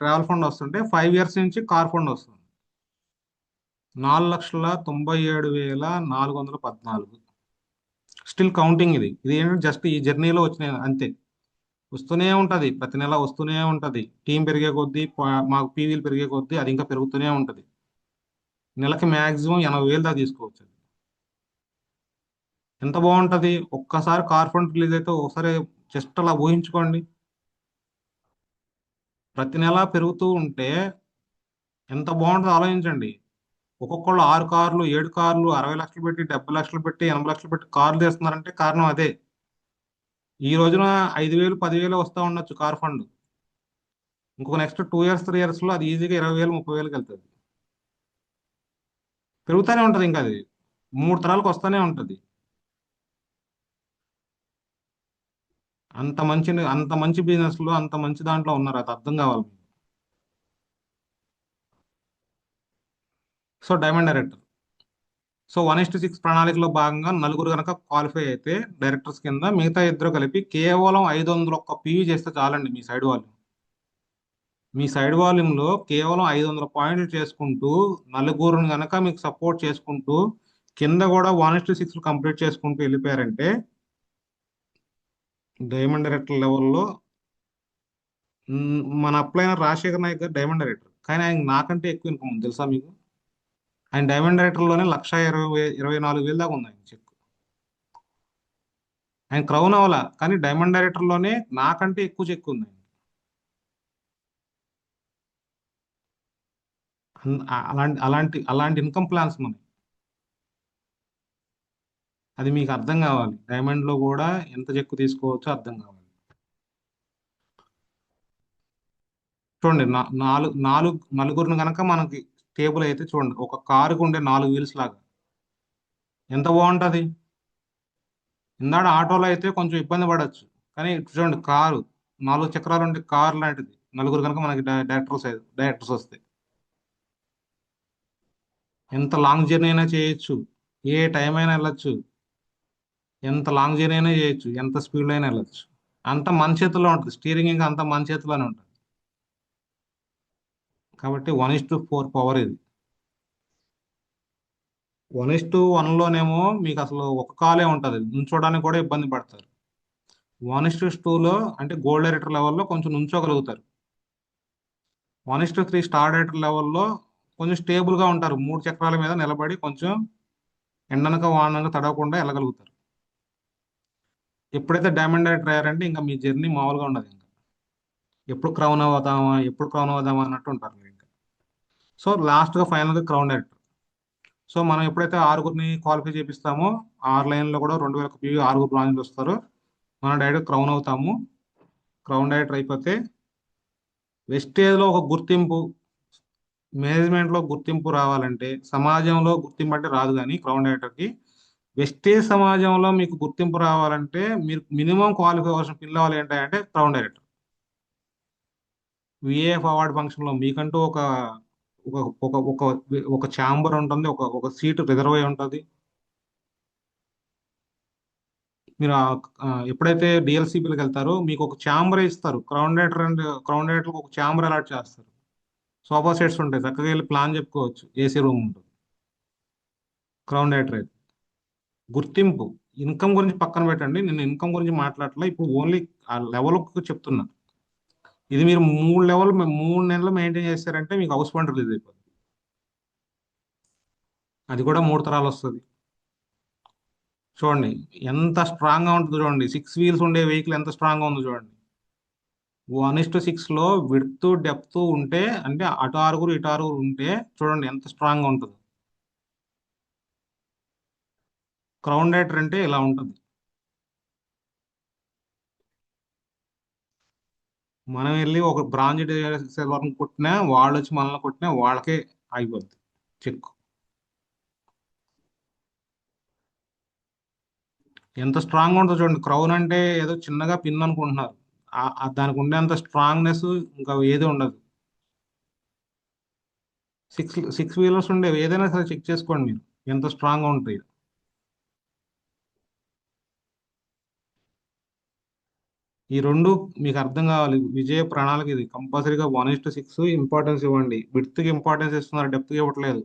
ట్రావెల్ ఫండ్ వస్తుంటే 5 years నుంచి కార్ ఫండ్ వస్తుంది. 4,97,414 స్టిల్ కౌంటింగ్. ఇది ఏంటంటే జస్ట్ ఈ జర్నీలో వచ్చినాయి అంతే. వస్తూనే ఉంటది, ప్రతి నెల వస్తూనే ఉంటది. టీం పెరిగే కొద్దీ మాకు పీవీలు పెరిగే కొద్దీ అది ఇంకా పెరుగుతూనే ఉంటది. నెలకి మాక్సిమం 80,000 దాకా తీసుకోవచ్చు. ఎంత బాగుంటది. ఒక్కసారి కార్ ఫండ్ రిలీజ్ అయితే ఒకసారి జస్ట్ అలా ఊహించుకోండి, ప్రతి నెల పెరుగుతూ ఉంటే ఎంత బాగుంటుందో ఆలోచించండి. ఒక్కొక్కళ్ళు 6 కార్లు 7 కార్లు 60 లక్షలు పెట్టి 70 లక్షలు పెట్టి 80 లక్షలు పెట్టి కార్లు తీస్తున్నారంటే కారణం అదే. ఈ రోజున 5,000 10,000 వస్తూ ఉండొచ్చు కార్ ఫండ్, ఇంకొక నెక్స్ట్ 2 years 3 years లో అది ఈజీగా 20,000 30,000కి వెళ్తుంది. పెరుగుతూనే ఉంటది, ఇంకా అది 3 తరాలకు వస్తూనే ఉంటది. అంత మంచి బిజినెస్ లో అంత మంచి దాంట్లో ఉన్నారు, అది అర్థం కావాలి మీకు. సో డైమండ్ డైరెక్టర్, సో 1:6 ప్రణాళికలో భాగంగా నలుగురు కనుక క్వాలిఫై అయితే డైరెక్టర్స్ కింద, మిగతా ఇద్దరు కలిపి కేవలం 501 పీవీ చేస్తే చాలండి. మీ సైడ్ వాల్యూమ్ లో కేవలం 500 పాయింట్లు చేసుకుంటూ, నలుగురుని గనక మీకు సపోర్ట్ చేసుకుంటూ, కింద కూడా 1:6 కంప్లీట్ చేసుకుంటూ వెళ్ళిపోయారంటే డైమండ్ డైరెక్టర్ లెవెల్లో మన అప్లైన రాజశేఖర్ నాయక్ గారు డైమండ్ డైరెక్టర్, కానీ ఆయన నాకంటే ఎక్కువ ఇన్కమ్ ఉంది తెలుసా మీకు? ఆయన డైమండ్ డైరెక్టర్లోనే 1,24,000 దాకా ఉంది ఆయన చెక్. ఆయన క్రౌన్ అవ్వాల, కానీ డైమండ్ డైరెక్టర్లోనే నాకంటే ఎక్కువ చెక్ ఉంది. అలాంటి అలాంటి అలాంటి ఇన్కమ్ ప్లాన్స్ ఉన్నాయి. అది మీకు అర్థం కావాలి. డైమండ్లో కూడా ఎంత చెక్కు తీసుకోవచ్చో అర్థం కావాలి. చూడండి, నలుగురిని కనుక మనకి టేబుల్ అయితే చూడండి, ఒక కారుకు ఉండే 4 వీల్స్ లాగా ఎంత బాగుంటుంది. ఇందాడ ఆటోలో అయితే కొంచెం ఇబ్బంది పడవచ్చు, కానీ ఇటు చూడండి, కారు 4 చక్రాలు ఉండే కారు లాంటిది. నలుగురు కనుక మనకి డైరెక్టర్స్ వస్తే ఎంత లాంగ్ జర్నీ అయినా చేయొచ్చు, ఏ టైం అయినా వెళ్ళొచ్చు, ఎంత లాంగ్ జర్నీ అయినా చేయొచ్చు, ఎంత స్పీడ్ అయినా వెళ్ళొచ్చు. అంత మన చేతుల్లో ఉంటుంది, స్టీరింగ్ ఇంకా అంత మన చేతిలోనే ఉంటుంది. కాబట్టి 1:4 పవర్ ఇది. 1:1లోనేమో మీకు అసలు ఒక కాలే ఉంటుంది, నుంచోడానికి కూడా ఇబ్బంది పడతారు. 1:2లో అంటే గోల్డ్ డైరెక్టర్ లెవెల్లో కొంచెం నుంచోగలుగుతారు. 1:3 స్టార్ డైరెక్టర్ లెవెల్లో కొంచెం స్టేబుల్గా ఉంటారు, 3 చక్రాల మీద నిలబడి కొంచెం ఎండనక వానక తడవకుండా వెళ్ళగలుగుతారు. ఎప్పుడైతే డైమండ్ డైరెక్టర్ అయ్యారంటే ఇంకా మీ జర్నీ మామూలుగా ఉండదు. ఇంకా ఎప్పుడు క్రౌన్ అవుతామా, ఎప్పుడు క్రౌన్ అవుదామా అన్నట్టు ఉంటారు మీరు ఇంకా. సో లాస్ట్గా ఫైనల్గా క్రౌన్ డైరెక్టర్. సో మనం ఎప్పుడైతే ఆరుగురిని క్వాలిఫై చేపిస్తామో, 6 లైన్లో కూడా 2,000 PV 6 బ్రాంచ్లు వస్తారు. మనం డైరెక్ట్ క్రౌన్ అవుతాము. క్రౌన్ డైరెక్టర్ అయిపోతే వెస్టేజ్లో ఒక గుర్తింపు, మేనేజ్మెంట్లో గుర్తింపు రావాలంటే, సమాజంలో గుర్తింపు అంటే రాదు కానీ క్రౌన్ డైరెక్టర్కి, వెస్టేజ్ సమాజంలో మీకు గుర్తింపు రావాలంటే మీరు మినిమం క్వాలిఫై అవ్వాల్సిన పిల్లలు ఏంటంటే క్రౌన్ డైరెక్టర్. విఏఎఫ్ అవార్డ్ ఫంక్షన్లో మీకంటూ ఒక ఒక ఒక ఒక ఒక ఛాంబర్ ఉంటుంది, ఒక ఒక సీటు రిజర్వ్ అయి ఉంటుంది. మీరు ఎప్పుడైతే డిఎల్సిబికి వెళ్తారో మీకు ఒక ఛాంబర్ ఇస్తారు. క్రౌన్ డైరెక్టర్ ఒక ఛాంబర్ అలాట్ చేస్తారు. సోఫా సెట్స్ ఉంటాయి, చక్కగా వెళ్ళి ప్లాన్ చెప్పుకోవచ్చు, ఏసీ రూమ్ ఉంటుంది. క్రౌన్ డైరెక్టర్ అయితే గుర్తింపు. ఇన్కమ్ గురించి పక్కన పెట్టండి, నేను ఇన్కమ్ గురించి మాట్లాడట్లా, ఇప్పుడు ఓన్లీ ఆ లెవెల్ చెప్తున్నా. ఇది మీరు 3 నెలలు మెయింటైన్ చేస్తారంటే మీకు హౌస్ ఫండ్ రిలీజ్ అయిపోతుంది. అది కూడా 3 తరాలు వస్తుంది. చూడండి ఎంత స్ట్రాంగ్గా ఉంటుందో చూడండి, 6 వీల్స్ ఉండే వెహికల్ ఎంత స్ట్రాంగ్గా ఉందో చూడండి. 1:6లో విడ్త్ డెప్త్ ఉంటే, అంటే అటు ఆరుగురు ఇటు ఆరుగురు ఉంటే చూడండి ఎంత స్ట్రాంగ్గా ఉంటుంది. క్రౌన్ డైరెక్టర్ అంటే ఇలా ఉంటుంది. మనం వెళ్ళి ఒక బ్రాంచ్ సెల్వర్ని కొట్టినా, వాళ్ళు వచ్చి మనల్ని కొట్టినా వాళ్ళకే అయిపోద్ది చెక్. ఎంత స్ట్రాంగ్ ఉంటుందో చూడండి. క్రౌన్ అంటే ఏదో చిన్నగా పిన్ అనుకుంటున్నారు, దానికి ఉండేంత స్ట్రాంగ్నెస్ ఇంకా ఏది ఉండదు. 6 వీలర్స్ ఉండేవి ఏదైనా సరే చెక్ చేసుకోండి మీరు, ఎంత స్ట్రాంగ్గా ఉంటాయి. ఈ రెండు మీకు అర్థం కావాలి. విజయ ప్రణాళిక ఇది. కంపల్సరీగా 1:6 ఇంపార్టెన్స్ ఇవ్వండి. విడ్త్కి ఇంపార్టెన్స్ ఇస్తున్నారు, డెప్త్కి ఇవ్వట్లేదు.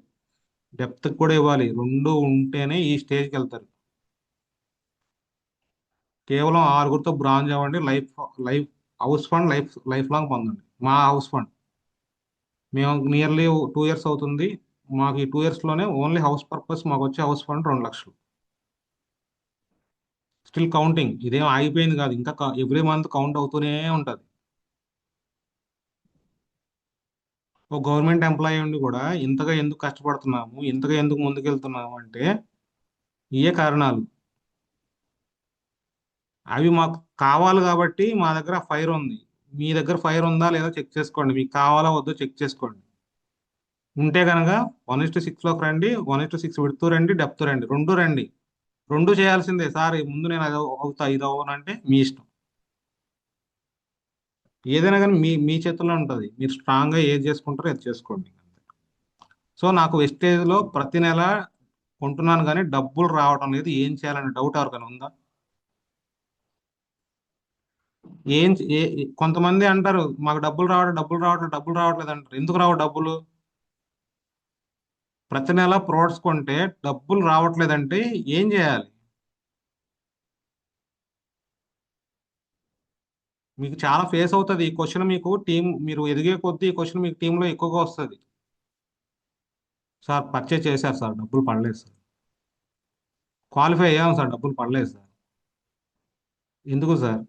డెప్త్కి కూడా ఇవ్వాలి. రెండు ఉంటేనే ఈ స్టేజ్కి వెళ్తారు. కేవలం ఆరుగురితో బ్రాంజ్ అవ్వండి. Life life house fund life long పొందండి. మా హౌస్ ఫండ్ మేము నియర్లీ 2 ఇయర్స్ అవుతుంది. మాకు ఈ 2 ఇయర్స్లోనే ఓన్లీ హౌస్ పర్పస్ మాకు వచ్చే హౌస్ ఫండ్ 2 లక్షలు. Still counting. ఇదేం ఆగిపోయింది కాదు, ఇంకా ఎవ్రీ మంత్ కౌంట్ అవుతూనే ఉంటుంది. ఒక గవర్నమెంట్ ఎంప్లాయీ ఉండి కూడా ఇంతగా ఎందుకు కష్టపడుతున్నాము, ఇంతగా ఎందుకు ముందుకెళ్తున్నాము అంటే ఇవే కారణాలు. అవి మాకు కావాలి కాబట్టి మా దగ్గర ఫైర్ ఉంది. మీ దగ్గర ఫైర్ ఉందా లేదా చెక్ చేసుకోండి, మీకు కావాలా వద్దో చెక్ చేసుకోండి. ఉంటే కనుక 1:6లోకి రండి, 1:6 విడుతూ రండి, డెప్త్ రండి, రెండు రండి. రెండు చేయాల్సిందే. సార్ ముందు నేను అది అవుతా ఇది అవ్వనంటే మీ ఇష్టం. ఏదైనా కానీ మీ మీ చేతుల్లో ఉంటుంది, మీరు స్ట్రాంగ్గా ఏది చేసుకుంటారో అది చేసుకోండి. సో నాకు వెస్టేజ్లో ప్రతి నెల కొంటున్నాను కానీ డబ్బులు రావడం లేదు, ఏం చేయాలనే డౌట్ ఎవరికైనా ఉందా? కొంతమంది అంటారు మాకు డబ్బులు రావట్లేదు అంటారు. ఎందుకు రావు డబ్బులు? ప్రతి నెల ప్రోడక్ట్స్ కొంటే డబ్బులు రావట్లేదంటే ఏం చేయాలి? మీకు చాలా ఫేస్ అవుతుంది ఈ క్వశ్చన్. మీకు టీం మీరు ఎదిగే కొద్దీ ఈ క్వశ్చన్ మీకు టీంలో ఎక్కువగా వస్తుంది. సార్ పర్చేజ్ చేశారు సార్, డబ్బులు పడలేదు సార్. క్వాలిఫై అయ్యాము సార్, డబ్బులు పడలేదు సార్. ఎందుకు సార్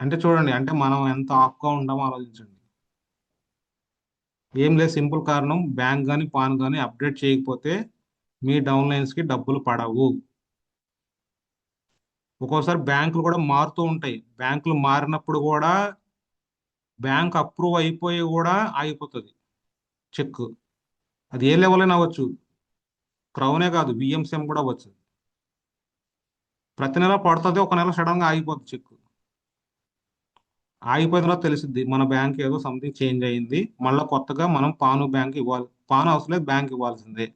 అంటే చూడండి, అంటే మనం ఎంత ఆఫ్గా ఉంటామో ఆలోచించండి. ఏం లేదు, సింపుల్ కారణం, బ్యాంక్ కానీ పాన్ కానీ అప్డేట్ చేయకపోతే మీ డౌన్ లైన్స్కి డబ్బులు పడవు. ఒక్కోసారి బ్యాంకులు కూడా మారుతూ ఉంటాయి. బ్యాంకులు మారినప్పుడు కూడా బ్యాంక్ అప్రూవ్ అయిపోయి కూడా ఆగిపోతుంది చెక్. అది ఏ లెవెల్ అయినా అవ్వచ్చు, క్రౌనే కాదు విఎంసీఎం కూడా అవ్వచ్చు. ప్రతి నెల పడుతుంది, ఒక నెల సడన్గా ఆగిపోతుంది చెక్. ఆగిపోయిన తర్వాత తెలిసిద్ది మన బ్యాంక్ ఏదో సంథింగ్ చేంజ్ అయ్యింది, మళ్ళీ కొత్తగా మనం పాను బ్యాంక్ ఇవ్వాలి. పాను అవసరం లేదు, బ్యాంక్ ఇవ్వాల్సిందే.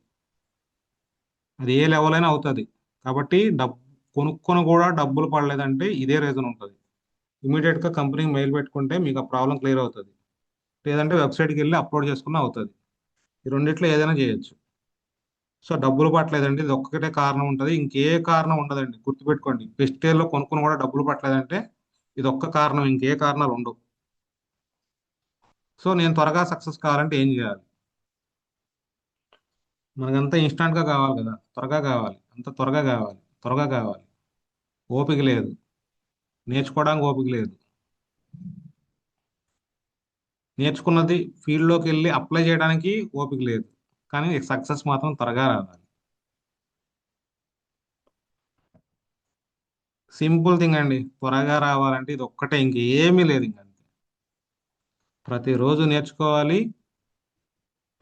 అది ఏ లెవెల్ అయినా అవుతుంది. కాబట్టి కొనుక్కొని కూడా డబ్బులు పడలేదంటే ఇదే రీజన్ ఉంటుంది. ఇమీడియట్గా కంపెనీకి మెయిల్ పెట్టుకుంటే మీకు ఆ ప్రాబ్లం క్లియర్ అవుతుంది. లేదంటే వెబ్సైట్కి వెళ్ళి అప్లోడ్ చేసుకున్న అవుతుంది. ఈ రెండిట్లో ఏదైనా చేయొచ్చు. సో డబ్బులు పట్టలేదండి, ఇది ఒక్కటే కారణం ఉంటుంది, ఇంకే కారణం ఉండదండి. గుర్తుపెట్టుకోండి, ఫెస్టివల్లో కొనుక్కొని కూడా డబ్బులు పట్టలేదంటే ఇది ఒక్క కారణం, ఇంకే కారణాలు ఉండవు. సో నేను త్వరగా సక్సెస్ కావాలంటే ఏం చేయాలి? మనకంతా ఇన్స్టాంట్గా కావాలి కదా, త్వరగా కావాలి, అంత త్వరగా కావాలి, త్వరగా కావాలి. ఓపిక లేదు, నేర్చుకోవడానికి ఓపిక లేదు. నేర్చుకున్నది ఫీల్డ్లోకి వెళ్ళి అప్లై చేయడానికి ఓపిక లేదు. కానీ సక్సెస్ మాత్రం త్వరగా రావాలి. సింపుల్ థింగ్ అండి, త్వరగా రావాలంటే ఇది ఒక్కటే, ఇంకేమీ లేదు. ఇంకంతే. ప్రతిరోజు నేర్చుకోవాలి,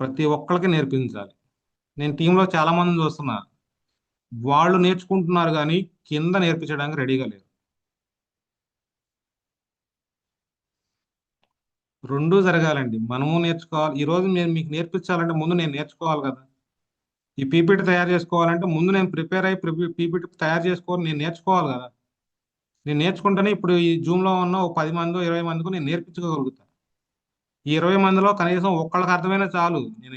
ప్రతి ఒక్కరికి నేర్పించాలి. నేను టీంలో చాలా మందిని చూస్తున్నా, వాళ్ళు నేర్చుకుంటున్నారు కానీ కింద నేర్పించడానికి రెడీగా లేరు. రెండూ జరగాలండి. మనము నేర్చుకోవాలి. ఈరోజు నేను మీకు నేర్పించాలంటే ముందు నేను నేర్చుకోవాలి కదా. ఈ పీపీటీ తయారు చేసుకోవాలంటే ముందు నేను ప్రిపేర్ అయ్యి పీపీటీ తయారు చేసుకోవాలి, నేను నేర్చుకోవాలి కదా. నేను నేర్చుకుంటేనే ఇప్పుడు ఈ జూమ్లో ఉన్న ఒక 10 మందో 20 మందికి నేను నేర్పించగలుగుతాను. ఈ 20 మందిలో కనీసం ఒక్కళ్ళకి అర్థమైనా చాలు. నేను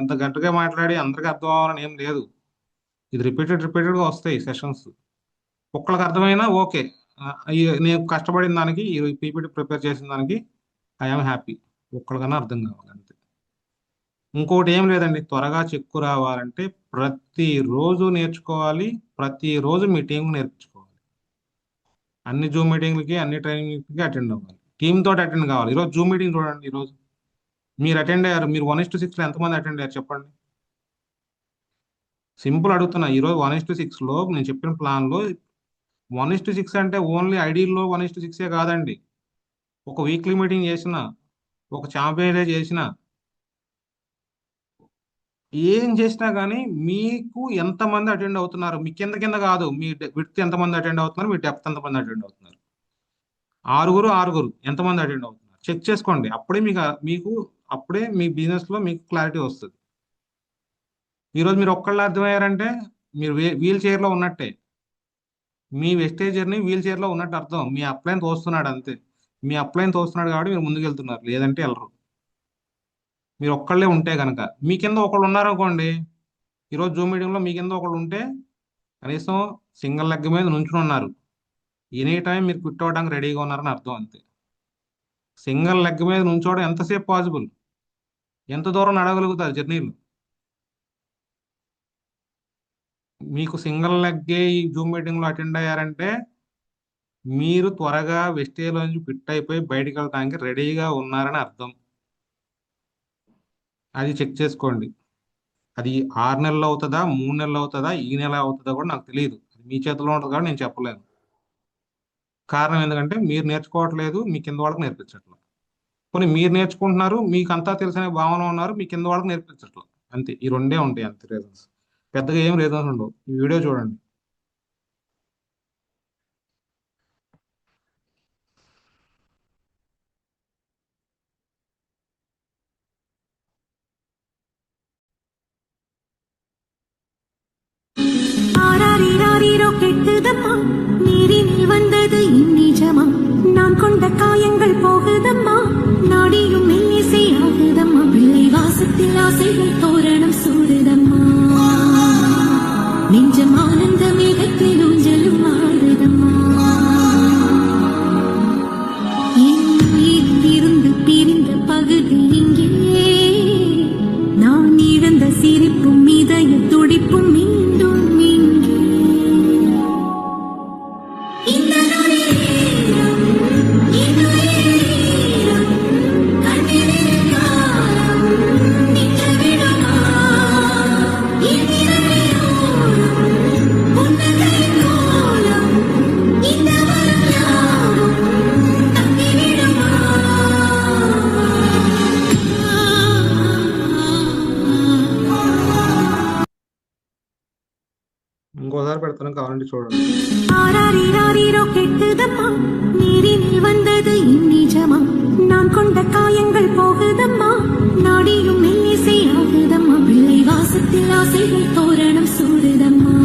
ఎంత గంటగా మాట్లాడి అందరికీ అర్థం అవ్వాలని ఏం లేదు. ఇది రిపీటెడ్గా వస్తాయి సెషన్స్. ఒక్కళ్ళకి అర్థమైనా ఓకే. నేను కష్టపడిన దానికి, ఈ పీపీటీ ప్రిపేర్ చేసిన దానికి ఐఎమ్ హ్యాపీ. ఒక్కళ్ళకన్నా అర్థం కావాలి అంతే. ఇంకోటి ఏం లేదండి, త్వరగా చెక్కు రావాలంటే ప్రతిరోజు నేర్చుకోవాలి, ప్రతిరోజు మీ టీంకి నేర్పించుకోవాలి. అన్ని జూమ్ మీటింగ్లకి, అన్ని ట్రైనింగ్కి అటెండ్ అవ్వాలి, టీమ్ తోటి అటెండ్ కావాలి. ఈరోజు జూమ్ మీటింగ్ చూడండి, ఈరోజు మీరు అటెండ్ అయ్యారు, మీరు 1:6లో ఎంతమంది అటెండ్ అయ్యారు చెప్పండి. సింపుల్ అడుగుతున్నా, ఈరోజు 1:6లో నేను చెప్పిన ప్లాన్లో 1:6 అంటే ఓన్లీ ఐడిలో 1:6 కాదండి. ఒక వీక్లీ మీటింగ్ చేసిన, ఒక ఛాంపియన్ డే చేసిన, ఏం చేసినా కానీ మీకు ఎంతమంది అటెండ్ అవుతున్నారు, మీ కింద కింద కాదు, మీ విడ్త్ ఎంతమంది అటెండ్ అవుతున్నారు, మీ డెప్త్ ఎంతమంది అటెండ్ అవుతున్నారు, ఆరుగురు ఎంతమంది అటెండ్ అవుతున్నారు చెక్ చేసుకోండి. అప్పుడే మీకు అప్పుడే మీ బిజినెస్లో మీకు క్లారిటీ వస్తుంది. ఈరోజు మీరు ఒక్కళ్ళు అర్థమయ్యారంటే మీరు వీల్ చైర్లో ఉన్నట్టే. మీ వెస్టేజర్ని వీల్ చైర్లో ఉన్నట్టు అర్థం. మీ అప్లైన్ తోస్తున్నాడు అంతే. మీ అప్లైన్ తోస్తున్నాడు కాబట్టి మీరు ముందుకు వెళ్తున్నారు, లేదంటే వెళ్ళరు. మీరు ఒక్కళ్ళే ఉంటే కనుక, మీ కింద ఒకళ్ళు ఉన్నారనుకోండి, ఈరోజు జూమ్ మీటింగ్లో మీ కింద ఒకళ్ళు ఉంటే కనీసం సింగిల్ లెగ్ మీద నుంచుని ఉన్నారు, ఎనీ టైం మీరు క్విట్ అవ్వడానికి రెడీగా ఉన్నారని అర్థం అంతే. సింగిల్ లెగ్ మీద నుంచోవడం ఎంతసేపు పాసిబుల్, ఎంత దూరం నడవగలుగుతారు జర్నీలు? మీకు సింగిల్ లెగ్గే ఈ జూమ్ మీటింగ్లో అటెండ్ అయ్యారంటే మీరు త్వరగా వెస్టేజ్లో నుంచి ఫిట్ అయిపోయి బయటికి వెళ్ళడానికి రెడీగా ఉన్నారని అర్థం. అది చెక్ చేసుకోండి. అది 6 నెలలు అవుతుందా, 3 నెలలు అవుతుందా, ఈ నెల అవుతుందా కూడా నాకు తెలియదు. అది మీ చేతిలో ఉంటుంది కాబట్టి నేను చెప్పలేను. కారణం ఎందుకంటే మీరు నేర్చుకోవట్లేదు, మీ కింద వాళ్ళకి నేర్పించట్లేదు. కొన్ని మీరు నేర్చుకుంటున్నారు, మీకు అంతా తెలిసిన భావన ఉన్నారు, మీ కింద వాళ్ళకి నేర్పించట్లేదు. అంతే, ఈ రెండే ఉంటాయి అంతే రీజన్స్. పెద్దగా ఏం రీజన్స్ ఉండవు. ఈ వీడియో చూడండి. ஆராரிராரிரோ கெட்டுதம்மா, நீரினில் வந்தது இந்நிஜமா, நான் கொண்ட காயங்கள் போகுதம்மா, நாடியும் மெல்லிசை ஆகுதம்மா, பிள்ளை வாசத்தில் ஆசைகள் தோரணம் சூடுதம்மா, நெஞ்சம் ஆனந்த மேகத்தில் ஊஞ்சலும் ஆடுதம்மா. ఇంకోసారి పెడతాను, కావాలంటే చూడండి. ஆராரிராரிரோ கெட்டுதம்மா நீரினில் வந்தது இந்நிஜமா நான் கொண்ட காயங்கள் போகுதம்மா நாடியும் மெல்லிசை ஆகுதம்மா பிள்ளை வாசத்தில் ஆசைகள் தோரணம் சூடுதம்மா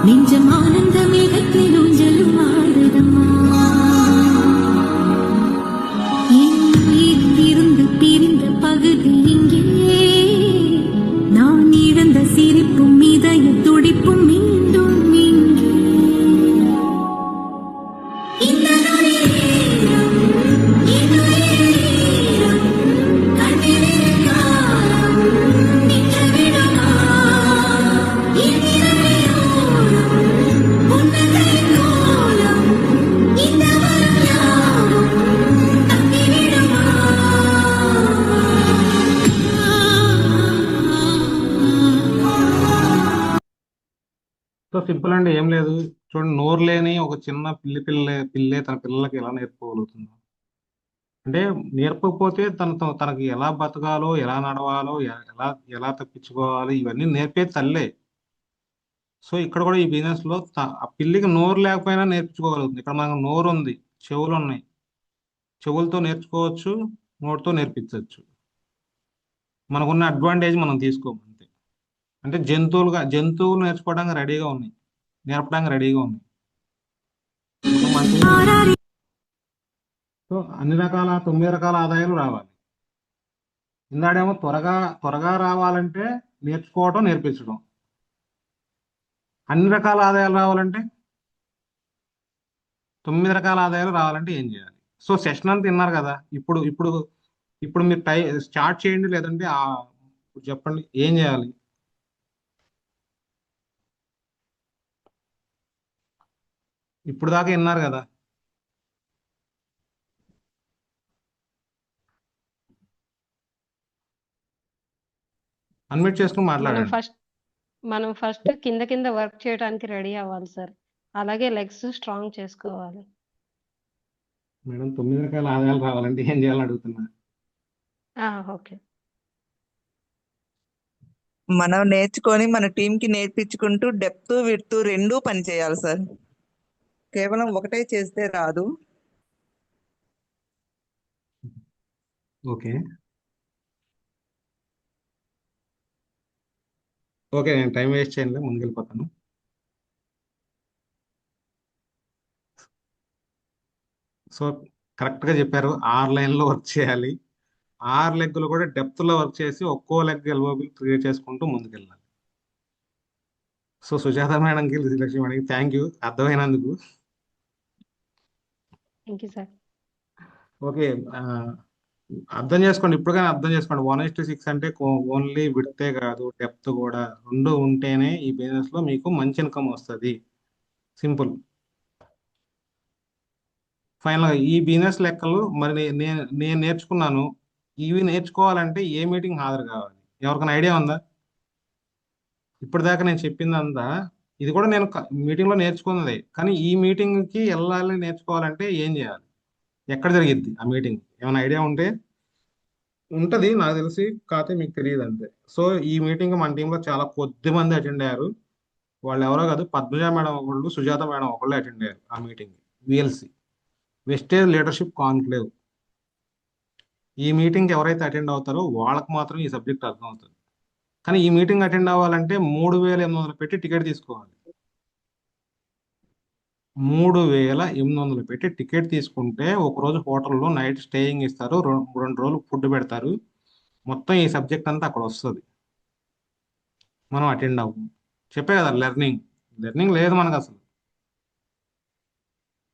நெஞ்சம் ஆனந்த மேகத்தில் ஊஞ்சலும் ஆடுதம்மா என் உயிரிலிருந்து பிரிந்த பகுதி இங்கே நான் இழந்த சிரிப்பும் இதய துடிப்பும் மீண்டும் இங்கே இந்த நொடியிலும் இன்னுயிரிலும் கண்ணில் காலம் நின்று விடுமா என் இரவிலோடும் புன்னகை கோலம் இந்த வரம் யாவும் தங்கி விடுமா సో సింపుల్ అండి, ఏం లేదు. చూడండి, నోరు లేని ఒక చిన్న పిల్లే తన పిల్లలకి ఎలా నేర్పుకోగలుగుతుందో. అంటే నేర్పకపోతే తనకి ఎలా బతకాలో, ఎలా నడవాలో, ఎలా ఎలా తప్పించుకోవాలి, ఇవన్నీ నేర్పేది తల్లే. సో ఇక్కడ కూడా ఈ బిజినెస్ లో ఆ పిల్లికి నోరు లేకపోయినా నేర్పించుకోగలుగుతుంది. ఇక్కడ మనకు నోరు ఉంది, చెవులు ఉన్నాయి, చెవులతో నేర్చుకోవచ్చు, నోటితో నేర్పించవచ్చు. మనకున్న అడ్వాంటేజ్ మనం తీసుకోము అంతే. అంటే జంతువులు నేర్చుకోవడానికి రెడీగా ఉన్నాయి, నేర్పడానికి రెడీగా ఉన్నాయి. ఒక మంచి సో అన్ని రకాల 9 రకాల ఆదాయాలు రావాలి. ఇందాడేమో త్వరగా రావాలంటే నేర్చుకోవటం, నేర్పించడం. అన్ని రకాల ఆదాయాలు రావాలంటే 9 రకాల ఆదాయాలు రావాలంటే ఏం చేయాలి? సో సెషన్ అంతా విన్నారు కదా. ఇప్పుడు ఇప్పుడు ఇప్పుడు మీరు స్టార్ట్ చేయండి, లేదంటే చెప్పండి ఏం చేయాలి. ఇప్పుడు దాకా విన్నారు కదా. అన్మ్యూట్ చేసుకుని మనం మాట్లాడండి. మనం ఫస్ట్ కింద వర్క్ చేయడానికి రెడీ అవ్వాలి సార్. అలాగే లెగ్స్ స్ట్రాంగ్ చేసుకోవాలి. మేడం 9 రకాల ఆదాయాలు రావాలంటే ఏం చేయాలని అడుగుతున్నా. ఓకే. మనం నేర్చుకొని మన టీం కి నేర్పించుకుంటూ డెప్త్ విడ్త్ రెండూ పని చేయాలి సార్. కేవలం ఒకటే చేస్తే రాదు. ఓకే ఓకే, నేను టైం వేస్ట్ చేయండి, ముందుకెళ్ళిపోతాను. సో కరెక్ట్గా చెప్పారు, 6 లైన్లో వర్క్ చేయాలి. 6 లెగ్గులు కూడా డెప్త్లో వర్క్ చేసి ఒక్కో లెగ్ ఎల్బోబుల్ క్రియేట్ చేసుకుంటూ ముందుకెళ్ళాలి. సో సుజాత మేడంకి, లక్ష్మి మేడంకి థ్యాంక్ యూ అర్థమైనందుకు. Thank you sir. ఓకే, అర్థం చేసుకోండి, ఇప్పటికైనా అర్థం చేసుకోండి. 1:6 అంటే ఓన్లీ విడ్తే కాదు, డెప్త్ కూడా, రెండు ఉంటేనే ఈ బిజినెస్ లో మీకు మంచి ఇన్కమ్ వస్తుంది. సింపుల్. ఫైనల్ ఈ బిజినెస్ లెక్కలు మరి నేను నేర్చుకున్నాను. ఇవి నేర్చుకోవాలంటే ఏ మీటింగ్ హాజరు కావాలి? ఎవరికైనా ఐడియా ఉందా? ఇప్పటిదాకా నేను చెప్పిందంతా ఇది కూడా నేను మీటింగ్ లో నేర్చుకున్నది. కానీ ఈ మీటింగ్ కి వెళ్ళాలి, నేర్చుకోవాలంటే ఏం చేయాలి, ఎక్కడ జరిగిద్ది ఆ మీటింగ్? ఏమైనా ఐడియా ఉంటే ఉంటది, నాకు తెలిసి, కాకపోతే మీకు తెలియదు అంతే. సో ఈ మీటింగ్ మన టీంలో చాలా కొద్ది మంది అటెండ్ అయ్యారు. వాళ్ళు ఎవరో కాదు, పద్మజ మేడం ఒకళ్ళు, సుజాత మేడం ఒకళ్ళు అటెండ్ అయ్యారు ఆ meeting. VLC, Vestige leadership conclave. ఈ మీటింగ్ ఎవరైతే అటెండ్ అవుతారో వాళ్ళకి మాత్రం ఈ సబ్జెక్ట్ అర్థం అవుతుంది. కానీ ఈ మీటింగ్ అటెండ్ అవ్వాలంటే 3,800 పెట్టి టికెట్ తీసుకోవాలి. 3,800 పెట్టి టికెట్ తీసుకుంటే ఒకరోజు హోటల్లో నైట్ స్టేయింగ్ ఇస్తారు, 2 రోజులు ఫుడ్ పెడతారు. మొత్తం ఈ సబ్జెక్ట్ అంతా అక్కడ వస్తుంది. మనం అటెండ్ అవ్వము. చెప్పే కదా, లెర్నింగ్ లేదు మనకు అసలు.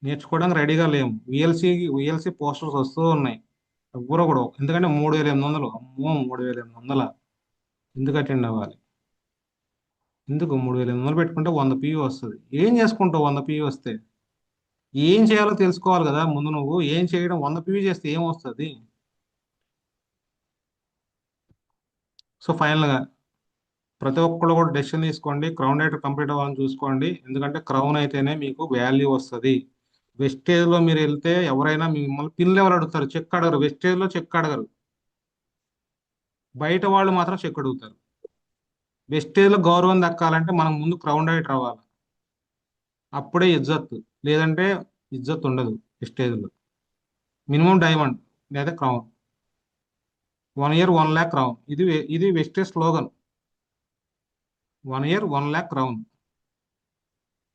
నేర్చుకోవడానికి రెడీగా లేము. విఎల్సి పోస్టర్స్ వస్తూ ఉన్నాయి, ఎవ్వరూ కూడా. ఎందుకంటే 3,800, అమ్మో 3,800 ఎందుకు అటెండ్ అవ్వాలి? ఎందుకు 3,800 పెట్టుకుంటే 100 PV వస్తుంది. ఏం చేసుకుంటావు 100 PV వస్తే? ఏం చేయాలో తెలుసుకోవాలి కదా ముందు. నువ్వు ఏం చేయడం, 100 PV చేస్తే ఏం వస్తుంది? సో ఫైనల్గా ప్రతి ఒక్కళ్ళు కూడా డెసిషన్ తీసుకోండి. క్రౌన్ రైటర్ కంప్లీట్ అవ్వాలని చూసుకోండి. ఎందుకంటే క్రౌన్ అయితేనే మీకు వాల్యూ వస్తుంది. వెస్టేజ్లో మీరు వెళ్తే ఎవరైనా మిమ్మల్ని పిన్ లెవెల్ అడుగుతారు, చెక్ అడగరు. వెస్టేజ్లో చెక్ అడగరు, బయట వాళ్ళు మాత్రం చెక్ అడుగుతారు. వెస్టేజ్లో గౌరవం దక్కాలంటే మనం ముందు క్రౌన్ రైటర్ అవ్వాలి. అప్పుడే ఇజ్జత్, లేదంటే ఇజ్జత్ ఉండదు వెస్టేజ్లో. మినిమం డైమండ్ లేదా క్రౌన్. 1 year 1 lakh crown. ఇది Vestige slogan. 1 year 1 lakh crown.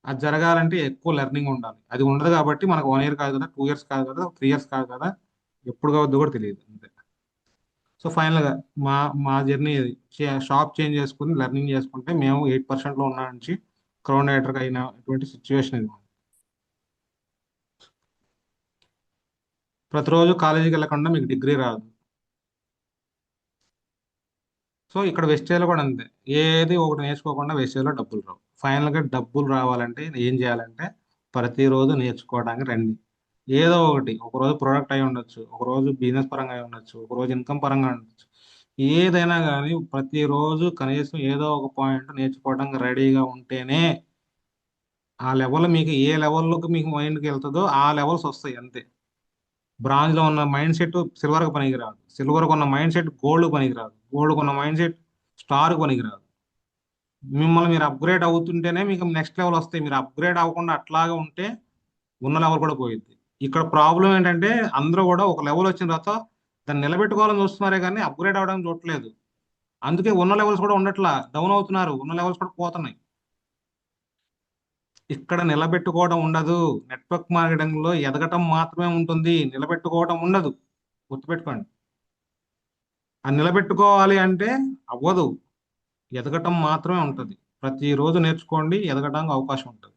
అది జరగాలంటే ఎక్కువ లెర్నింగ్ ఉండాలి. అది ఉండదు కాబట్టి మనకు 1 year కాదు కదా, 2 years కాదు కదా, 3 years కాదు కదా, ఎప్పుడు కావద్దు కూడా తెలియదు అంతే. సో ఫైనల్గా మా మా జర్నీ ఇది. షాప్ చేంజ్ చేసుకుని లెర్నింగ్ చేసుకుంటే మేము 8%లో ఉన్న నుంచి క్రౌన్ రైటర్గా అయినటువంటి సిచ్యువేషన్ ఇది. ప్రతిరోజు కాలేజీకి వెళ్ళకుండా మీకు డిగ్రీ రాదు. సో ఇక్కడ వెస్టేజ్లో కూడా అంతే. ఏది ఒకటి నేర్చుకోకుండా వెస్టేజ్లో డబ్బులు రావు. ఫైనల్గా డబ్బులు రావాలంటే ఏం చేయాలంటే ప్రతిరోజు నేర్చుకోవడానికి రండి. ఏదో ఒకటి, ఒకరోజు ప్రోడక్ట్ అయి ఉండొచ్చు, ఒకరోజు బిజినెస్ పరంగా అయి ఉండొచ్చు, ఒకరోజు ఇన్కమ్ పరంగా ఉండొచ్చు. ఏదైనా కానీ ప్రతిరోజు కనీసం ఏదో ఒక పాయింట్ నేర్చుకోవడానికి రెడీగా ఉంటేనే ఆ లెవెల్ మీకు ఏ లెవెల్లోకి మీకు మైండ్కి వెళ్తుందో ఆ లెవెల్స్ వస్తాయి అంతే. బ్రాంజ్లో ఉన్న మైండ్ సెట్ సిల్వర్కి పనికిరాదు, సిల్వర్కి ఉన్న మైండ్ సెట్ గోల్డ్కి పనికిరాదు, గోల్డ్కి ఉన్న మైండ్ సెట్ స్టార్కి పనికిరాదు. మిమ్మల్ని మీరు అప్గ్రేడ్ అవుతుంటేనే మీకు నెక్స్ట్ లెవెల్ వస్తాయి. మీరు అప్గ్రేడ్ అవ్వకుండా అట్లాగే ఉంటే ఉన్న లెవెల్ కూడా పోయింది. ఇక్కడ ప్రాబ్లం ఏంటంటే అందరూ కూడా ఒక లెవెల్ వచ్చిన తర్వాత దాన్ని నిలబెట్టుకోవాలని చూస్తున్నారే కానీ అప్గ్రేడ్ అవ్వడానికి చూడట్లేదు. అందుకే ఉన్న లెవెల్స్ కూడా ఉండట్లా, డౌన్ అవుతున్నారు, ఉన్న లెవెల్స్ కూడా పోతున్నాయి. ఇక్కడ నిలబెట్టుకోవడం ఉండదు. నెట్వర్క్ మార్కెటింగ్ లో ఎదగటం మాత్రమే ఉంటుంది, నిలబెట్టుకోవడం ఉండదు. గుర్తుపెట్టుకోండి. అది నిలబెట్టుకోవాలి అంటే అవ్వదు, ఎదగటం మాత్రమే ఉంటుంది. ప్రతిరోజు నేర్చుకోండి, ఎదగడానికి అవకాశం ఉంటుంది.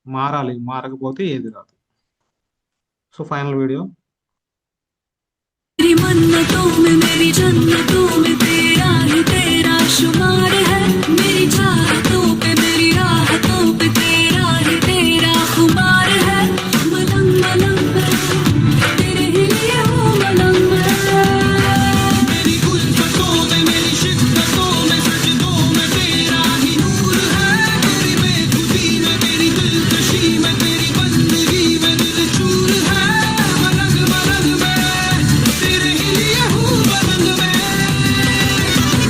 మారాలి, మారకపోతే ఏది రాదు. So final video. मेरी मन्नतों में मेरी जन्नतों में तेरा ही तेरा शुमार है। मेरी चाहतों पे मेरी राहतों पे तेरा ही तेरा खुमार है। मलंग मलंग मैं तेरे ही लिए हूँ मलंग मैं। मेरी गुल्फतों में मेरी शिद्दतों में सजदों में तेरा ही नूर है। मेरी बेखुदी में मेरी दिलकशी में तेरी बंदगी में दिल चूर है। मलंग मलंग मैं तेरे ही लिए हूँ मलंग मैं।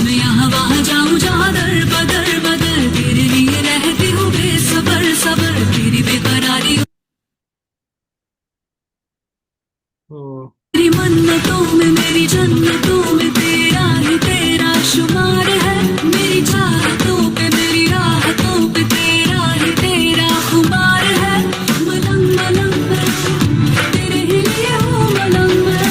मैं यहाँ वहाँ जाऊँ जहाँ दर बदर बदर तेरे लिए रहती हूँ बेसबर सबर तेरी बेकरारी। సో मेरी मन्नतों में मेरी जन्नतों में तेरा ही तेरा शुमार है। मेरी चाहतों पे मेरी राहतों पे तेरा ही तेरा खुमार है। मलंग मलंग मैं तेरे ही लिए हूँ मलंग मैं।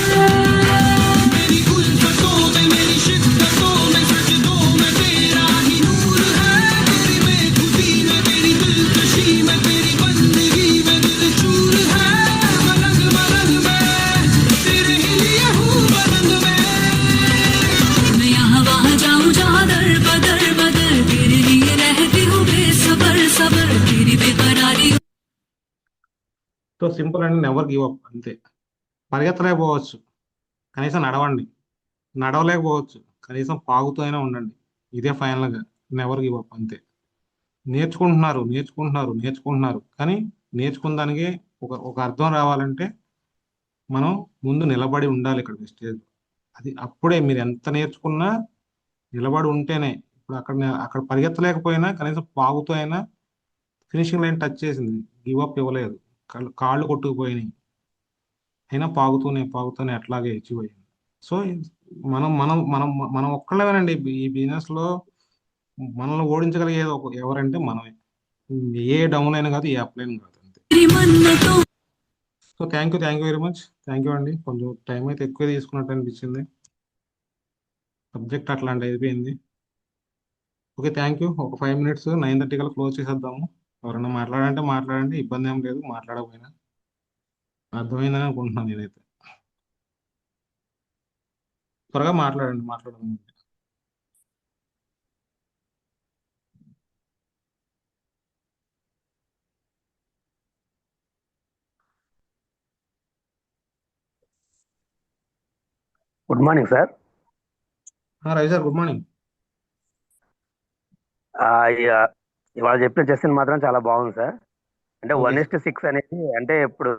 मेरी गुल्फतों में मेरी शिद्दतों में सजदों में तेरा ही नूर है। मेरी बेखुदी में मेरी दिलकशी में तेरी बंदगी में दिल चूर है। मलंग मलंग मैं तेरे ही लिए हूँ मलंग मैं। मैं यहाँ वहाँ जाऊँ जहाँ दर बदर बदर तेरे लिए रहती हूँ बेसबर सबर तेरी बेकरारी। సో సింపుల్ అండి, నెవర్ గివ్ అప్ అంతే. పరిగెత్తలేకపోవచ్చు, కనీసం నడవండి. నడవలేకపోవచ్చు, కనీసం పాగుతూ అయినా ఉండండి. ఇదే ఫైనల్గా నెవర్ గివ్ అప్ అంతే. నేర్చుకుంటున్నారు నేర్చుకుంటున్నారు నేర్చుకుంటున్నారు కానీ నేర్చుకున్న దానికి ఒక అర్థం రావాలంటే మనం ముందు నిలబడి ఉండాలి ఇక్కడ స్టేజ్. అది అప్పుడే మీరు ఎంత నేర్చుకున్నా నిలబడి ఉంటేనే. ఇప్పుడు అక్కడ పరిగెత్తలేకపోయినా కనీసం పాగుతూ అయినా ఫినిషింగ్ లైన్ టచ్ చేసింది, గివ్ అప్ ఇవ్వలేదు, కాళ్ళు కొట్టుకుపోయినాయి, అయినా పాగుతూనే అట్లాగే అచీవ్ అయ్యింది. సో మనం మనం మనం మనం ఒక్కళ్ళమేనండి ఈ బిజినెస్ లో. మనల్ని ఓడించగలిగేది ఎవరంటే మనమే. ఏ డౌన్ లైన్ కాదు, ఏ అప్ లైన్ కాదు అంతే. मेरी मन्नतों so thank you very much. Thank you అండి. కొంచెం టైం అయితే ఎక్కువ తీసుకున్నట్టు అనిపించింది, సబ్జెక్ట్ అట్లాంటి అయిపోయింది. Okay, thank you. ఒక 5 minutes 9:30 కల్లా క్లోజ్ చేసేద్దాము. ఎవరైనా మాట్లాడాలంటే మాట్లాడండి, ఇబ్బంది ఏం లేదు. మాట్లాడకపోయినా అర్థమైందని అనుకుంటున్నాను నేనైతే. త్వరగా మాట్లాడండి. Good morning sir. Ravi sir, good morning. ఇవాళ చెప్పిన సెషన్ మాత్రం చాలా బాగుంది సార్. అంటే ఓకే 1:6 అనేది, అంటే ఇప్పుడు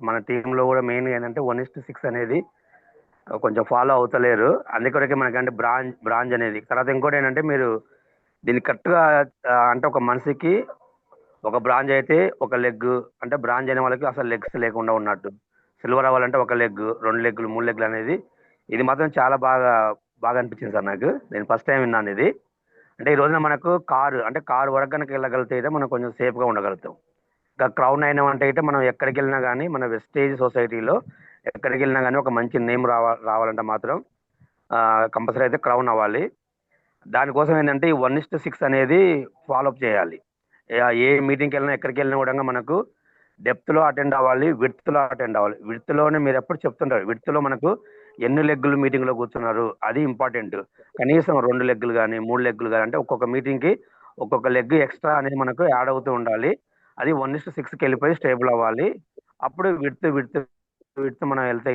మన టీంలో కూడా మెయిన్ ఏంటంటే 1:6 అనేది కొంచెం ఫాలో అవుతలేరు. అందుకొరకే మనకంటే బ్రాంజ్ అనేది. తర్వాత ఇంకోటి ఏంటంటే మీరు దీన్ని కరెక్ట్గా అంటే ఒక మనిషికి ఒక బ్రాంజ్ అయితే ఒక లెగ్, అంటే బ్రాంజ్ అయిన వాళ్ళకి అసలు లెగ్స్ లేకుండా ఉన్నట్టు. సిల్వర్ అవ్వాలంటే ఒక లెగ్, 2 లెగ్గులు, 3 లెగ్గులు అనేది ఇది మాత్రం చాలా బాగా బాగా అనిపించింది సార్ నాకు. నేను ఫస్ట్ టైం విన్నాను ఇది. అంటే ఈ రోజున మనకు కారు వరకు కనుక వెళ్ళగలిగితే అయితే మనం కొంచెం సేఫ్గా ఉండగలుగుతాం. ఇంకా క్రౌన్ అయినా అంటే అయితే మనం ఎక్కడికి వెళ్ళినా కానీ మన వెస్టేజ్ సొసైటీలో ఎక్కడికి వెళ్ళినా కానీ ఒక మంచి నేమ్ రావాలంటే మాత్రం కంపల్సరీ అయితే క్రౌన్ అవ్వాలి. దానికోసం ఏంటంటే ఈ 1:6 అనేది ఫాలోఅప్ చేయాలి. ఏ మీటింగ్కి వెళ్ళినా ఎక్కడికి వెళ్ళినా కూడా మనకు డెప్త్లో అటెండ్ అవ్వాలి, విడ్త్లో అటెండ్ అవ్వాలి. విడ్త్లోనే మీరు ఎప్పుడు చెప్తుంటారు, విడ్త్లో మనకు ఎన్ని లెగ్గులు మీటింగ్లో కూర్చున్నారు అది ఇంపార్టెంట్. కనీసం 2 లెగ్గులు కానీ 3 లెగ్గులు కానీ, అంటే ఒక్కొక్క మీటింగ్కి ఒక్కొక్క లెగ్ ఎక్స్ట్రా అనేది మనకు యాడ్ అవుతూ ఉండాలి. అది 1:6కి వెళ్ళిపోయి స్టేబుల్ అవ్వాలి. అప్పుడు విడ్త్ మనం వెళ్తే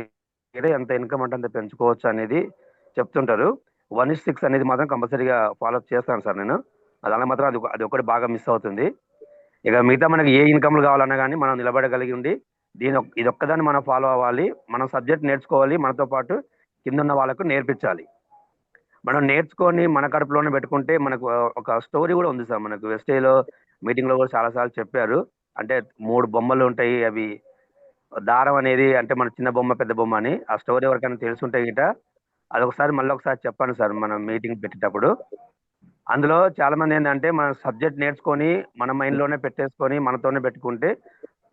ఎంత ఇన్కమ్ అంటే అంత పెంచుకోవచ్చు అనేది చెప్తుంటారు. 1:6 అనేది మాత్రం కంపల్సరీగా ఫాలోఅప్ చేస్తాను సార్ నేను. అలా మాత్రం అది ఒకటి బాగా మిస్ అవుతుంది. ఇక మిగతా మనకి ఏ ఇన్కమ్లు కావాలన్నా కానీ మనం నిలబడగలిగి ఉండి ఇది ఒక్కదాన్ని మనం ఫాలో అవ్వాలి. మనం సబ్జెక్ట్ నేర్చుకోవాలి, మనతో పాటు కింద ఉన్న వాళ్ళకు నేర్పించాలి. మనం నేర్చుకొని మన కడుపులోనే పెట్టుకుంటే మనకు ఒక స్టోరీ కూడా ఉంది సార్. మనకు వెస్టేజ్లో మీటింగ్లో కూడా చాలాసార్లు చెప్పారు. అంటే 3 బొమ్మలు ఉంటాయి, అవి దారం అనేది అంటే మన చిన్న బొమ్మ పెద్ద బొమ్మ అని. ఆ స్టోరీ ఎవరికైనా తెలుసుంటే గిట అదొకసారి మళ్ళీ ఒకసారి చెప్పండి సార్ మనం మీటింగ్ పెట్టేటప్పుడు. అందులో చాలా మంది ఏంటంటే మన సబ్జెక్ట్ నేర్చుకొని మన మైండ్లోనే పెట్టేసుకొని మనతోనే పెట్టుకుంటే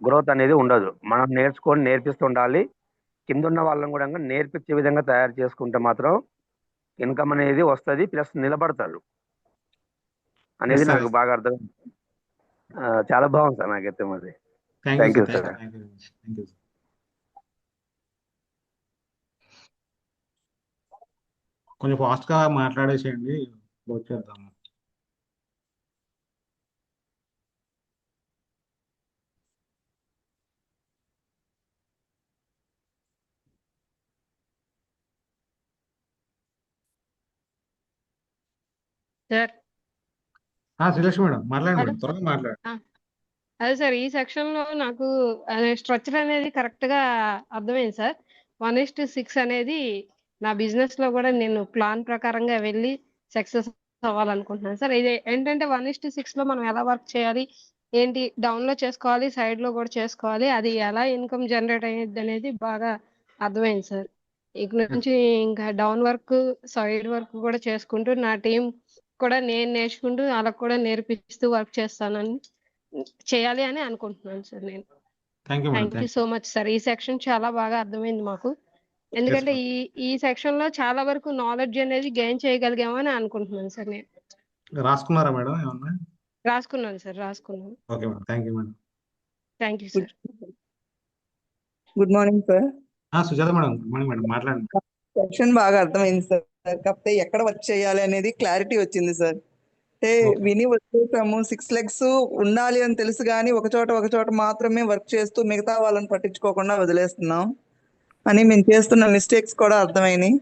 గ్రోత్ అనేది ఉండదు. మనం నేర్చుకొని నేర్పిస్తుండాలి. కింద ఉన్న వాళ్ళని కూడా నేర్పించే విధంగా తయారు చేసుకుంటే మాత్రం ఇన్కమ్ అనేది వస్తుంది, ప్లస్ నిలబడతారు అనేది ఎస్ సార్. నాకు బాగా అర్థం. చాలా బాగుంది సార్ నాకైతే మరి. Thank you thank you sir. Sir. Thank you. Thank you. కొంచెం ఫాస్ట్గా మాట్లాడేసేయండి, క్లోజ్ చేద్దాము. సార్ శ్రీలక్ష్మి మేడం మాట్లాడండి హలో మేడం, త్వరగా మాట్లాడండి. అదే సార్, ఈ సెక్షన్ లో నాకు స్ట్రక్చర్ అనేది కరెక్ట్ గా అర్థమైంది సార్. 1:6 అనేది నా బిజినెస్ లో కూడా నేను ప్లాన్ ప్రకారంగా వెళ్ళి సక్సెస్ అవ్వాలనుకుంటున్నాను సార్. ఇది ఏంటంటే 1:6 లో మనం ఎలా వర్క్ చేయాలి, ఏంటి డౌన్ లో చేసుకోవాలి, సైడ్ లో కూడా చేసుకోవాలి, అది ఎలా ఇన్కమ్ జనరేట్ అయ్యేది అనేది బాగా అర్థమైంది సార్. ఇక నుంచి ఇంకా డౌన్ వర్క్ సైడ్ వర్క్ కూడా చేసుకుంటూ నా టీం కూడా నేను నేర్చుకుంటూ వాళ్ళకు కూడా నేర్పిస్తూ వర్క్ చేయాలి అని అనుకుంటున్నాను సార్ నేను. Thank you madam. Thank you so much sir. ఈ సెక్షన్ చాలా బాగా అర్థమైంది మాకు. ఎందుకంటే ఈ సెక్షన్ లో చాలా వరకు నాలెడ్జ్ అనేది గెయిన్ చేయగలిగామని అనుకుంటున్నాను సార్ నేను. రాసుకున్నారా మేడం ఏమన్నా? రాసుకున్నాను సార్, రాసుకున్నాను. Okay madam, thank you madam. Thank you sir. Good morning sir. Sujatha madam, good morning madam, మాట్లాడండి. సెక్షన్ బాగా అర్థమైంది సార్. కాకపోతే ఎక్కడ వర్క్ చేయాలి అనేది క్లారిటీ వచ్చింది సార్. అంటే విని వచ్చేసాము, 6 legs ఉండాలి అని తెలుసు కానీ ఒక చోట మాత్రమే వర్క్ చేస్తూ మిగతా వాళ్ళని పట్టించుకోకుండా వదిలేస్తున్నాం అని మేము చేస్తున్న మిస్టేక్స్ కూడా అర్థమైనాయి.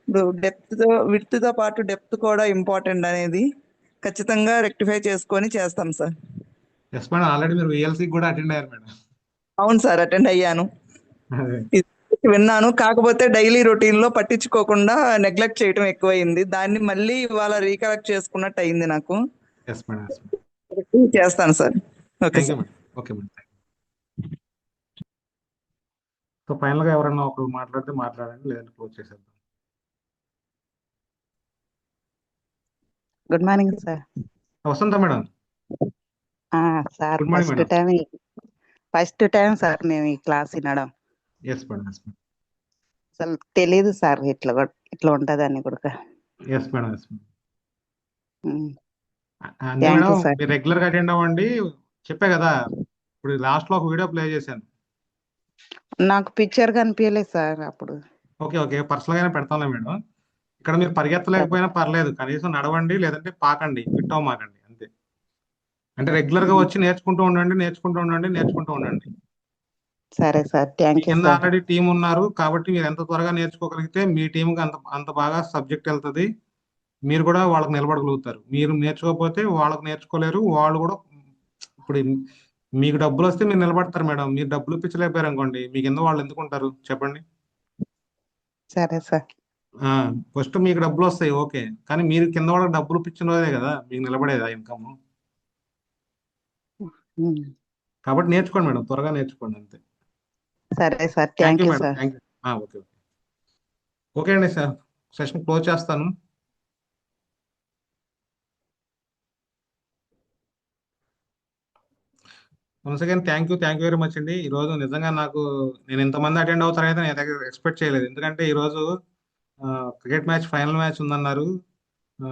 ఇప్పుడు విడ్త్తో పాటు డెప్త్ కూడా ఇంపార్టెంట్ అనేది ఖచ్చితంగా రెక్టిఫై చేసుకొని చేస్తాం సార్. ఎస్ మేడం, ఆల్రెడీ మీరు VLC కూడా అటెండ్ అయ్యారు మేడం. అవును సార్, అటెండ్ అయ్యాను, విన్నాను. కాకపోతే డైలీ రొటీన్ లో పట్టించుకోకుండా నెగ్లెక్ట్ చేయడం ఎక్కువైంది. దాన్ని మళ్ళీ ఇవాళ రీకలెక్ట్ చేసుకున్నట్టు అయింది నాకు. Yes madam. చేస్తాను sir. Okay thank you sir. Madam. Okay madam. So final గా ఎవరైనా ఒకరు మాట్లాడితే మాట్లాడండి, లేదంటే క్లోజ్ చేసేద్దాం. Good morning sir. Vasantha madam. Sir good morning madam. First time sir మేము ఈ క్లాస్ వినడం. Yes madam. Yes madam. అసలు తెలీదు సార్ ఇట్లా ఉంటదని కూడా. Yes madam. Yes madam. అంతే థ్యాంక్ మేడం, యూ సార్. మీరు రెగ్యులర్ గా అటెండ్ అవ్వండి. చెప్పే కదా, ఇప్పుడు లాస్ట్ లో ఒక వీడియో ప్లే చేశాను. నాకు పిక్చర్ కనిపించలేదు సార్ అప్పుడు. ఓకే పర్సనల్ గానే పెడతాంలే మేడం. ఇక్కడ మీరు పరిగెత్తలేకపోయినా పర్లేదు, కనీసం నడవండి, లేదంటే పాకండి, పిట్టో మాకండి అంతే. అంటే రెగ్యులర్ గా వచ్చి నేర్చుకుంటూ ఉండండి. సరే సార్, థ్యాంక్ యూ కింద సార్. ఆల్రెడీ టీం ఉన్నారు కాబట్టి మీరు ఎంత త్వరగా నేర్చుకోగలిగితే మీ టీంకి అంత బాగా సబ్జెక్ట్ వెళ్తుంది. మీరు కూడా వాళ్ళకి నిలబడగలుగుతారు. మీరు నేర్చుకోకపోతే వాళ్ళకి నేర్చుకోలేరు. వాళ్ళు కూడా ఇప్పుడు మీకు డబ్బులు వస్తే మీరు నిలబడతారు మేడం. మీరు డబ్బులు ఇప్పించలేకపోయారు అనుకోండి, మీ కింద వాళ్ళు ఎందుకు ఉంటారు చెప్పండి. సరే సార్. ఫస్ట్ మీకు డబ్బులు వస్తాయి, ఓకే. కానీ మీరు కింద వాళ్ళకి డబ్బులు ఇచ్చిన రోజే కదా మీకు నిలబడేది ఆ ఇన్కమ్. ఉమ్. కాబట్టి నేర్చుకోండి మేడం, త్వరగా నేర్చుకోండి అంతే. సరే sir, thank thank you you madam, sir. Thank you. Okay okay okay అండి సార్, సెషన్ క్లోజ్ చేస్తాను. Once again thank you very much అండి. ఈరోజు నిజంగా నేను ఇంతమంది అటెండ్ అవుతారైతే నేను ఎక్స్పెక్ట్ చేయలేదు. ఎందుకంటే ఈరోజు క్రికెట్ మ్యాచ్, ఫైనల్ మ్యాచ్ ఉందన్నారు. ఆ,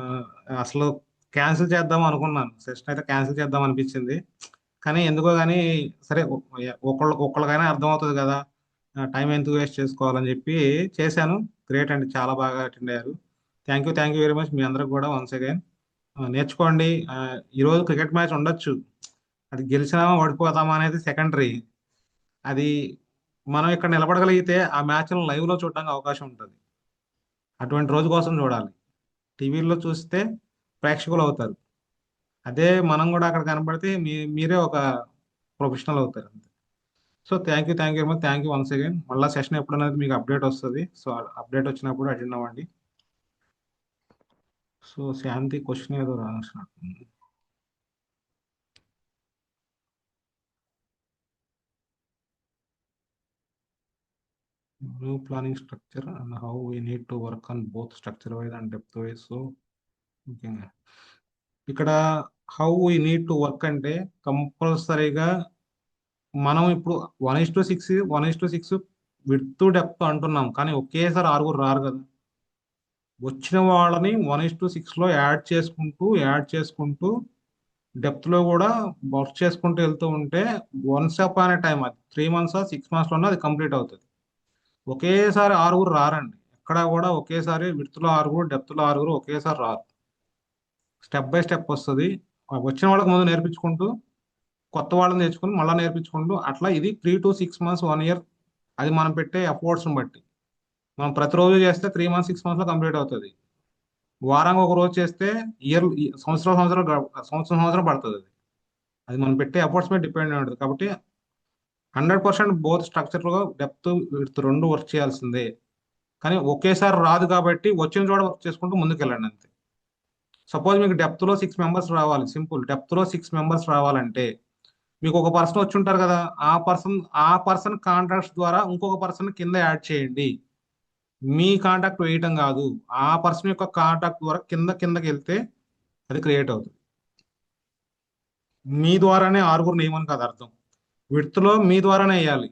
అసలు క్యాన్సిల్ చేద్దాం అనుకున్నాను, సెషన్ అయితే క్యాన్సిల్ చేద్దాం అనిపించింది. కానీ ఎందుకో కానీ సరే, ఒక్కళ్ళకైనా అర్థమవుతుంది కదా, టైం ఎందుకు వేస్ట్ చేసుకోవాలని చెప్పి చేశాను. గ్రేట్ అండి, చాలా బాగా అటెండ్ అయ్యారు. థ్యాంక్ యూ వెరీ మచ్ మీ అందరికి కూడా వన్స్ అగైన్. నేర్చుకోండి. ఈరోజు క్రికెట్ మ్యాచ్ ఉండొచ్చు, అది గెలిచినామా ఓడిపోతామా అనేది సెకండరీ. అది మనం ఇక్కడ నిలబడగలిగితే ఆ మ్యాచ్ను లైవ్లో చూడడానికి అవకాశం ఉంటుంది. అటువంటి రోజు కోసం చూడాలి. టీవీలో చూస్తే ప్రేక్షకులు అవుతారు. అదే మనం కూడా అక్కడ కనబడితే మీరే ఒక ప్రొఫెషనల్ అవుతారు అంతే. So thank you very much, thank you once again. మళ్ళీ సెషన్ ఎప్పుడనేది మీకు అప్డేట్ వస్తుంది. సో అప్డేట్ వచ్చినప్పుడు అటెండ్ అవ్వండి. సో శాంతి క్వశ్చన్ ఏదో రాసినట్టుంది. New planning structure and how we need to work on both structure wise and depth wise. So okay. ఇక్కడ how we need to work అంటే కంపల్సరీగా మనం ఇప్పుడు 1:6 1:6 విడ్త్ డెప్త్ అంటున్నాం, కానీ ఒకేసారి 6 రారు కదా. వచ్చిన వాళ్ళని 1:6లో యాడ్ చేసుకుంటూ డెప్త్లో కూడా వర్క్ చేసుకుంటూ వెళ్తూ ఉంటే వన్స్ అపాన్ ఏ టైం, అది 3 months 6 monthsలోనే అది కంప్లీట్ అవుతుంది. ఒకేసారి 6 రారండి ఎక్కడ కూడా. ఒకేసారి విడ్త్లో 6, డెప్త్లో 6 ఒకేసారి రారు. స్టెప్ బై స్టెప్ వస్తుంది. వచ్చిన వాళ్ళకి ముందు నేర్పించుకుంటూ కొత్త వాళ్ళని నేర్చుకుని మళ్ళీ నేర్పించుకుంటూ అట్లా ఇది 3 to 6 months 1 year. అది మనం పెట్టే ఎఫర్ట్స్ని బట్టి. మనం ప్రతిరోజు చేస్తే 3 months 6 monthsలో కంప్లీట్ అవుతుంది. వారానికి ఒక రోజు చేస్తే సంవత్సరం పడుతుంది. అది మనం పెట్టే ఎఫర్ట్స్ మీద డిపెండ్ అయి ఉంటుంది. కాబట్టి 100% బోత్ స్ట్రక్చర్లో డెప్త్ విడ్త్ రెండు వర్క్ చేయాల్సిందే. కానీ ఒకేసారి రాదు కాబట్టి వచ్చిన చోట వర్క్ చేసుకుంటూ ముందుకు వెళ్ళండి అంతే. సపోజ్ మీకు డెప్త్లో 6 members రావాలి, సింపుల్. డెప్త్లో 6 members రావాలంటే మీకు ఒక పర్సన్ వచ్చి ఉంటారు కదా, ఆ పర్సన్ కాంటాక్ట్స్ ద్వారా ఇంకొక పర్సన్ కింద యాడ్ చేయండి. మీ కాంటాక్ట్ వేయటం కాదు, ఆ పర్సన్ యొక్క కాంటాక్ట్ ద్వారా కిందకి వెళ్తే అది క్రియేట్ అవుతుంది. మీ ద్వారానే 6 నియమం కాదు అర్థం. విడ్త్లో మీ ద్వారానే వేయాలి.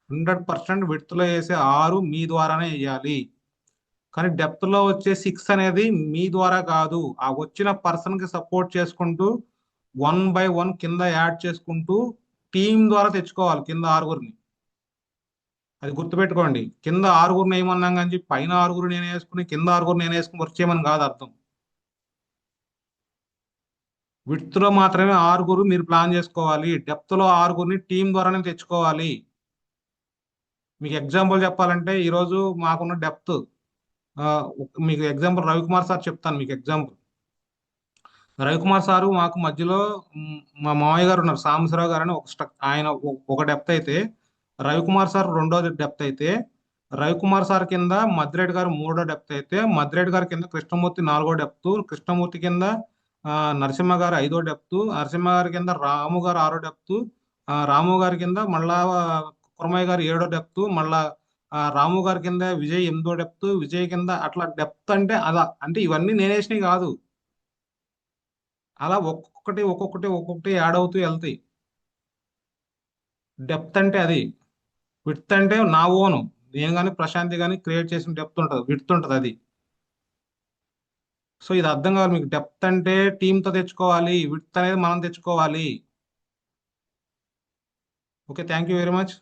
100% విడ్త్లో వేసే 6 మీ ద్వారానే వేయాలి. కానీ డెప్త్లో వచ్చే 6 అనేది మీ ద్వారా కాదు, ఆ వచ్చిన పర్సన్కి సపోర్ట్ చేసుకుంటూ 1 by 1 కింద యాడ్ చేసుకుంటూ టీం ద్వారా తెచ్చుకోవాలి కింద 6ని. అది గుర్తుపెట్టుకోండి. కింద 6 ఏమన్నాం కానీ పైన 6 నేను వేసుకుని కింద 6 నేను వేసుకుని వర్క్ చేయమని కాదు అర్థం. విడ్త్లో మాత్రమే 6 మీరు ప్లాన్ చేసుకోవాలి. డెప్త్లో 6ని టీం ద్వారానే తెచ్చుకోవాలి. మీకు ఎగ్జాంపుల్ చెప్పాలంటే ఈరోజు మాకున్న డెప్త్, మీకు ఎగ్జాంపుల్ రవికుమార్ సార్ చెప్తాను. మీకు ఎగ్జాంపుల్ రవికుమార్ సారు మాకు మధ్యలో మా మామయ్య గారు ఉన్నారు, సాంబశివరావు గారు అని ఆయన ఒక డెప్త్ అయితే, రవికుమార్ సార్ రెండో డెప్త్ అయితే, రవికుమార్ సార్ కింద మద్దిరెడ్డి గారు 3వ డెప్త్ అయితే, మద్దిరెడ్డి గారి కింద కృష్ణమూర్తి 4వ డెప్త్, కృష్ణమూర్తి కింద నరసింహ గారు 5వ డెప్త్, నరసింహ గారి కింద రాము గారు 6వ డెప్త్, రాము గారి కింద మళ్ళా కురమయ్య గారు 7వ డెప్త్, మళ్ళా రాము గారి కింద విజయ్ 8వ డెప్త్, విజయ్ కింద అట్లా డెప్త్. అంటే అలా అంటే ఇవన్నీ నేనేసినవి కాదు, అలా ఒక్కొక్కటి యాడ్ అవుతూ వెళ్తాయి. డెప్త్ అంటే అది. విడ్త్ అంటే నా ఓను, నేను కానీ ప్రశాంతి కానీ క్రియేట్ చేసిన డెప్త్ ఉంటుంది, విడ్త్ ఉంటుంది అది. సో ఇది అర్థం కావాలి మీకు. డెప్త్ అంటే టీంతో తెచ్చుకోవాలి, విడ్త్ అనేది మనం తెచ్చుకోవాలి. Okay, thank you very much.